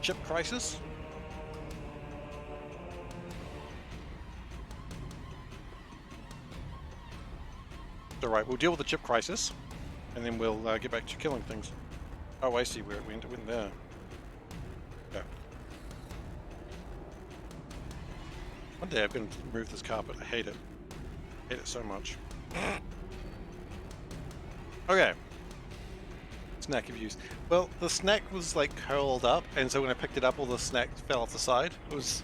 chip crisis. Alright, we'll deal with the chip crisis, and then we'll get back to killing things. Oh, I see where it went. It went there. Okay. One day I'm going to remove this carpet. I hate it. I hate it so much. Okay. Snack abuse. Well, the snack was like curled up, and so when I picked it up, all the snack fell off the side. It was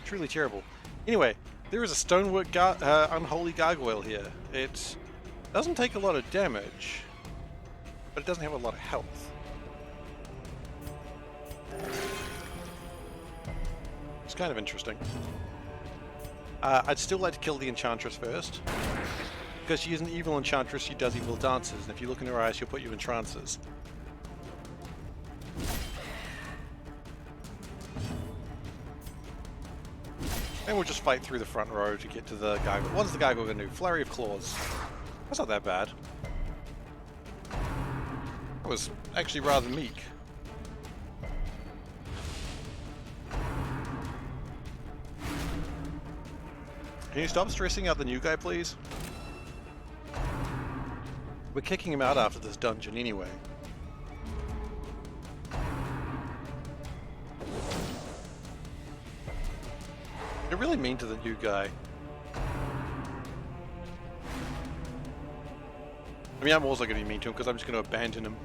truly terrible. Anyway, there is a stonework unholy gargoyle here. It doesn't take a lot of damage, but it doesn't have a lot of health. It's kind of interesting. I'd still like to kill the enchantress first, because she is an evil enchantress. She does evil dances, and if you look in her eyes, she'll put you in trances. And we'll just fight through the front row to get to the gargoyle. What is the gargoyle going to do? Flurry of claws. That's not that bad. That was actually rather meek. Can you stop stressing out the new guy, please? We're kicking him out after this dungeon anyway. You're really mean to the new guy. I mean, I'm also going to be mean to him because I'm just going to abandon him.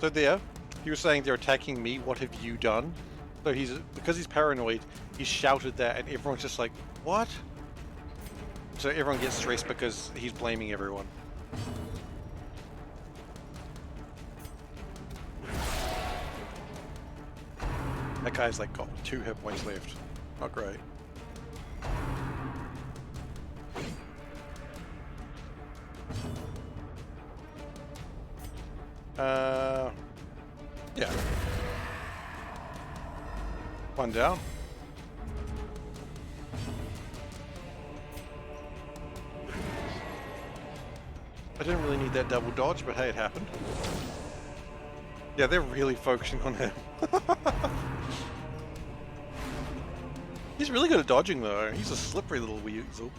So there, he was saying they're attacking me, what have you done? So because he's paranoid, he shouted that and everyone's just like, what? So everyone gets stressed because he's blaming everyone. That guy's like got 2 hit points left. Not great. Yeah. One down. I didn't really need that double dodge, but hey, it happened. Yeah, they're really focusing on him. He's really good at dodging, though. He's a slippery little weasel.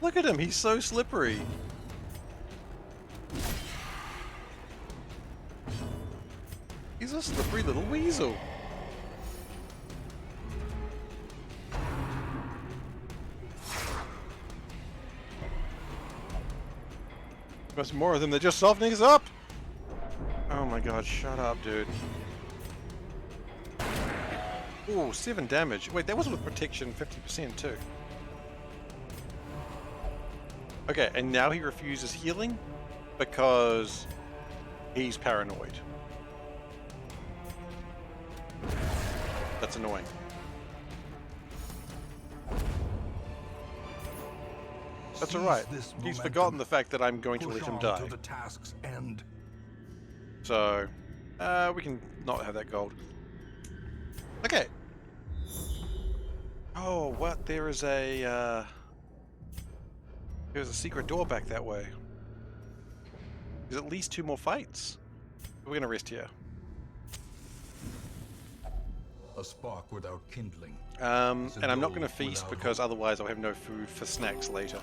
Look at him, he's so slippery. He's a slippery little weasel. Must be more of them, they're just softening us up! Oh my god, shut up, dude. Ooh, 7 damage. Wait, that was with protection 50% too. Okay, and now he refuses healing because he's paranoid. That's annoying. That's alright. He's forgotten the fact that I'm going to let him die. To the task's end. So, we can not have that gold. Okay. Oh, what? There's a secret door back that way. There's at least 2 more fights. We're gonna rest here. A spark without kindling. And I'm not gonna feast because otherwise I'll have no food for snacks later.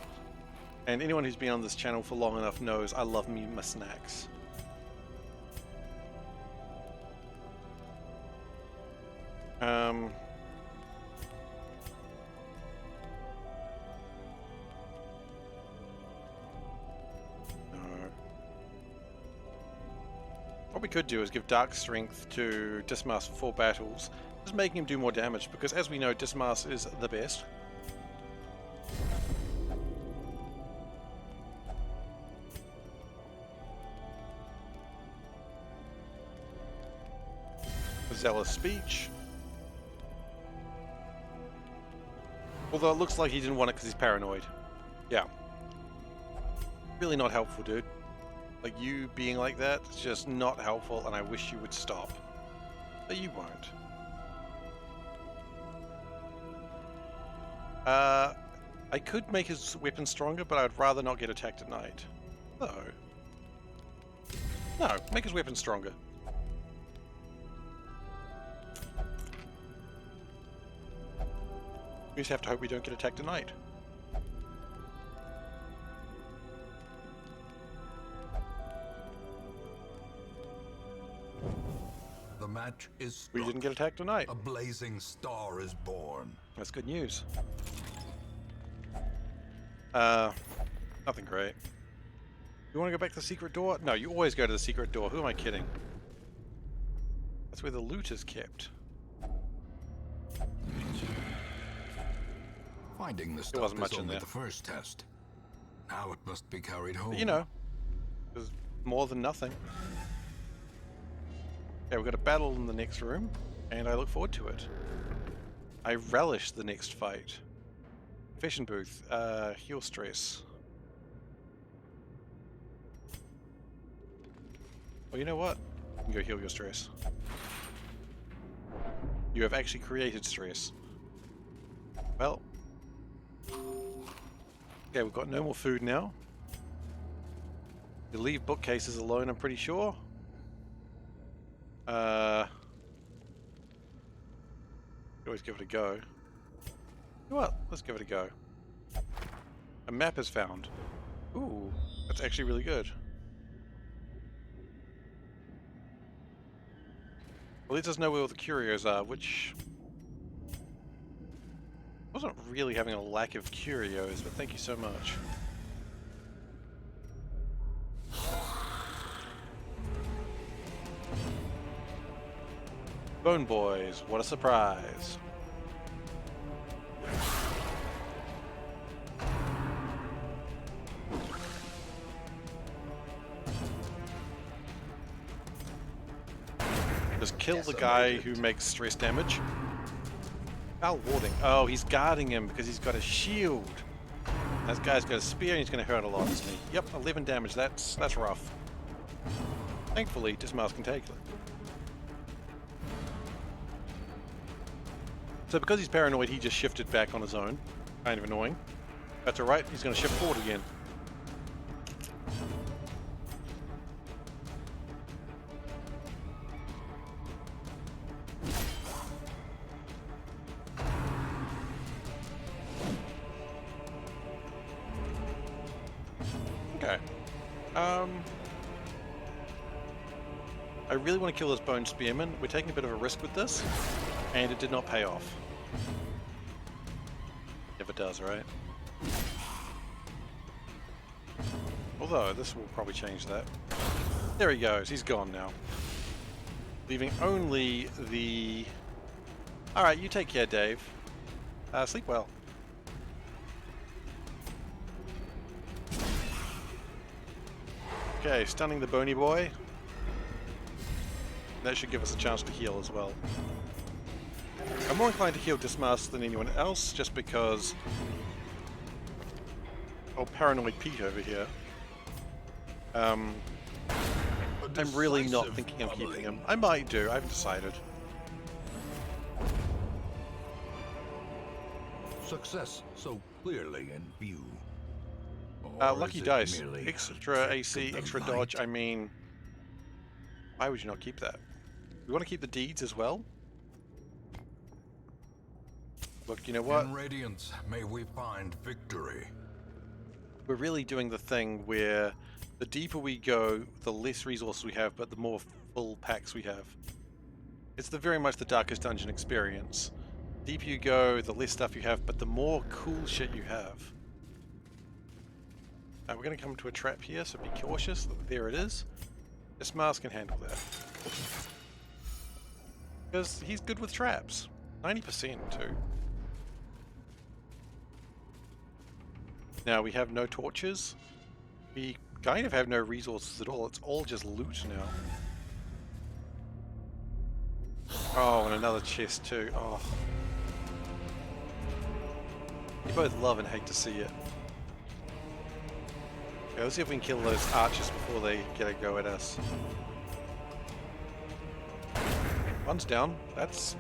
And anyone who's been on this channel for long enough knows I love me my snacks. No. What we could do is give Dark Strength to Dismas for 4 battles, just making him do more damage, because as we know, Dismas is the best. Zealous Speech. Although it looks like he didn't want it because he's paranoid. Yeah. Really not helpful, dude. Like, you being like that is just not helpful, and I wish you would stop. But you won't. I could make his weapon stronger, but I'd rather not get attacked at night. No. No, make his weapon stronger. We just have to hope we don't get attacked tonight. The match is We struck. didn't get attacked tonight. A blazing star is born. That's good news. Nothing great. You want to go back to the secret door? No, you always go to the secret door. Who am I kidding? That's where the loot is kept. Finding the There stuff wasn't is much in only there. the first test. Now it must be carried home. But, you know, there's more than nothing. Okay, we've got a battle in the next room, and I look forward to it. I relish the next fight. Confession booth, heal stress. Well, you know what? You can go heal your stress. You have actually created stress. Well. Okay, we've got no more food now. You leave bookcases alone, I'm pretty sure. Always give it a go. You know what? Let's give it a go. A map is found. Ooh, that's actually really good. Well, let us know where all the curios are, which wasn't really having a lack of curios, but thank you so much. Bone Boys, what a surprise. Just kill the guy who makes stress damage. Foul warding. Oh, he's guarding him because he's got a shield. This guy's got a spear and he's going to hurt a lot, isn't he? Yep, 11 damage. That's rough. Thankfully, Dismas can take it. So because he's paranoid, he just shifted back on his own. Kind of annoying. That's alright, he's going to shift forward again. Okay. I really want to kill this bone spearman. We're taking a bit of a risk with this, and it did not pay off. If it does, right? Although, this will probably change that. There he goes, he's gone now. Leaving only the... Alright, you take care, Dave. Sleep well. Okay, stunning the bony boy. That should give us a chance to heal as well. I'm more inclined to heal Dismas than anyone else, just because... Oh, Paranoid Pete over here. I'm really not thinking of keeping him. I might do, I haven't decided. Success so clearly in view. Or Lucky is it dice. merely Extra trick AC, of the extra light? dodge, I mean... Why would you not keep that? We want to keep the deeds as well? Look, you know what? In Radiance, may we find victory. We're really doing the thing where the deeper we go, the less resources we have, but the more full packs we have. It's very much the Darkest Dungeon experience. The deeper you go, the less stuff you have, but the more cool shit you have. We're going to come to a trap here, so be cautious. There it is. This Mars can handle that. Because he's good with traps. 90% too. Now we have no torches. We kind of have no resources at all. It's all just loot now. Oh, and another chest too. Oh. You both love and hate to see it. Okay, let's see if we can kill those archers before they get a go at us. One's down. That's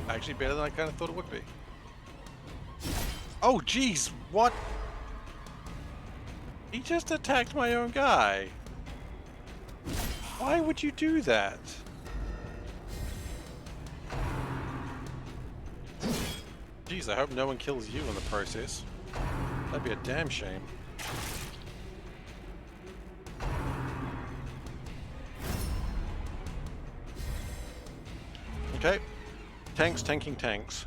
actually better than I kind of thought it would be. Oh, jeez! What? He just attacked my own guy. Why would you do that? Jeez, I hope no one kills you in the process. That'd be a damn shame. Okay. Tanks tanking tanks.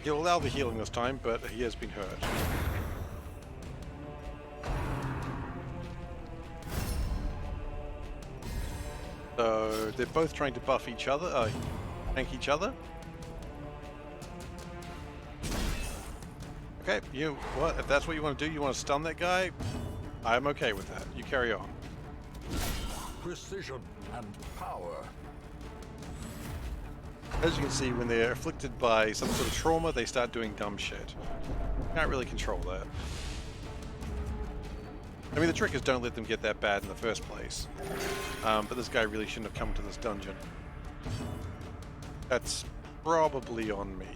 He'll allow the healing this time, but he has been hurt. So they're both trying to buff each other, tank each other. Okay, what? If that's what you want to do, you want to stun that guy, I'm okay with that. You carry on. Precision and power. As you can see, when they're afflicted by some sort of trauma, they start doing dumb shit. Can't really control that. I mean, the trick is don't let them get that bad in the first place. But this guy really shouldn't have come to this dungeon. That's probably on me.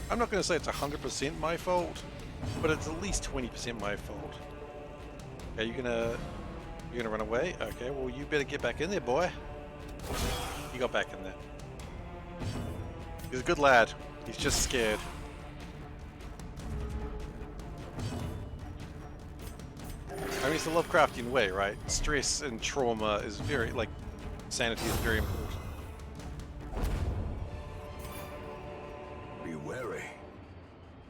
I'm not going to say it's 100% my fault, but it's at least 20% my fault. Okay, you're gonna run away? Okay, well you better get back in there, boy. He got back in there. He's a good lad. He's just scared. I mean, it's the Lovecraftian way, right? Stress and trauma is sanity is very important. Be wary.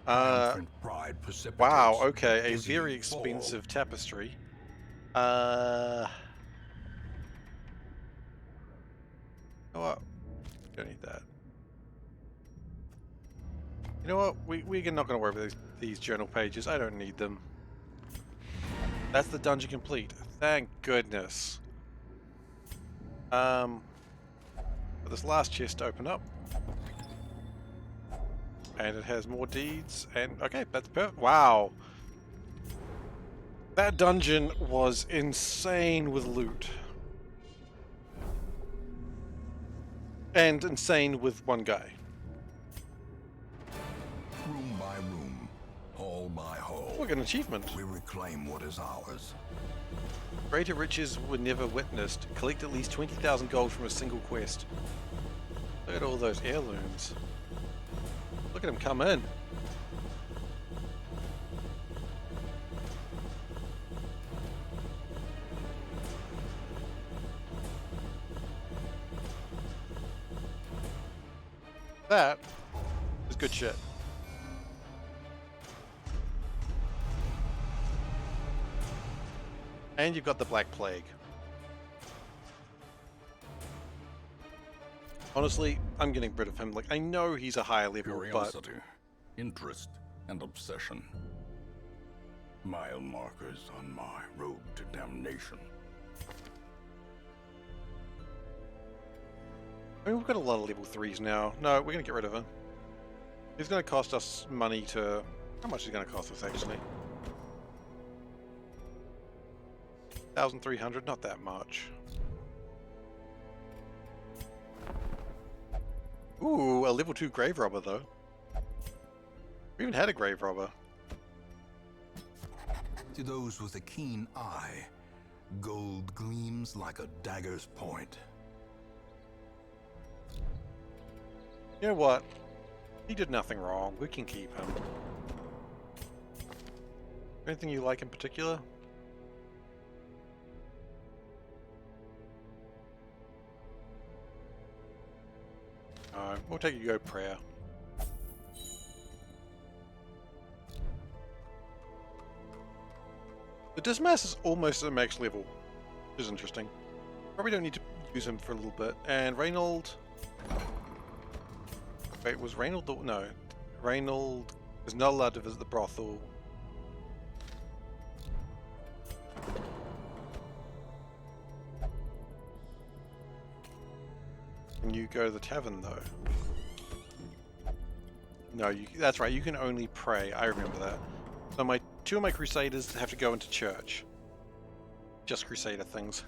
Triumphant pride precipitates Wow, okay, a dizzy very fall. expensive tapestry. You know what? Don't need that. You know what? We're not going to worry about these journal pages. I don't need them. That's the dungeon complete. Thank goodness. For this last chest to open up. And it has more deeds, and okay, that's perfect. Wow. That dungeon was insane with loot. And insane with one guy. Room by room, hall by hall, Look, an achievement. we reclaim what is ours. Greater riches were never witnessed. Collect at least 20,000 gold from a single quest. Look at all those heirlooms. Look at him come in. That is good shit. And you've got the Black Plague. Honestly, I'm getting rid of him. Like, I know he's a higher level, but Curiosity, interest, and obsession. Mile markers on my road to damnation. I mean, we've got a lot of level 3s now. No, we're going to get rid of him. He's going to cost us money to... How much is he going to cost us, actually? 1,300? Not that much. Ooh, a level 2 grave robber, though. We even had a grave robber. To those with a keen eye, gold gleams like a dagger's point. You know what? He did nothing wrong. We can keep him. Anything you like in particular? No, we'll take a go prayer. The Dismas is almost at max level, which is interesting. Probably don't need to use him for a little bit. And Reynold... Wait, was Reynold the... No. Reynold is not allowed to visit the brothel. Can you go to the tavern, though? No, that's right, you can only pray. I remember that. So two of my crusaders have to go into church. Just crusader things.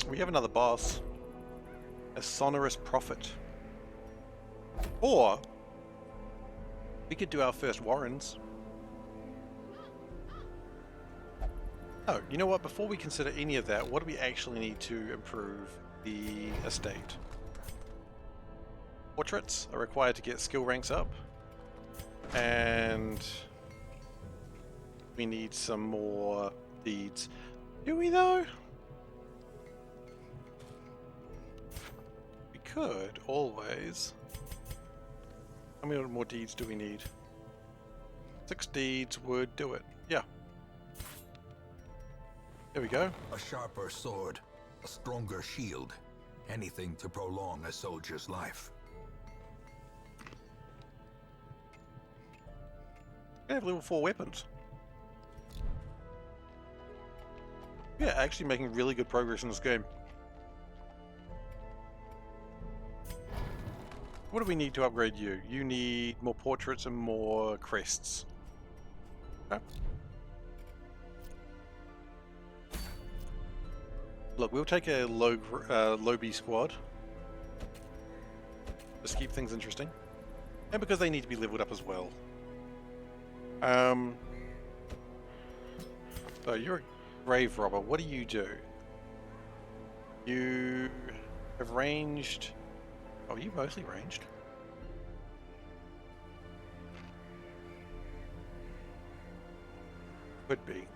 We have another boss. A sonorous prophet. Or we could do our first warrens. Oh, you know what? Before we consider any of that, what do we actually need to improve the estate? Portraits are required to get skill ranks up. And we need some more deeds. Do we though? We could always. How many more deeds do we need? 6 deeds would do it. Yeah. There we go. A sharper sword, a stronger shield, anything to prolong a soldier's life. We have level 4 weapons. Yeah, actually making really good progress in this game. What do we need to upgrade you? You need more portraits and more crests. Okay. Look, we'll take a low B squad. Just keep things interesting. And because they need to be leveled up as well. So you're a grave robber. What do? You have ranged... Oh, are you mostly ranged? Could be.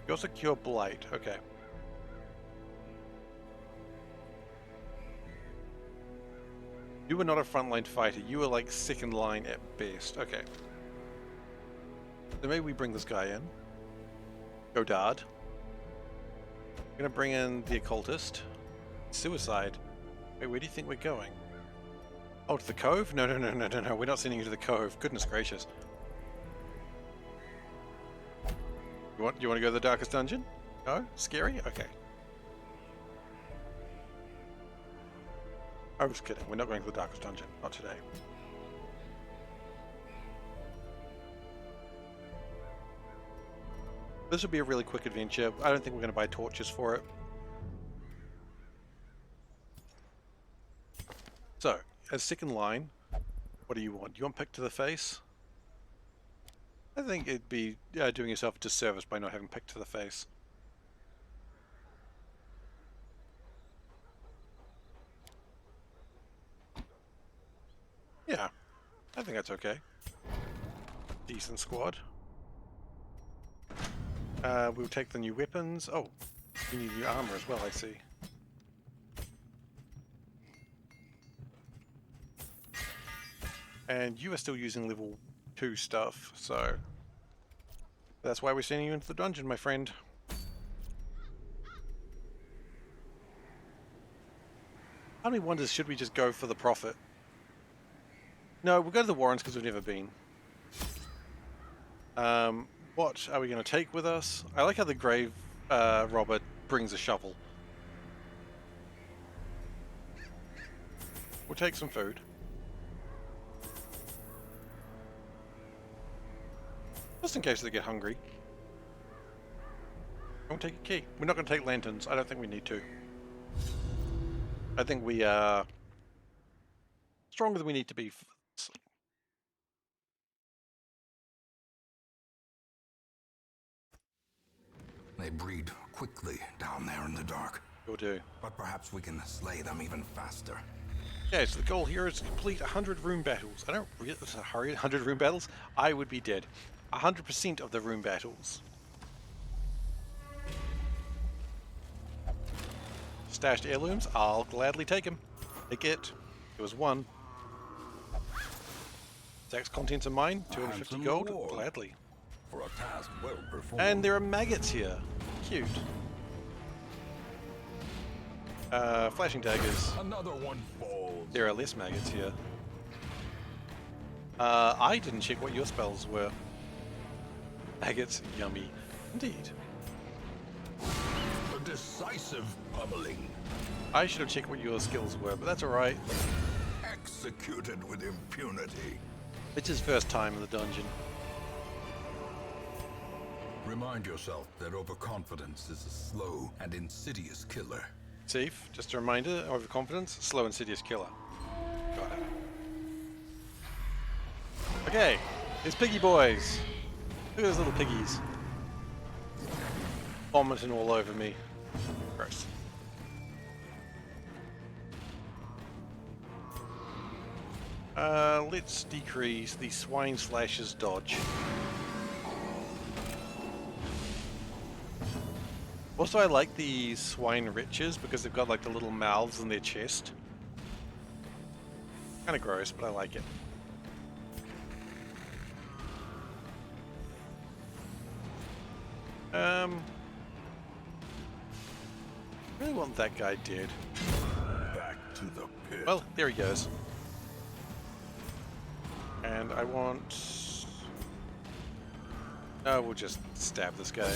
You also cure blight. Okay. You were not a frontline fighter. You were like second line at best. Okay. So maybe we bring this guy in. Godard. We're gonna bring in the occultist. Suicide. Wait, where do you think we're going? Oh, to the cove? No, no, no, no, no, no. We're not sending you to the cove. Goodness gracious. You want to go to the darkest dungeon? No? Scary? Okay. I was kidding. We're not going to the darkest dungeon. Not today. This will be a really quick adventure. I don't think we're going to buy torches for it. So, as second line, what do you want? Do you want pick to the face? I think it'd be doing yourself a disservice by not having pick to the face. Yeah, I think that's okay. Decent squad. We'll take the new weapons. Oh, we need new armor as well, I see. And you are still using level 2 stuff, so that's why we're sending you into the dungeon, my friend. How many wonders should we just go for the profit? No, we'll go to the Warrens because we've never been. What are we going to take with us? I like how the grave robber brings a shovel. We'll take some food. Just in case they get hungry. We'll take a key. We're not going to take lanterns. I don't think we need to. I think we are stronger than we need to be. They breed quickly down there in the dark. You'll do. But perhaps we can slay them even faster. Okay, so the goal here is to complete 100 room battles. I don't really hurry 100 room battles. I would be dead. 100% of the room battles. Stashed heirlooms, I'll gladly take them. Take it. It was one. Tax contents are mine, 250 gold, reward. gladly. For a task well performed. And there are maggots here. Cute. Flashing daggers. Another one falls. There are less maggots here. I didn't check what your spells were. Maggots, yummy. Indeed. A decisive pummeling. I should have checked what your skills were, but that's alright. Executed with impunity. It's his first time in the dungeon. Remind yourself that overconfidence is a slow and insidious killer. Seif, just a reminder, overconfidence, slow insidious killer. Got it. Okay, it's piggy boys. Look at those little piggies. Vomiting all over me. Gross. Let's decrease the swine slash's dodge. Also, I like the swine riches because they've got like the little mouths in their chest. Kind of gross, but I like it. I really want that guy dead. Back to the pit. Well, there he goes. And I want... Oh, we'll just stab this guy.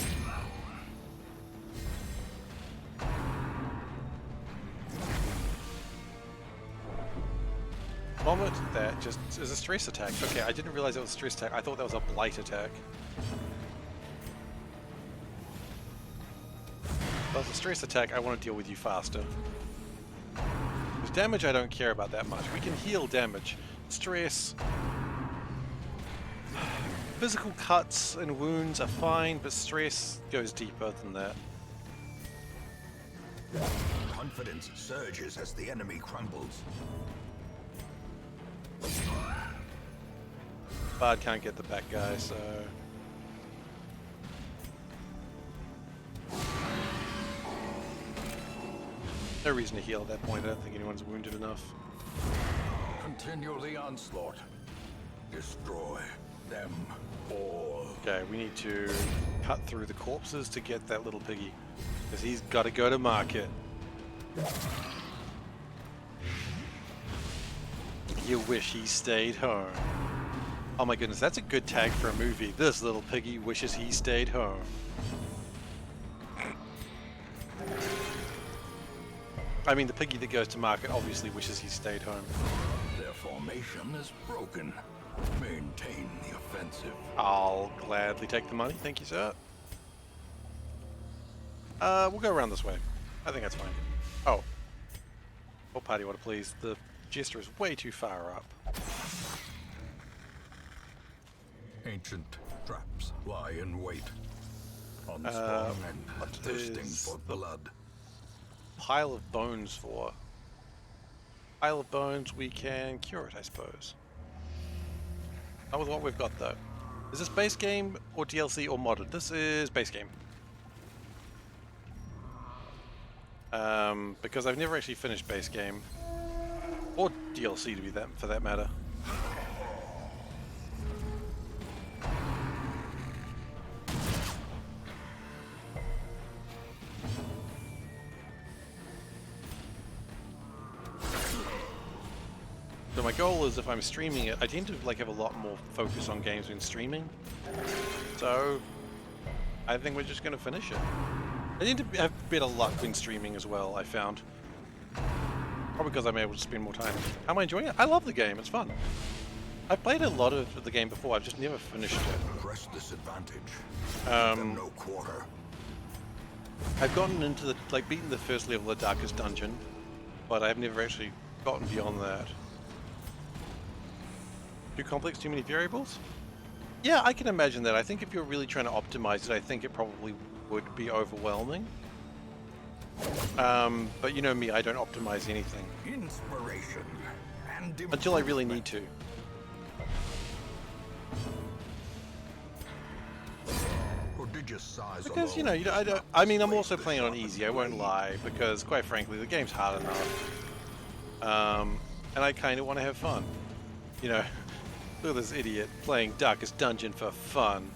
Vomit, that just is a stress attack. Okay, I didn't realize it was a stress attack. I thought that was a blight attack. If it's a stress attack, I want to deal with you faster. With damage, I don't care about that much. We can heal damage. Stress... Physical cuts and wounds are fine, but stress goes deeper than that. Confidence surges as the enemy crumbles. Bard can't get the back guy, so... No reason to heal at that point. I don't think anyone's wounded enough. Continue the onslaught. Destroy them all. Okay, we need to cut through the corpses to get that little piggy. Because he's got to go to market. You wish he stayed home. Oh my goodness, that's a good tag for a movie. This little piggy wishes he stayed home. I mean, the piggy that goes to market obviously wishes he stayed home. Their formation is broken. Maintain the offensive. I'll gladly take the money, thank you, sir. We'll go around this way. I think that's fine. Oh. What party order, please? The jester is way too far up. Ancient traps lie in wait. Unsprung and what thirsting is for the blood. Pile of bones for? Pile of bones, we can cure it, I suppose. That was what we've got, though. Is this base game or DLC or modded? This is base game. Because I've never actually finished base game. Or DLC to be that, for that matter. So my goal is, if I'm streaming it, I tend to like have a lot more focus on games when streaming. So I think we're just going to finish it. I tend to have better luck when streaming as well, I found. Probably because I'm able to spend more time. How am I enjoying it? I love the game, it's fun. I've played a lot of the game before, I've just never finished it. Press disadvantage. Them no quarter. I've gotten into the, like, beaten the first level of Darkest Dungeon, but I've never actually gotten beyond that. Too complex, too many variables? Yeah, I can imagine that. I think if you're really trying to optimize it, I think it probably would be overwhelming. But you know me, I don't optimize anything. Inspiration and Until I really need to. prodigious size. Because, you alone know, does not I mean, I'm persuade also the playing on sharpened easy, I won't blade. lie, because quite frankly, the game's hard enough. And I kind of want to have fun. You know, look at this idiot playing Darkest Dungeon for fun.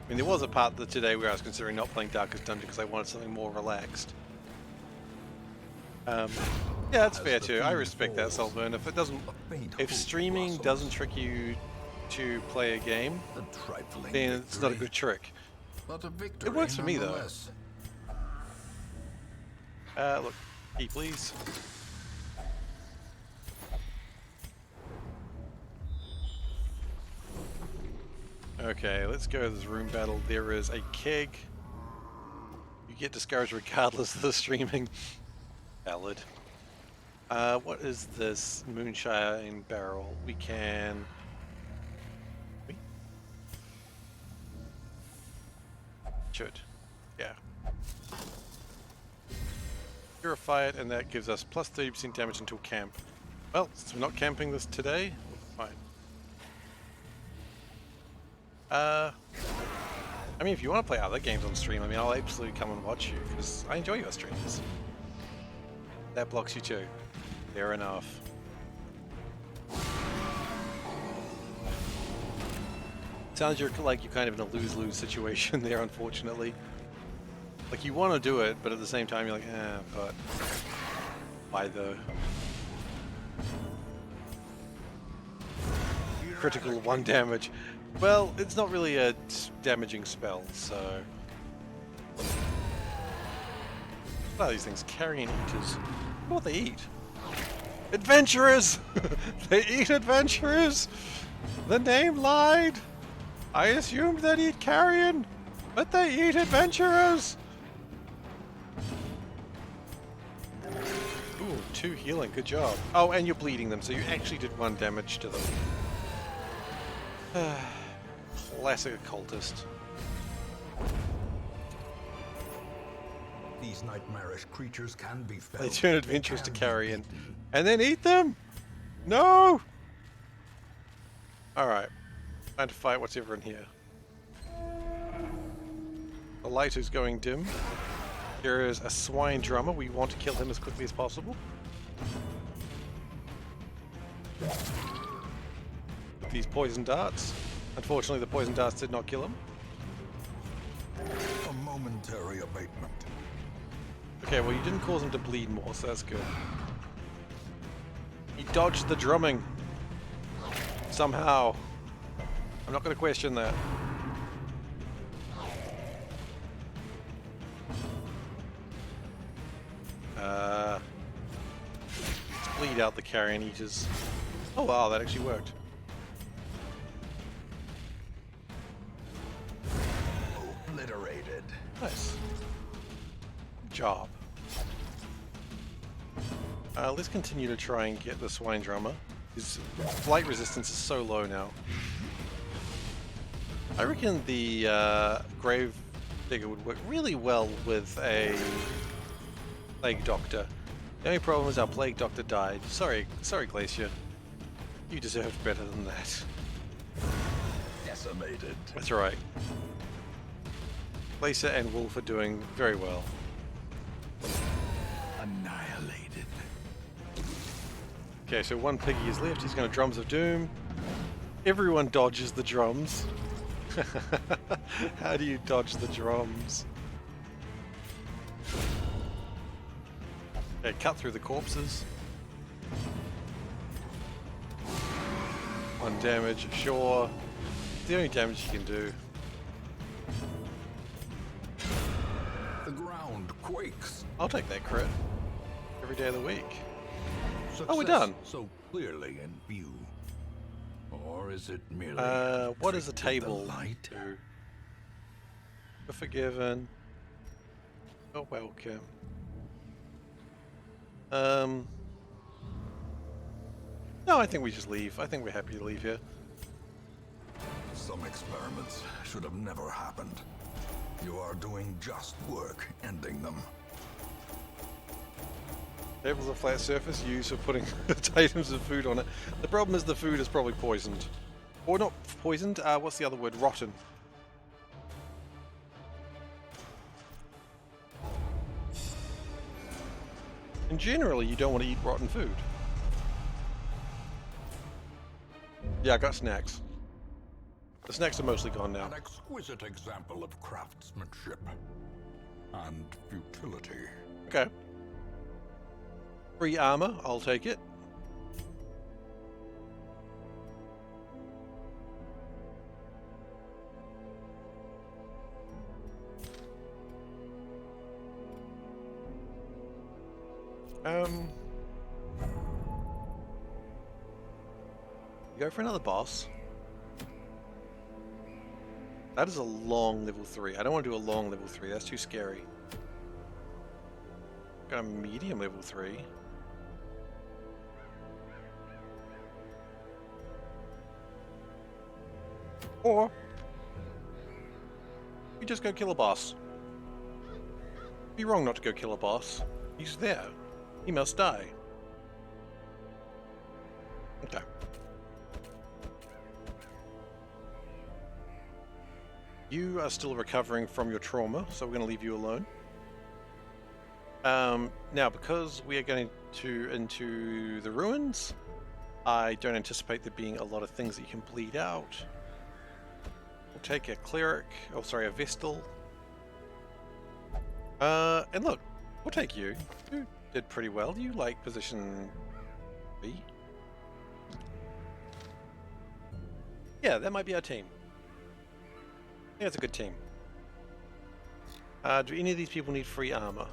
I mean, there was a part of today where I was considering not playing Darkest Dungeon because I wanted something more relaxed. Yeah, that's fair too. I respect that, Saltburn. If it doesn't, if streaming doesn't trick you to play a game, A trifling then it's not a victory, good trick. but a victory works for me, though. nonetheless. Look, key please. Okay, let's go to this room battle. There is a keg. You get discouraged regardless of the streaming. Valid. What is this moonshine barrel? We can... Wait. Should. Yeah. Purify it, and that gives us plus 30% damage until camp. Well, since we're not camping this today, fine. I mean, if you want to play other games on stream, I mean, I'll absolutely come and watch you, because I enjoy your streams. That blocks you too. Fair enough. Sounds like you're kind of in a lose-lose situation there, unfortunately. Like, you want to do it, but at the same time you're like, but why though? Critical 1 damage. Well, it's not really a damaging spell, so... What are these things? Carrion eaters. What do they eat? Adventurers! They eat adventurers! The name lied! I assumed they'd eat carrion, but they eat adventurers! Ooh, 2 healing, good job. Oh, and you're bleeding them, so you actually did 1 damage to them. Classic occultist. These nightmarish creatures can be felt. They turn adventurers to can be carrion. beaten. And then eat them? No! Alright. Time to fight what's ever in here. The light is going dim. There is a swine drummer. We want to kill him as quickly as possible. With these poison darts. Unfortunately, the poison darts did not kill him. A momentary abatement. Okay, well you didn't cause him to bleed more, so that's good. He dodged the drumming. Somehow. I'm not going to question that. Let's bleed out the carrion eaters. Oh wow, that actually worked. Obliterated. Nice. Good job. Let's continue to try and get the swine drummer. His flight resistance is so low now. I reckon the grave digger would work really well with a plague doctor. The only problem is our plague doctor died. Sorry, Glacier. You deserved better than that. Decimated. That's right. Glacier and Wolf are doing very well. Annihilated. Okay, so one piggy is left. He's going to Drums of Doom. Everyone dodges the drums. How do you dodge the drums? Okay, cut through the corpses. 1 damage, sure. The only damage you can do. The ground quakes. I'll take that crit. Every day of the week. Success we're done. So clearly in view. Or is it merely What does a tricked with table the light? do? You're forgiven. You're welcome. No, I think we just leave. I think we're happy to leave here. Some experiments should have never happened. You are doing just work ending them. Tables of flat surface used for putting items of food on it. The problem is the food is probably poisoned. Or not poisoned, what's the other word? Rotten. And generally, you don't want to eat rotten food. Yeah, I got snacks. The snacks are mostly gone now. An exquisite example of craftsmanship and futility. Okay. Free armor, I'll take it. Go for another boss. That is a long level 3. I don't want to do a long level 3. That's too scary. Got a medium level 3. Or you just go kill a boss. It'd be wrong not to go kill a boss. He's there. He must die. Okay. You are still recovering from your trauma, so we're going to leave you alone. Now, because we are going into the ruins, I don't anticipate there being a lot of things that you can bleed out. We'll take a cleric, oh sorry, a vestal. And look, we'll take you. You did pretty well. You like position B? Yeah, that might be our team. I think it's a good team. Do any of these people need free armor?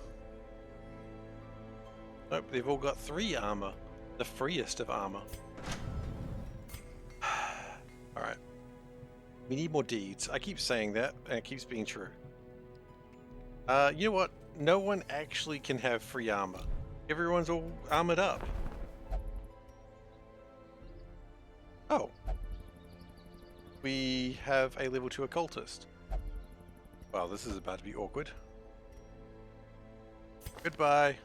Nope, they've all got 3 armor. The freest of armor. Alright. We need more deeds. I keep saying that, and it keeps being true. You know what? No one actually can have free armor. Everyone's all armored up. Oh. We have a level 2 occultist. Well, this is about to be awkward. Goodbye.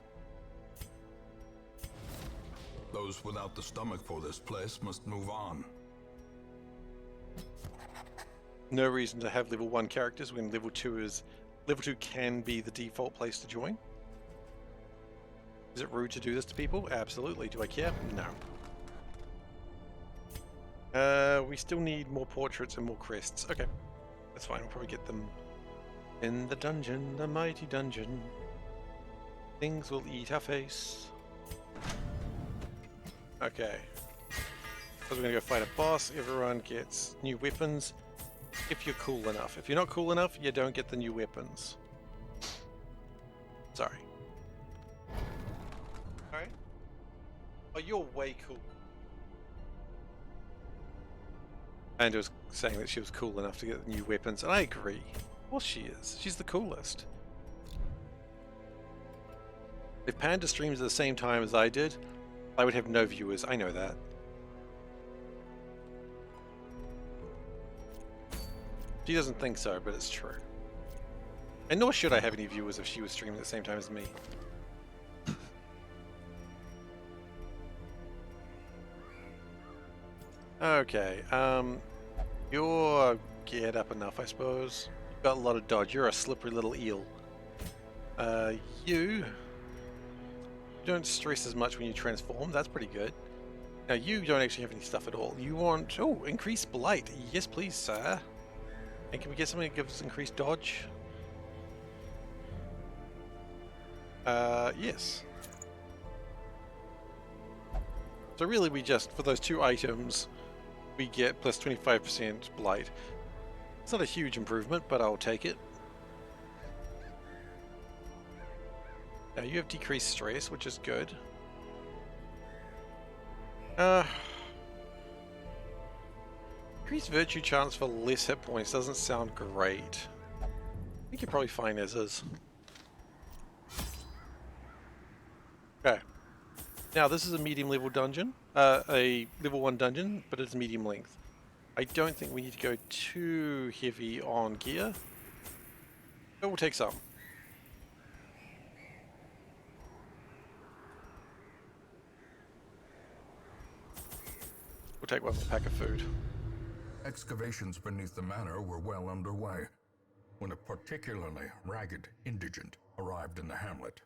Those without the stomach for this place must move on. No reason to have level 1 characters when level 2 can be the default place to join. Is it rude to do this to people? Absolutely. Do I care? No. We still need more portraits and more crests. Okay. That's fine. We'll probably get them In the dungeon, the mighty dungeon, things will eat our face. Okay. So we're gonna go fight a boss. Everyone gets new weapons if you're cool enough. If you're not cool enough, you don't get the new weapons. Sorry. Alright. Oh, you're way cool. And was saying that she was cool enough to get the new weapons, and I agree. Well, she is. She's the coolest. If Panda streams at the same time as I did, I would have no viewers. I know that. She doesn't think so, but it's true. And nor should I have any viewers if she was streaming at the same time as me. Okay, you're geared up enough, I suppose. You've got a lot of dodge. You're a slippery little eel. You don't stress as much when you transform. That's pretty good. Now, you don't actually have any stuff at all. You want... Oh, increased blight. Yes, please, sir. And can we get something that gives us increased dodge? Yes. So really, we just, for those 2 items, we get plus 25% blight. It's not a huge improvement, but I'll take it. Now you have decreased stress, which is good. Increased virtue chance for less hit points doesn't sound great. I think you're probably fine as is. Okay. Now this is a medium level dungeon, a level 1 dungeon, but it's medium length. I don't think we need to go too heavy on gear, but we'll take some. We'll take one pack of food. Excavations beneath the manor were well underway when a particularly ragged indigent arrived in the hamlet.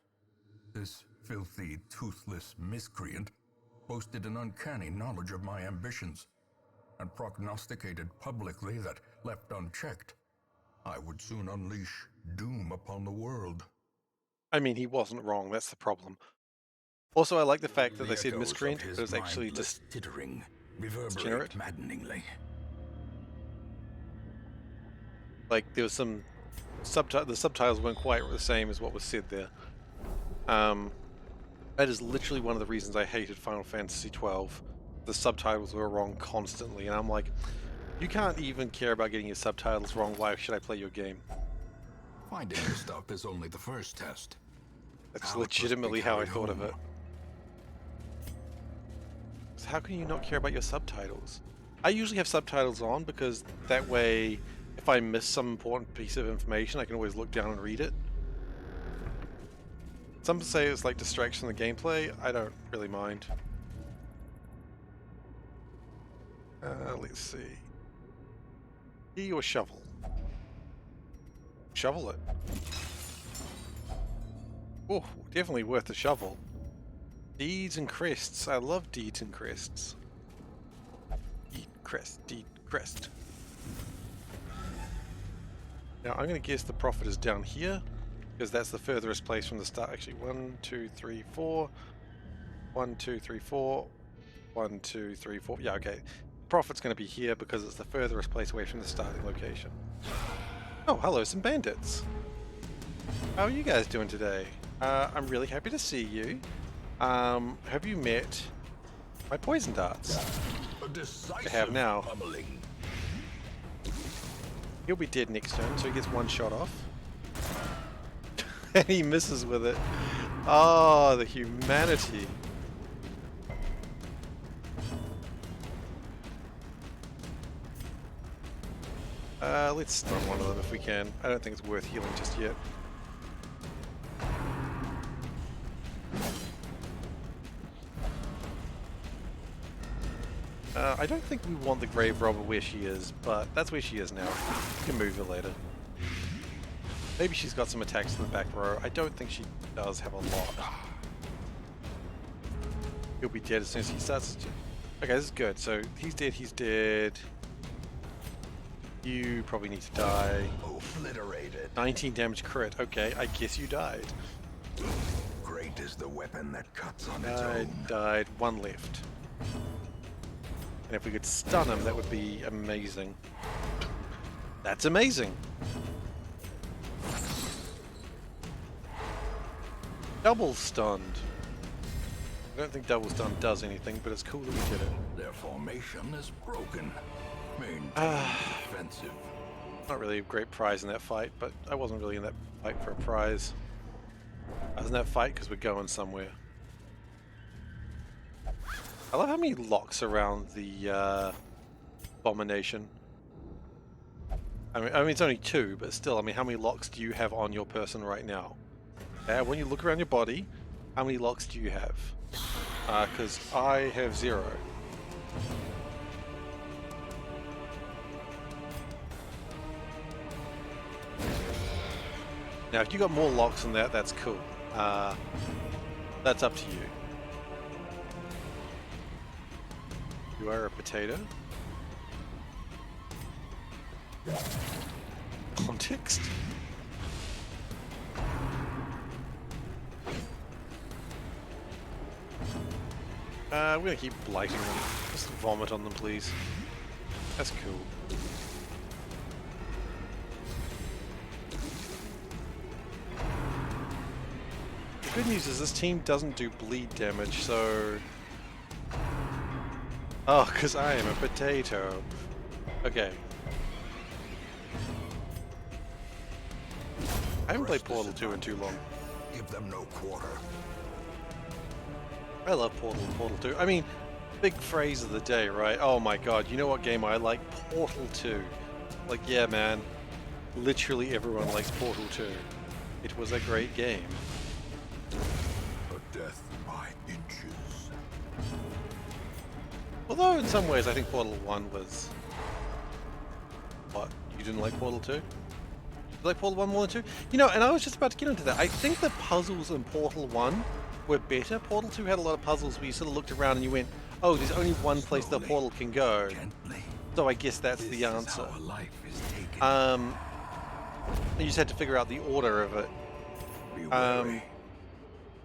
This filthy, toothless miscreant boasted an uncanny knowledge of my ambitions and prognosticated publicly that, left unchecked, I would soon unleash doom upon the world. I mean, he wasn't wrong, that's the problem. Also, I like the fact that The they said echoes miscreant, of but his it was actually mindless just tittering reverberate degenerate. maddeningly. Like, there was some the subtitles weren't quite the same as what was said there. That is literally one of the reasons I hated Final Fantasy XII. The subtitles were wrong constantly, and I'm like, you can't even care about getting your subtitles wrong, why should I play your game? Finding this stuff is only the first test. That's How it must be legitimately how I carried thought of home. it. So how can you not care about your subtitles? I usually have subtitles on because that way, if I miss some important piece of information, I can always look down and read it. Some say it's like distraction in the gameplay. I don't really mind. Let's see. Key or shovel? Shovel it. Oh, definitely worth a shovel. Deeds and crests. I love deeds and crests. Deed, crest, deed, crest. Now I'm going to guess the profit is down here, because that's the furthest place from the start. Actually, 1, 2, 3, 4. 1, 2, 3, 4. 1, 2, 3, 4. Yeah, okay. Profit's going to be here because it's the furthest place away from the starting location. Oh, hello, some bandits. How are you guys doing today? I'm really happy to see you. Have you met my poison darts? A decisive have now. pummeling. He'll be dead next turn, so he gets 1 shot off. And he misses with it. Oh, the humanity. Let's stun one of them if we can. I don't think it's worth healing just yet. I don't think we want the grave robber where she is, but that's where she is now. We can move her later. Maybe she's got some attacks in the back row. I don't think she does have a lot. He'll be dead as soon as he starts. Okay, this is good. So he's dead, he's dead. You probably need to die. Obliterated. 19 damage crit. Okay, I guess you died. Great is the weapon that cuts on its I own. died. One left. And if we could stun him, that would be amazing. That's amazing. Double stunned. I don't think double stun does anything, but it's cool that we did it. Their formation is broken. Maintain defensive. Not really a great prize in that fight, but I wasn't really in that fight for a prize. I was in that fight because we're going somewhere. I love how many locks around the abomination. I mean, it's only 2, but still, I mean, how many locks do you have on your person right now? When you look around your body, how many locks do you have? Because I have 0. Now, if you got more locks than that, that's cool. That's up to you. You are a potato. Context? We're gonna keep blighting them. Just vomit on them, please. That's cool. The good news is this team doesn't do bleed damage, so... Oh, because I am a potato. Okay. I haven't played Portal 2 in too long. Give them no quarter. I love Portal and Portal 2. I mean, big phrase of the day, right? Oh my god, you know what game I like? Portal 2. Like, yeah, man. Literally everyone likes Portal 2. It was a great game. A death by inches. Although, in some ways, I think Portal 1 was... What? You didn't like Portal 2? You like Portal 1 more than 2? You know, and I was just about to get into that. I think the puzzles in Portal 1 were better. Portal 2 had a lot of puzzles where you sort of looked around and you went, oh, there's only one place the portal can go. Gently. So I guess that's the answer. Our life is taken. You just had to figure out the order of it. Be wary.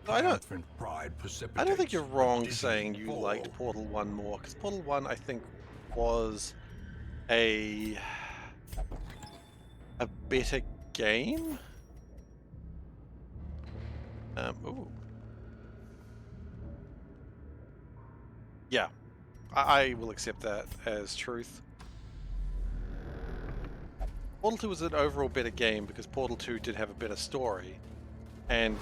I don't Pride think you're precipitates wrong a saying dizzying you fall. liked Portal 1 more, because Portal 1 I think was a better game. Ooh. Yeah, I will accept that as truth. Portal 2 was an overall better game because Portal 2 did have a better story. And,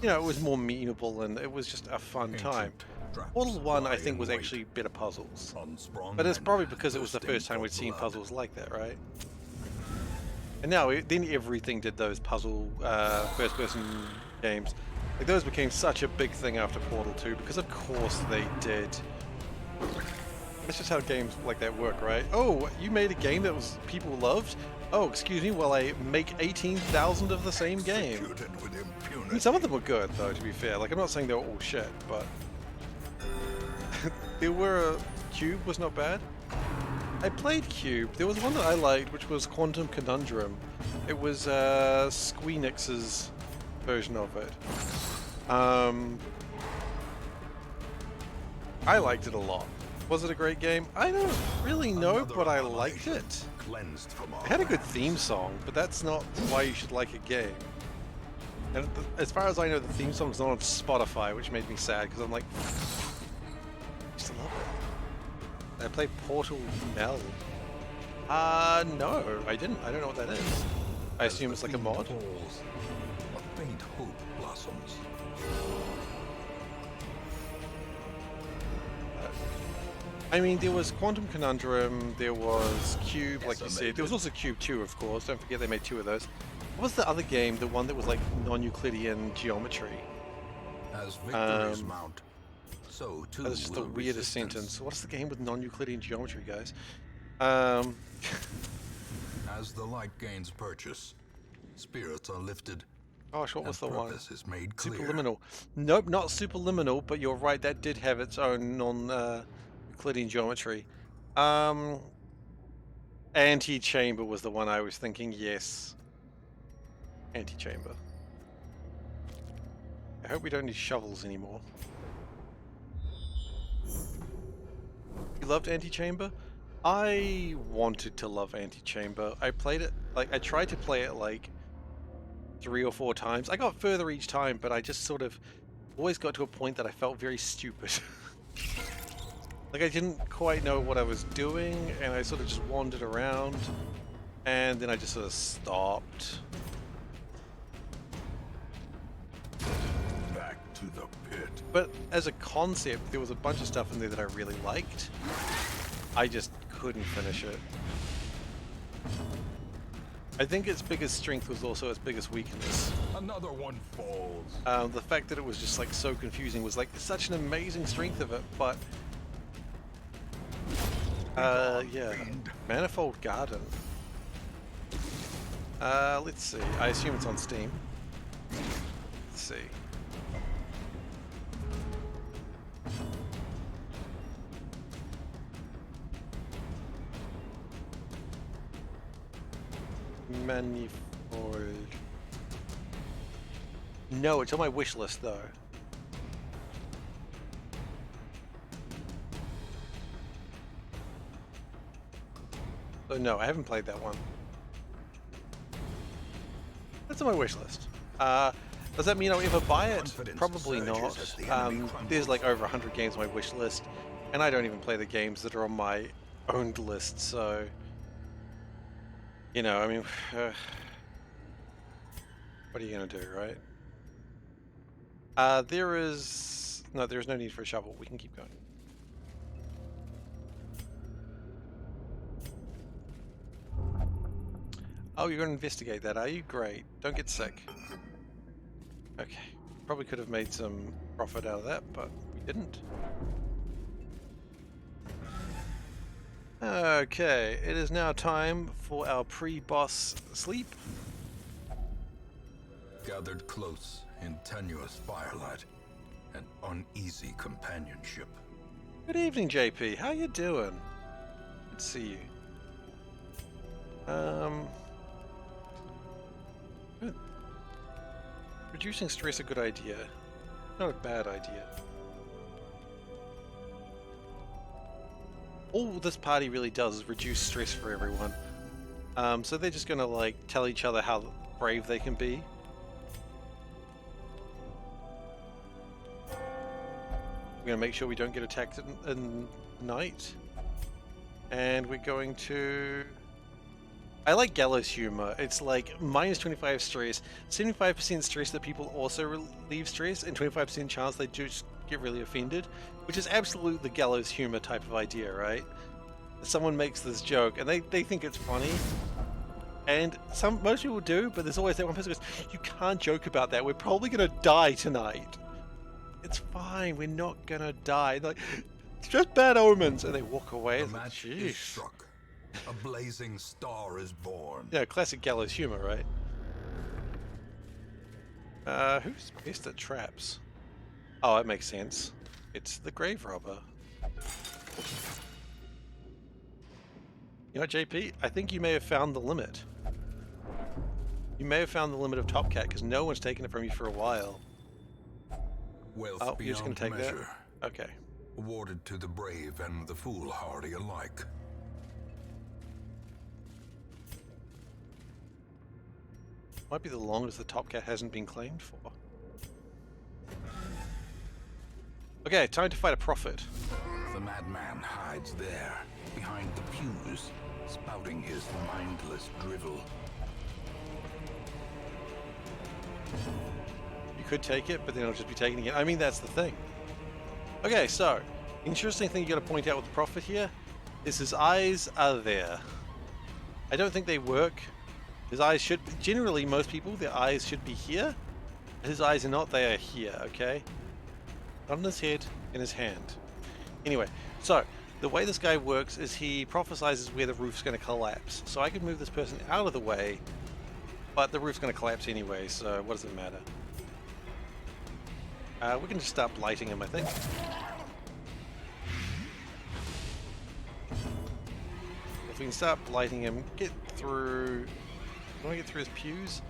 you know, it was more memeable and it was just a fun time. Portal 1, I think, was actually better puzzles. But it's probably because it was the first time we'd seen puzzles like that, right? And now, then everything did those puzzle first-person games. Like, those became such a big thing after Portal 2 because, of course, they did. That's just how games like that work, right? Oh, you made a game that was people loved? Oh, excuse me, well, I make 18,000 of the same game. I mean, some of them were good, though, to be fair. Like, I'm not saying they were all shit, but... there were... Cube was not bad. I played Cube. There was one that I liked, which was Quantum Conundrum. It was Squeenix's version of it. I liked it a lot. Was it a great game? I don't really know, but I liked it. It had a good theme song, but that's not why you should like a game. And as far as I know, the theme song's not on Spotify, which made me sad, because I'm like, I used to love it. I played Portal Mel. No, I didn't. I don't know what that is. I assume it's like a mod. A faint hope blossoms. I mean, there was Quantum Conundrum, there was Cube, like you said. There was also Cube 2, of course. Don't forget they made 2 of those. What was the other game? The one that was like non-Euclidean geometry? As victories mount, so too That's just the will weirdest resistance. sentence. What's the game with non-Euclidean geometry, guys? As the light gains purchase, spirits are lifted. Gosh, what was the and one? purpose is made clear. Superliminal. Nope, not Superliminal, but you're right, that did have its own non-Euclidean geometry. Anti-chamber was the one I was thinking, yes. Anti-chamber. I hope we don't need shovels anymore. You loved Anti-chamber? I wanted to love Anti-chamber. I played it, like, I tried to play it like 3 or 4 times. I got further each time, but I just sort of always got to a point that I felt very stupid. Like I didn't quite know what I was doing, and I sort of just wandered around, and then I just sort of stopped. Back to the pit. But as a concept, there was a bunch of stuff in there that I really liked. I just couldn't finish it. I think its biggest strength was also its biggest weakness. Another one falls. The fact that it was just like so confusing was like such an amazing strength of it, but yeah, Manifold Garden. Let's see. I assume it's on Steam. Let's see. Manifold. No, it's on my wish list though. So no, I haven't played that one. That's on my wish list. Does that mean I'll ever buy it? Probably not. There's like over 100 games on my wish list, and I don't even play the games that are on my owned list, so... You know, I mean... what are you gonna do, right? There's no need for a shovel. We can keep going. Oh, you're going to investigate that, are you? Great. Don't get sick. Okay. Probably could have made some profit out of that, but we didn't. Okay, it is now time for our pre-boss sleep. Gathered close in tenuous firelight and uneasy companionship. Good evening, JP. How you doing? Good to see you. Good. Reducing stress a good idea. Not a bad idea. All this party really does is reduce stress for everyone. So they're just gonna like tell each other how brave they can be. We're gonna make sure we don't get attacked at night. And we're going to... I like gallows humor. It's like minus 25 stress, 75% stress that people also relieve stress, and 25% chance they just get really offended, which is absolute the gallows humor type of idea, right? Someone makes this joke and they think it's funny, and most people do, but there's always that one person who goes, "You can't joke about that. We're probably gonna die tonight." It's fine. We're not gonna die. Like, it's just bad omens, and they walk away. The It's like, match is jeez. struck. A blazing star is born. Yeah, classic gallows humor, right? Who's best at traps? Oh, that makes sense. It's the grave robber. You know, JP, I think you may have found the limit. You may have found the limit of Top Cat, because no one's taken it from you for a while. Wealth Oh, you're just gonna beyond take measure, that? Okay. awarded to the brave and the foolhardy alike. Might be the longest the Top Cat hasn't been claimed for. Okay, time to fight a prophet. The madman hides there, behind the pews, spouting his mindless drivel. You could take it, but then it'll just be taken again. I mean, that's the thing. Okay, so, interesting thing you gotta point out with the prophet here is his eyes are there. I don't think they work. His eyes should, generally most people, their eyes should be here. His eyes are not, they are here, okay? Not in his head, in his hand. Anyway, so, the way this guy works is he prophesizes where the roof's gonna collapse. So I could move this person out of the way, but the roof's gonna collapse anyway, so what does it matter? We can just start lighting him, I think. If we can start blighting him, get through... Do I get through his pews?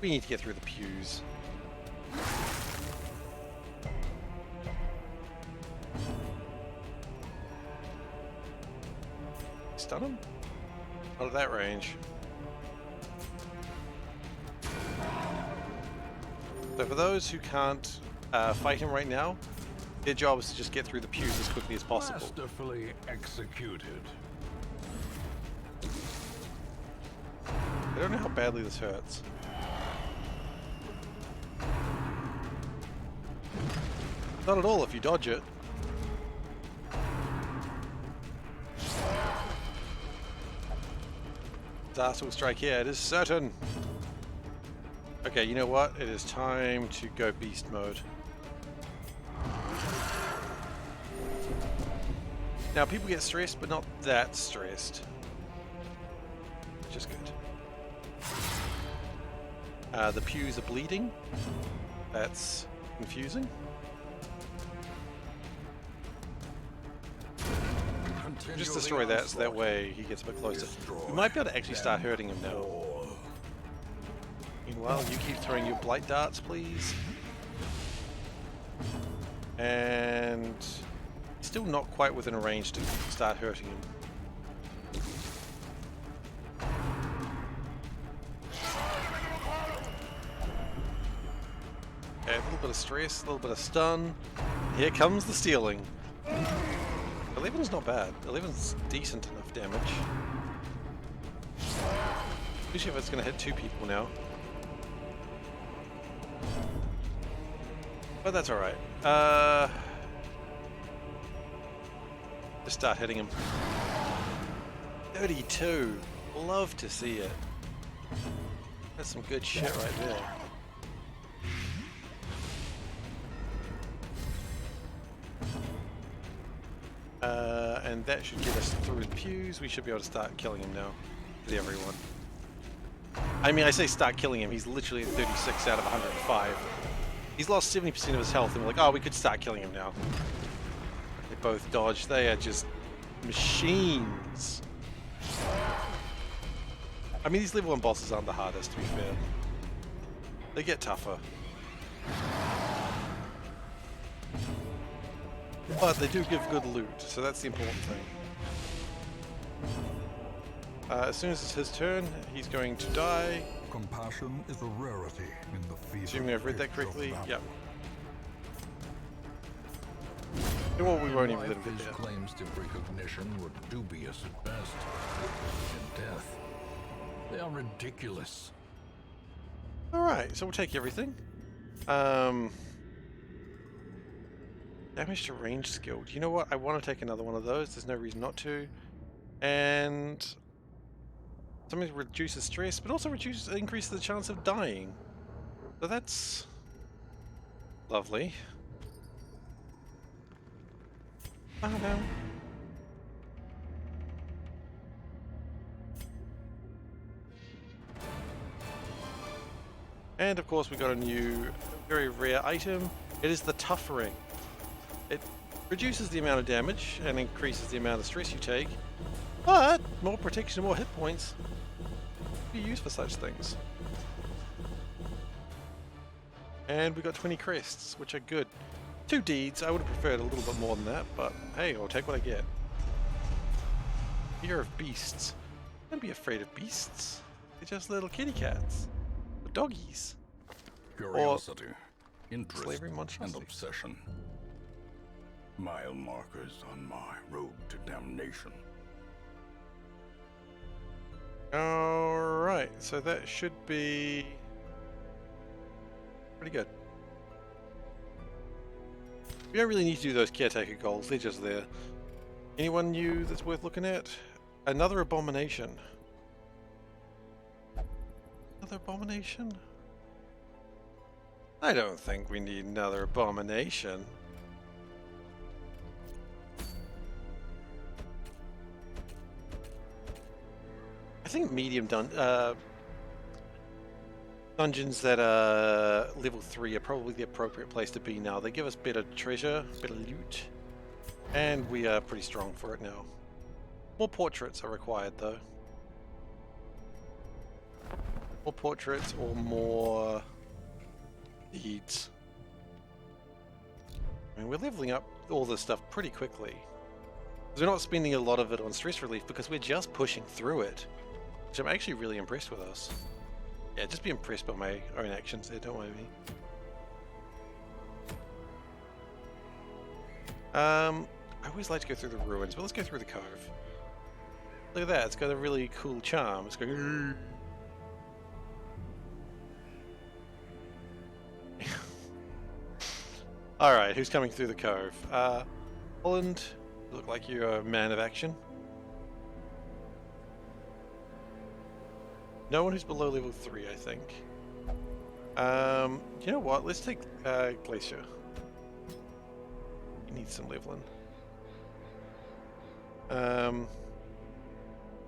We need to get through the pews. Stun him? Out of that range. So for those who can't fight him right now, their job is to just get through the pews as quickly as possible. Masterfully executed. I don't know how badly this hurts. Not at all if you dodge it. Disaster will strike here, it is certain. Okay, you know what? It is time to go beast mode. Now people get stressed, but not that stressed. Which is good. The pews are bleeding. That's confusing. Just destroy that so that way he gets a bit closer. We might be able to actually start hurting him now. Meanwhile, you keep throwing your blight darts, please. And still not quite within a range to start hurting him. Okay, a little bit of stress, a little bit of stun. Here comes the stealing. 11's not bad. 11's decent enough damage. Especially if it's going to hit 2 people now. But that's alright. Just start hitting him. 32. Love to see it. That's some good shit right there. And that should get us through the pews. We should be able to start killing him now. With everyone. I mean, I say start killing him. He's literally at 36 out of 105. He's lost 70% of his health, and we're like, oh, we could start killing him now. They both dodge. They are just machines. I mean, these level 1 bosses aren't the hardest, to be fair. They get tougher. But they do give good loot, so that's the important thing. As soon as it's his turn, he's going to die. Compassion is a rarity in the fever. Assuming I've read that correctly, yep. Well, we won't even let him get His there. claims to recognition were dubious at best. In death, they are ridiculous. Alright, so we'll take everything. Damage to range skill. Do you know what? I want to take another one of those. There's no reason not to. And something reduces stress, but also increases the chance of dying. So that's lovely. Oh no. And of course we got a new, very rare item. It is the Tough Ring. It reduces the amount of damage and increases the amount of stress you take, but more protection, more hit points be used for such things. And we got 20 crests, which are good. 2 deeds. I would have preferred a little bit more than that, but hey, I'll take what I get. Fear of beasts. Don't be afraid of beasts. They're just little kitty cats. Or doggies. Curiosity, interest, slavery and monstrosity. obsession. Mile markers on my road to damnation. Alright, so that should be pretty good. We don't really need to do those caretaker goals, they're just there. Anyone new that's worth looking at? Another abomination. Another abomination? I don't think we need another abomination. I think medium dungeons that are level 3 are probably the appropriate place to be now. They give us better treasure, better loot, and we are pretty strong for it now. More portraits are required, though. More portraits or more deeds. I mean, we're leveling up all this stuff pretty quickly. Because we're not spending a lot of it on stress relief because we're just pushing through it. Which I'm actually really impressed with us. Yeah, just be impressed by my own actions there, don't worry me. I always like to go through the ruins, but let's go through the cove. Look at that, it's got a really cool charm. It's going. Alright, who's coming through the cove? Holland, you look like you're a man of action. No one who's below level 3, I think. You know what? Let's take Glacier. He needs some leveling.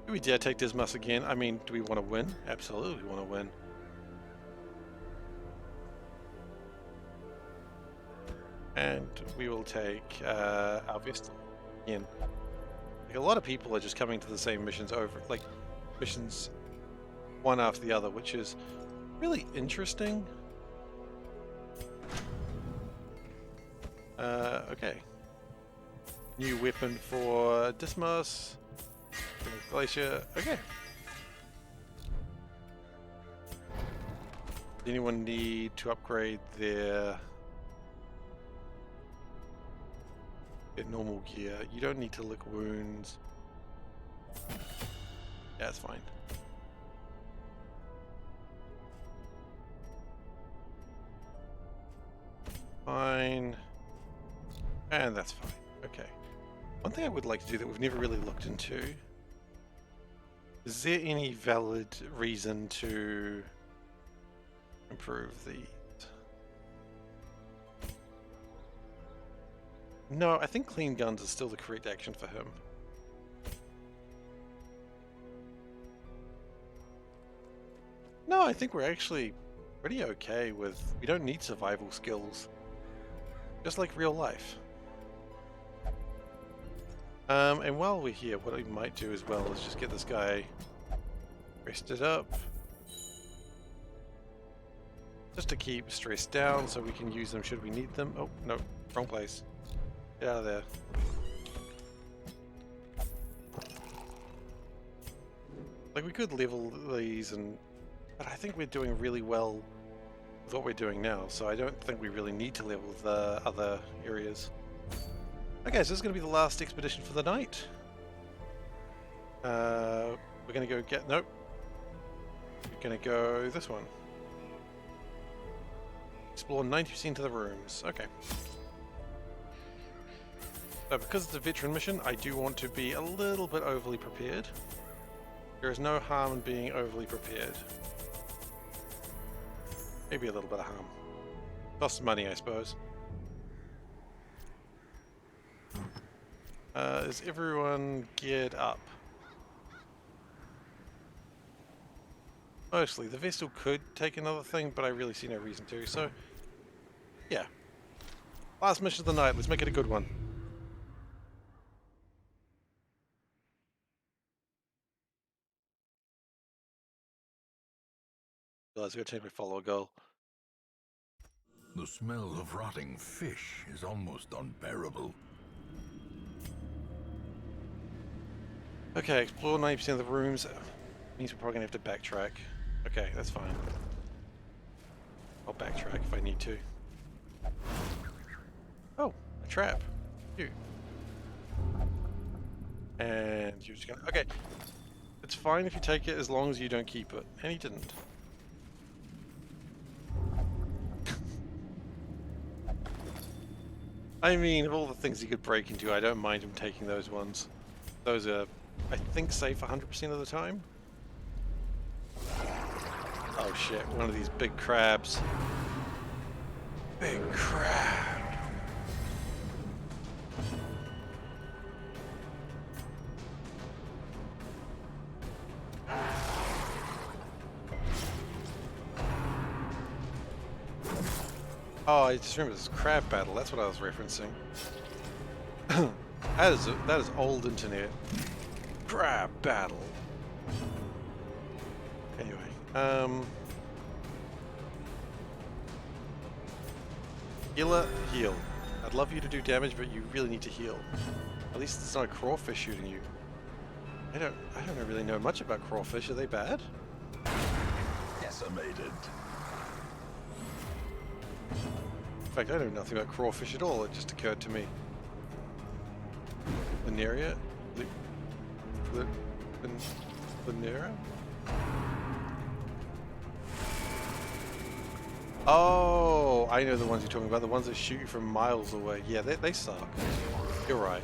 Do we dare take Dismas again? I mean, do we want to win? Absolutely want to win. And we will take our Vestal again. Like, a lot of people are just coming to the same missions over, like missions one after the other, which is really interesting. Okay. New weapon for Dismas. Glacier. Okay. Does anyone need to upgrade their normal gear? You don't need to lick wounds. Yeah, that's fine. Fine. And that's fine. Okay. One thing I would like to do that we've never really looked into, is there any valid reason to improve the... No, I think clean guns is still the correct action for him. No, I think we're actually pretty okay with... We don't need survival skills. Just like real life. And while we're here, what we might do as well is just get this guy rested up. Just to keep stress down so we can use them should we need them. Oh, no, wrong place. Get out of there. Like, we could level these, but I think we're doing really well with what we're doing now, so I don't think we really need to level the other areas. Okay, so this is going to be the last expedition for the night. We're going to go get... Nope. We're going to go this one. Explore 90% of the rooms. Okay. So because it's a veteran mission, I do want to be a little bit overly prepared. There is no harm in being overly prepared. Maybe a little bit of harm. Costs money, I suppose. Is everyone geared up? Mostly. The Vestal could take another thing, but I really see no reason to, so... Yeah. Last mission of the night, let's make it a good one. Realize we've got to change my follow goal. The smell of rotting fish is almost unbearable. Okay, explore 90% of the rooms. Means we're probably going to have to backtrack. Okay, that's fine. I'll backtrack if I need to. Oh, a trap. You. And you're just gonna... Okay. It's fine if you take it as long as you don't keep it. And he didn't. I mean, of all the things he could break into, I don't mind him taking those ones. Those are, I think, safe 100% of the time. Oh shit, one of these big crabs. Big crab. Oh, I just remember this crab battle. That's what I was referencing. That is old internet. Crab battle. Anyway, healer, heal. I'd love you to do damage, but you really need to heal. At least it's not a crawfish shooting you. I don't really know much about crawfish. Are they bad? Decimated. In fact, I know nothing about crawfish at all. It just occurred to me. Veneria? Venera? Oh, I know the ones you're talking about. The ones that shoot you from miles away. Yeah, they suck. You're right.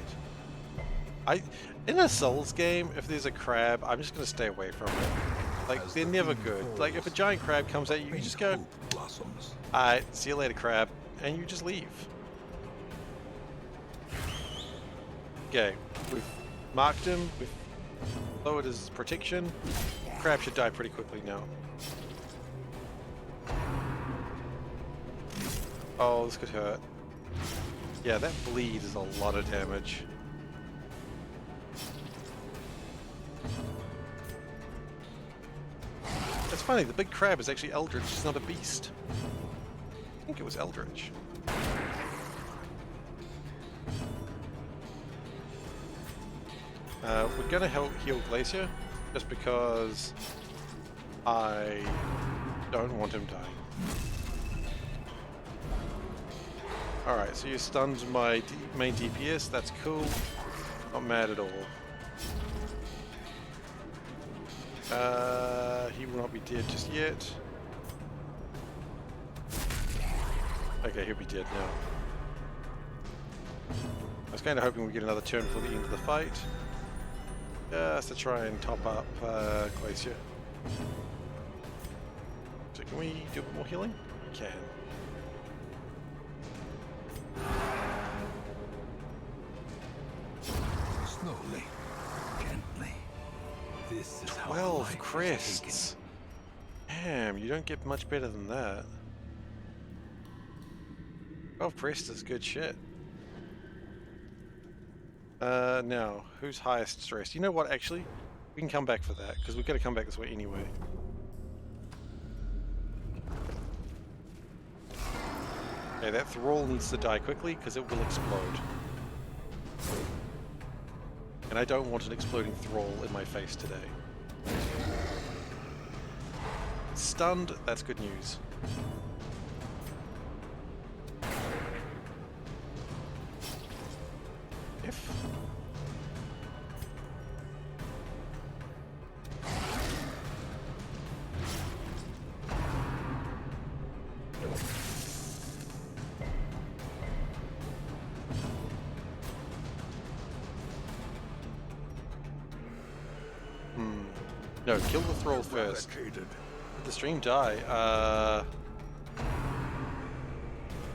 In a Souls game, if there's a crab, I'm just gonna stay away from it. Like, they're never good. Like, if a giant crab comes at you, you just go, alright, see you later, crab, and you just leave. Okay, we've marked him, we've lowered his protection. Crab should die pretty quickly now. Oh, this could hurt. Yeah, that bleed is a lot of damage. It's funny, the big crab is actually Eldritch, it's not a beast. I think it was Eldritch. We're gonna heal Glacier, just because I don't want him dying. Alright, so you stunned my main DPS, that's cool. Not mad at all. He will not be dead just yet. Okay, he'll be dead now. I was kind of hoping we'd get another turn before the end of the fight. Just to try and top up Glacier. So can we do a bit more healing? We can. Slowly, gently. This is 12 crests. Damn, you don't get much better than that. 12 crests is good shit. Now, who's highest stress? You know what, actually? We can come back for that, because we've got to come back this way anyway. Okay, that thrall needs to die quickly, because it will explode. And I don't want an exploding thrall in my face today. Stunned, that's good news. If... No, kill the thrall first. Did the stream die?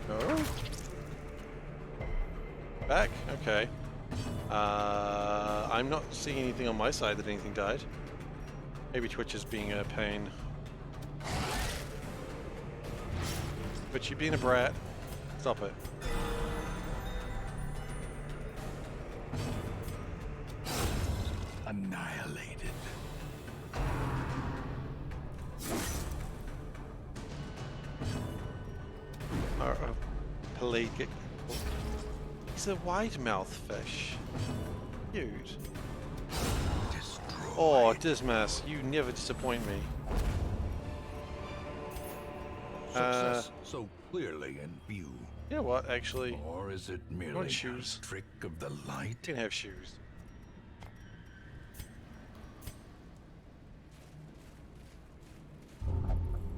No? Back? Okay. I'm not seeing anything on my side that anything died. Maybe Twitch is being a pain. Twitch, you being a brat. Stop it. Annihilated. Pelagic. He's a wide-mouth fish. Cute. Oh, Dismas, you never disappoint me. Success so clearly in view. You know what, actually? Or is it merely shoes? a trick of the light? You can have shoes.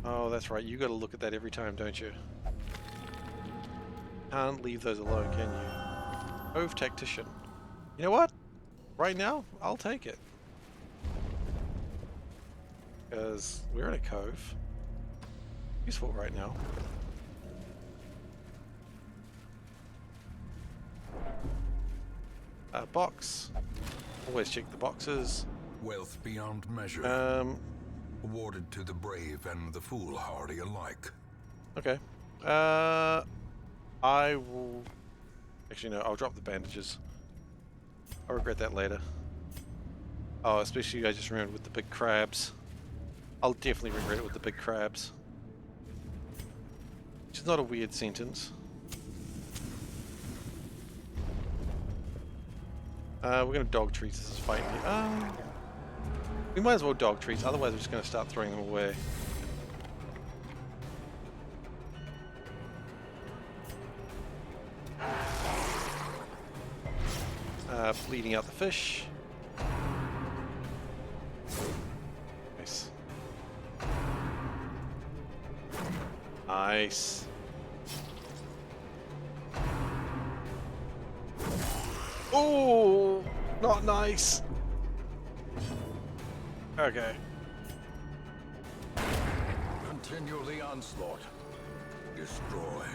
Oh, that's right. You got to look at that every time, don't you? Can't leave those alone, can you? Cove Tactician. You know what? Right now, I'll take it. Because we're in a cove. Useful right now. Box. Always check the boxes. Wealth beyond measure. Awarded to the brave and the foolhardy alike. Okay. I will... Actually, no, I'll drop the bandages. I'll regret that later. Oh, especially I just remembered with the big crabs. I'll definitely regret it with the big crabs. Which is not a weird sentence. We're gonna dog treat this fight here. We might as well dog treats, otherwise we're just gonna start throwing them away. Bleeding out the fish. Nice. Nice. Oh, not nice. Okay. Continue the onslaught. Destroy.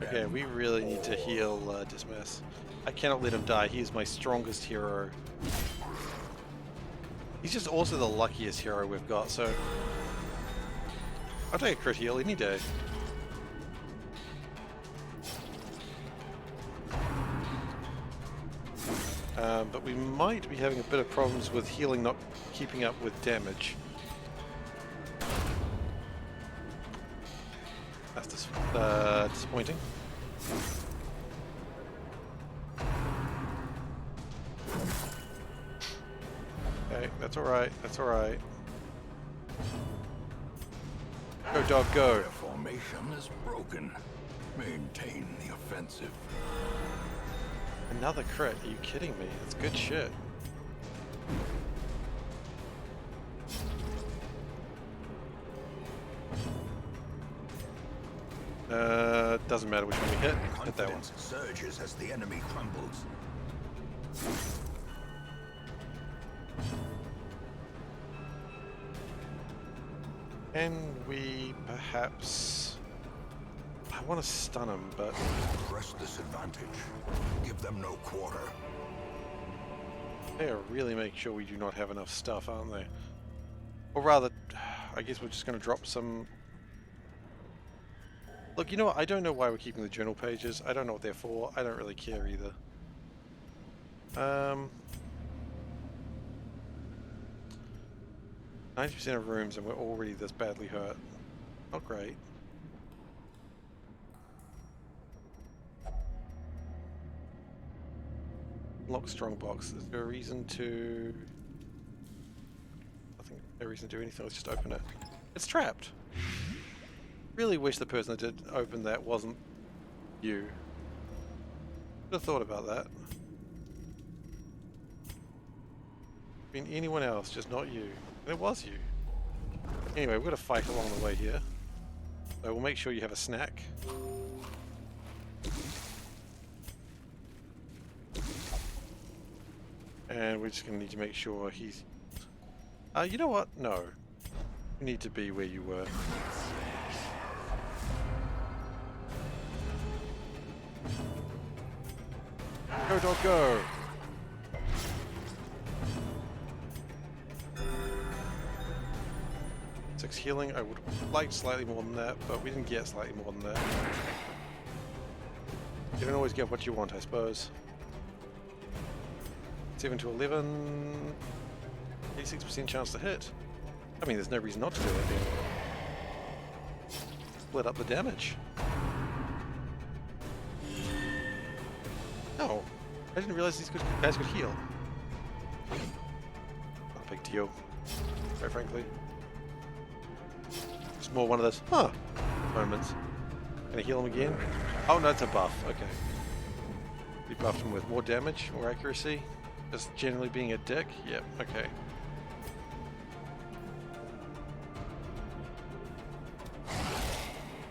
Okay, we really need to heal Dismiss. I cannot let him die. He is my strongest hero. He's just also the luckiest hero we've got, so I'll take a crit heal any day. But we might be having a bit of problems with healing not keeping up with damage. That's disappointing. Okay, that's alright, that's alright. Go dog, go! Their formation is broken. Maintain the offensive. Another crit, are you kidding me? That's good shit. Doesn't matter which one we hit. Hit that one. Confidence surges as the enemy crumbles. Can we perhaps... I want to stun him, but... Press this advantage. Give them no quarter. They are really making sure we do not have enough stuff, aren't they? Or rather, I guess we're just going to drop some... Look, you know what? I don't know why we're keeping the journal pages. I don't know what they're for. I don't really care either. 90% of rooms and we're already this badly hurt. Not great. Lock strong box. Is there a reason to... I think no reason to do anything. Let's just open it. It's trapped. Really wish the person that did open that wasn't you. Should have thought about that. I mean, anyone else, just not you. And it was you. Anyway, we're gonna fight along the way here. So we'll make sure you have a snack. And we're just gonna need to make sure he's... you know what? No. You need to be where you were. Go dog go! 6 healing. I would have liked slightly more than that, but we didn't get slightly more than that. You don't always get what you want, I suppose. 7 to 11... 86% chance to hit. I mean, there's no reason not to do it then. Split up the damage. No, I didn't realize these guys could heal. Not a big deal, quite frankly. Just more one of those, huh, moments. Can I heal him again? Oh no, it's a buff, okay. We buffed him with more damage, more accuracy. Just generally being a dick? Yep, okay.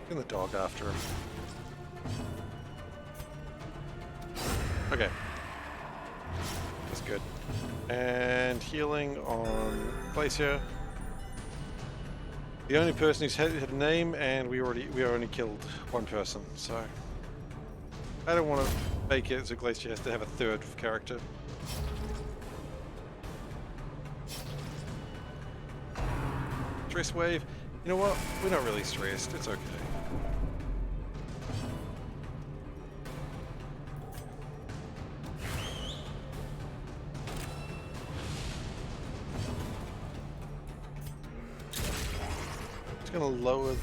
Send the dog after him. Okay. That's good. And healing on Glacier. The only person who's had a name, and we only killed one person, so I don't want to make it so Glacier has to have a third character. Stress wave. You know what? We're not really stressed. It's okay. gonna lower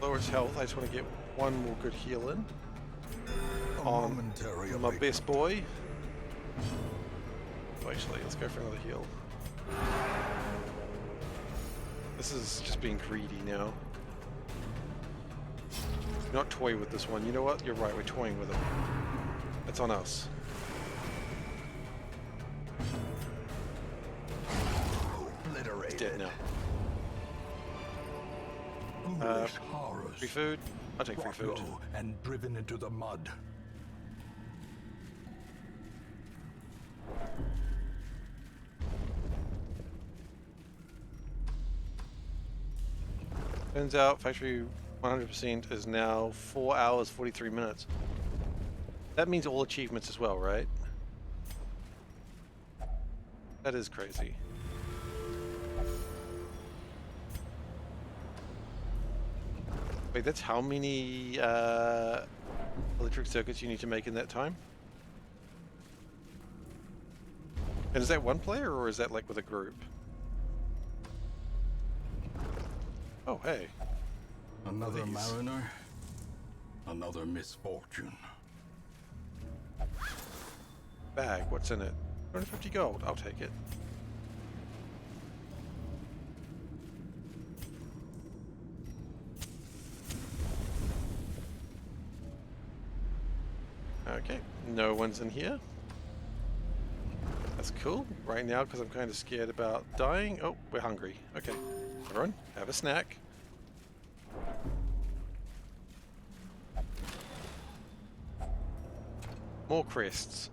lower its health. I just want to get one more good heal in on Momentary my abatement. best boy. Oh, actually, let's go for another heal. This is just being greedy now. Do not toy with this one. You know what? You're right. We're toying with him. That's on us. He's dead now. Foolish horrors. Free food? I'll take free Brought food. low and driven into the mud. Turns out factory 100% is now 4 hours 43 minutes. That means all achievements as well, right? That is crazy. Wait, that's how many electric circuits you need to make in that time? And is that one player or is that like with a group? Oh, hey. Another These. mariner, another misfortune. Bag, what's in it? 250 gold, I'll take it. Okay, no one's in here. That's cool. Right now, because I'm kind of scared about dying. Oh, we're hungry. Okay, everyone, have a snack. More crests.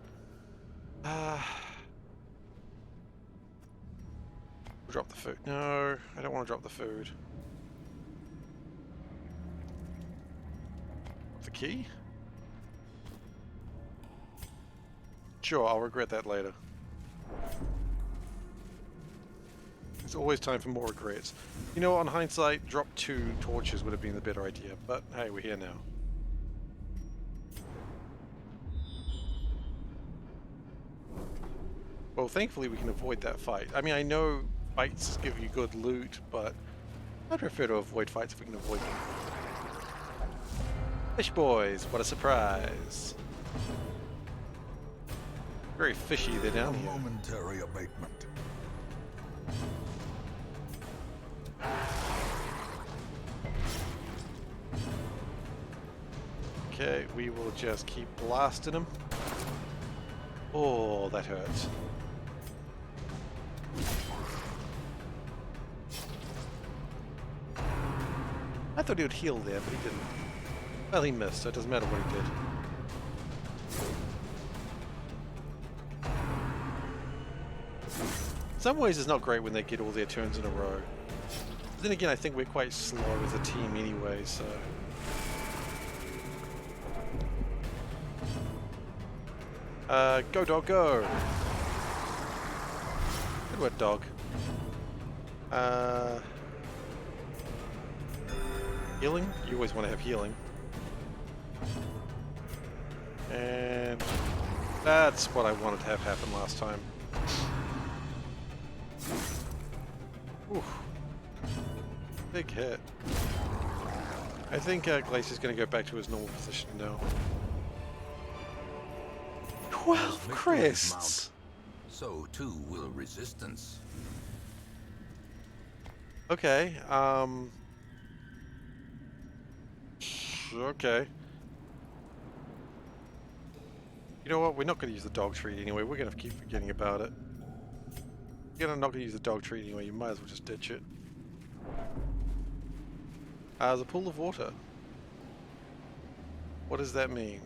Drop the food. No, I don't want to drop the food. The key? Sure, I'll regret that later. There's always time for more regrets. You know, on hindsight, drop 2 torches would have been the better idea, but hey, we're here now. Well, thankfully we can avoid that fight. I mean, I know fights give you good loot, but I'd prefer to avoid fights if we can avoid them. Fish boys, what a surprise. Very fishy, they're down A here. momentary abatement. Okay, we will just keep blasting them. Oh, that hurts. I thought he would heal there, but he didn't. Well, he missed, so it doesn't matter what he did. In some ways, it's not great when they get all their turns in a row. But then again, I think we're quite slow as a team anyway, so... go dog, go! Good word, dog. Healing? You always want to have healing. And that's what I wanted to have happen last time. Oof. Big hit. I think Glacier's going to go back to his normal position now. 12 Victories crests! So too will resistance. Okay, okay. You know what? We're not going to use the dog treat anyway. We're going to keep forgetting about it. You're not going to use the dog treat anyway. You might as well just ditch it. There's a pool of water. What does that mean?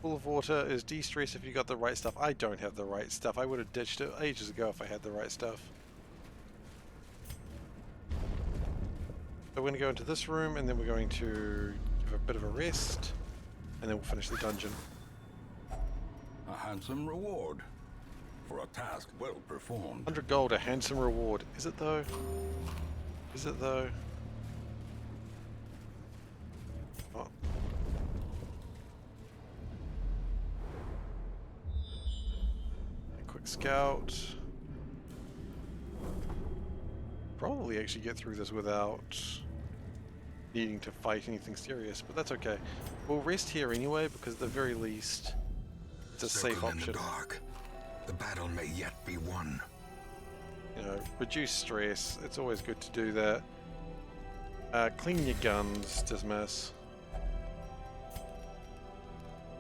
Pool of water is de-stress if you got the right stuff. I don't have the right stuff. I would have ditched it ages ago if I had the right stuff. So we're going to go into this room and then we're going to give a bit of a rest and then we'll finish the dungeon. A handsome reward for a task well performed. 100 gold, a handsome reward. Is it though? Is it though? Oh. A quick scout. probably actually get through this without needing to fight anything serious, but that's okay. We'll rest here anyway, because at the very least, it's a safe Circle in option. the dark. The battle may yet be won. You know, reduce stress. It's always good to do that. Clean your guns, Dismas.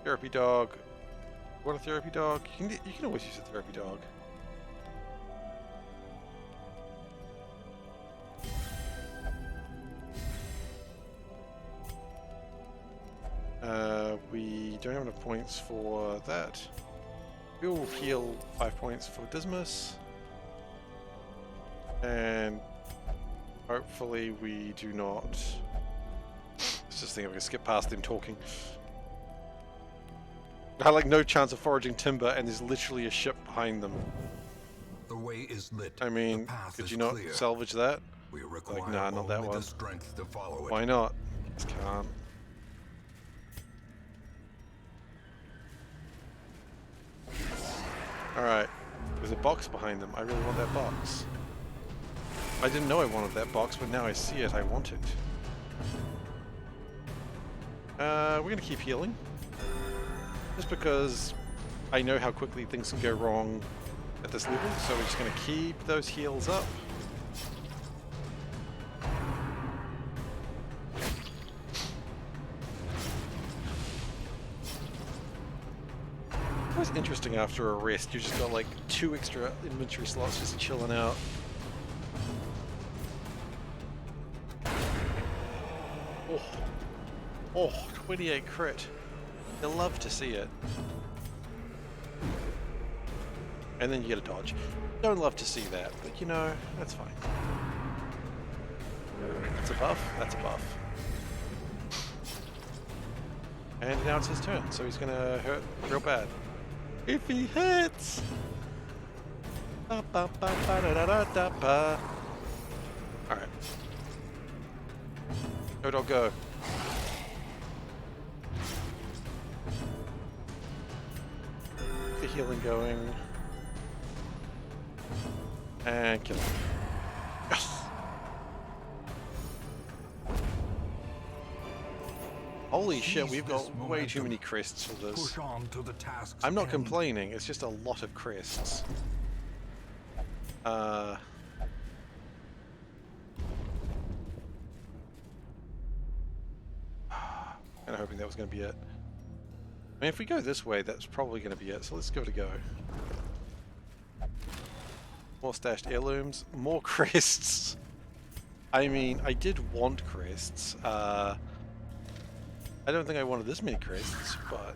Therapy dog. You want a therapy dog? You can always use a therapy dog. We don't have enough points for that. We will heal 5 points for Dismas. And hopefully we do not... Let's just think if we can skip past them talking. I like no chance of foraging timber and there's literally a ship behind them. The way is lit. I mean, the path could is you not clear. salvage that? We require Like, nah, not that only one. the strength to follow it. Why not? Just can't. Alright, there's a box behind them. I really want that box. I didn't know I wanted that box, but now I see it, I want it. We're gonna keep healing. Just because I know how quickly things can go wrong at this level, so we're just gonna keep those heals up. It was interesting after a rest, you just got like 2 extra inventory slots just chilling out. Oh, 28 crit. You'll love to see it. And then you get a dodge. Don't love to see that, but you know, that's fine. That's a buff, that's a buff. And now it's his turn, so he's gonna hurt real bad. If he hits! Ba, ba, ba, ba, da, da, da, da, ba. Alright. Go dog go. The healing going. And kill him. Yes! Holy shit, we've got way too many crests for this. Push on to the task's I'm not end. complaining, it's just a lot of crests. Kind of hoping that was going to be it. I mean, if we go this way, that's probably going to be it, so let's give it a go. More stashed heirlooms, more crests. I mean, I did want crests. I don't think I wanted this many crests, but...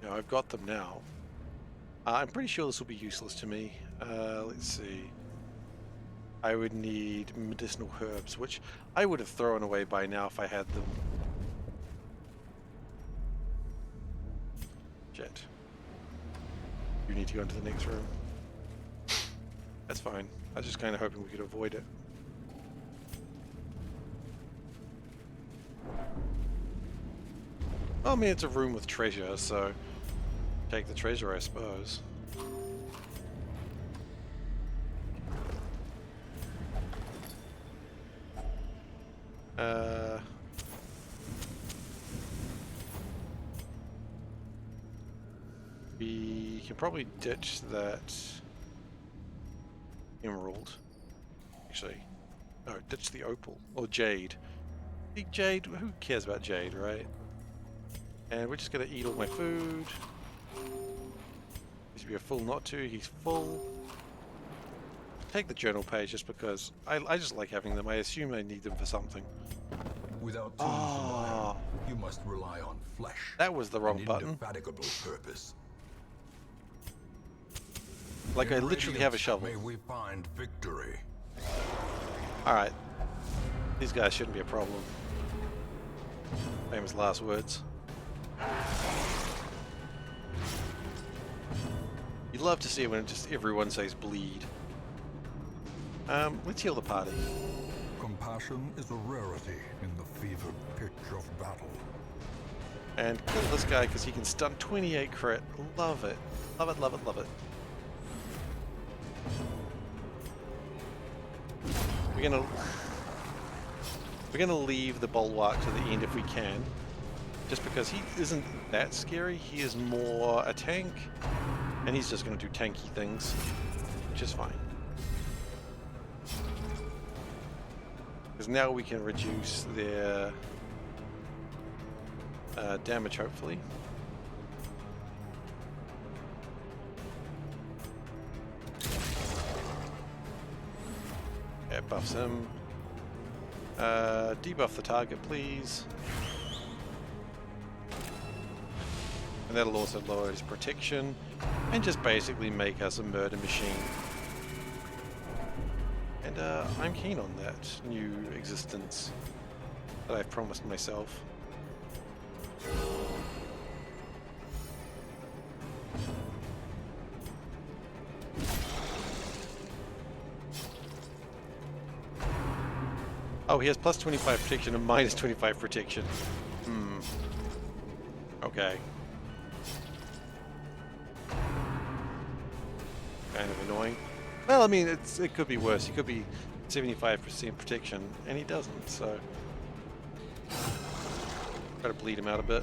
You know, I've got them now. I'm pretty sure this will be useless to me. Let's see. I would need medicinal herbs, which I would have thrown away by now if I had them. Shit. You need to go into the next room. That's fine. I was just kind of hoping we could avoid it. I mean, it's a room with treasure, so take the treasure, I suppose. We can probably ditch that emerald. Actually, no, ditch the opal or jade. Big jade. Who cares about jade, right? And we're just gonna eat all my food. He should be a fool not to. He's full. Take the journal page just because I just like having them. I assume I need them for something. Without tools of iron, you must rely on flesh. That was the wrong an button. Indefatigable purpose. Like I In literally have a radiance, shovel. May we find victory. Alright. These guys shouldn't be a problem. Famous last words. You love to see it when just everyone says bleed. Let's heal the party. Compassion is a rarity in the fevered pitch of battle. And kill this guy because he can stun 28 crit. Love it. Love it, love it, love it. we're gonna leave the bulwark to the end if we can, just because he isn't that scary. He is more a tank, and he's just gonna do tanky things, which is fine. Because now we can reduce their damage, hopefully. Yeah, it buffs him. Debuff the target, please. And that'll also lower his protection and just basically make us a murder machine. And I'm keen on that new existence that I've promised myself. Oh, he has plus 25 protection and minus 25 protection. Okay. Kind of annoying. Well, I mean, it could be worse. He could be 75% protection, and he doesn't, so... Try to bleed him out a bit.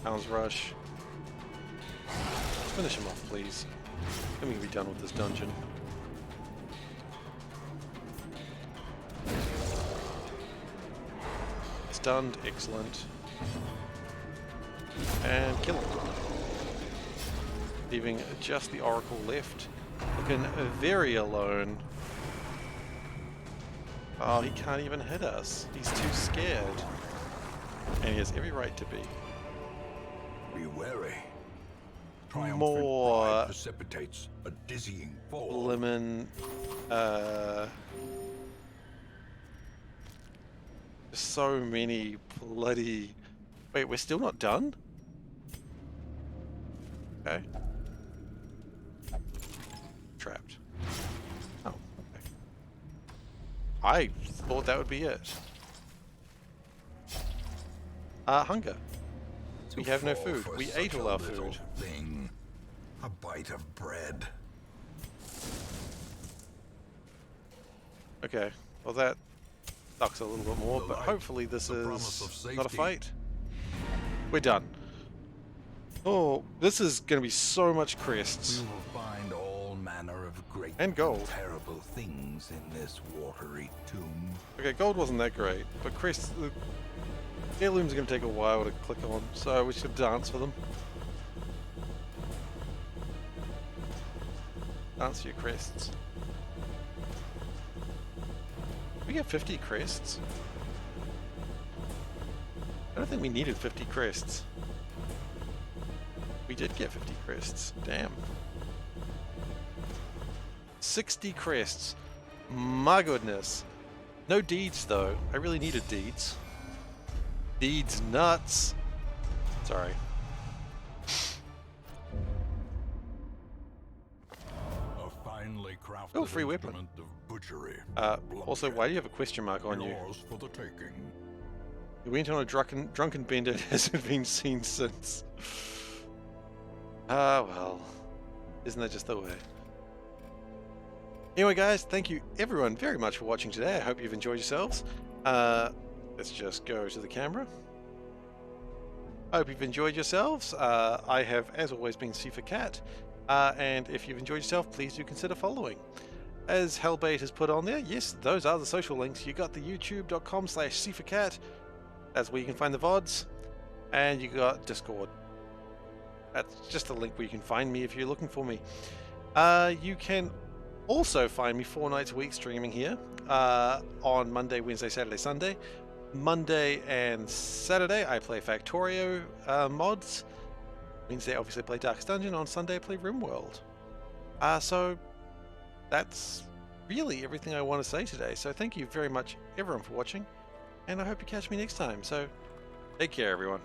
Hound's Rush. Finish him off, please. Then we can be done with this dungeon. Stunned, excellent. And kill him. Leaving just the Oracle left. Looking very alone. Oh, he can't even hit us. He's too scared. And he has every right to be. Be wary. Triumphant More pride precipitates a dizzying fall. Lemon, so many bloody... Wait, we're still not done? Okay. Trapped. Oh, okay. I thought that would be it. Hunger. We have no food. We ate all our food. Thing. A bite of bread. Okay, well that sucks a little bit more, but hopefully this is not a fight. We're done. Oh, this is going to be so much crests. You will find all manner of great and gold. terrible things in this watery tomb. Okay, gold wasn't that great, but crests, the heirlooms are going to take a while to click on, so we should dance for them. Dance for your crests. We get 50 crests? I don't think we needed 50 crests. We did get 50 crests. Damn. 60 crests. My goodness. No deeds though. I really needed deeds. Deeds nuts. Sorry. A finely crafted Oh, free weapon. instrument of butchery. Also, why do you have a question mark on you? Yours for the taking. He went on a drunken bender and hasn't been seen since. Ah, well. Isn't that just the way? Anyway, guys, thank you everyone very much for watching today. I hope you've enjoyed yourselves. Let's just go to the camera. I hope you've enjoyed yourselves. I have, as always, been SeiferKatt. And if you've enjoyed yourself, please do consider following. As Hellbait has put on there, yes, those are the social links. You got the youtube.com/SeiferKatt. That's where you can find the VODs. And you got Discord. That's just a link where you can find me if you're looking for me. You can also find me 4 nights a week streaming here on Monday, Wednesday, Saturday, Sunday. Monday and Saturday I play Factorio mods. Wednesday obviously I play Darkest Dungeon. On Sunday I play RimWorld. So that's really everything I want to say today. So thank you very much everyone for watching, and I hope you catch me next time. So take care everyone.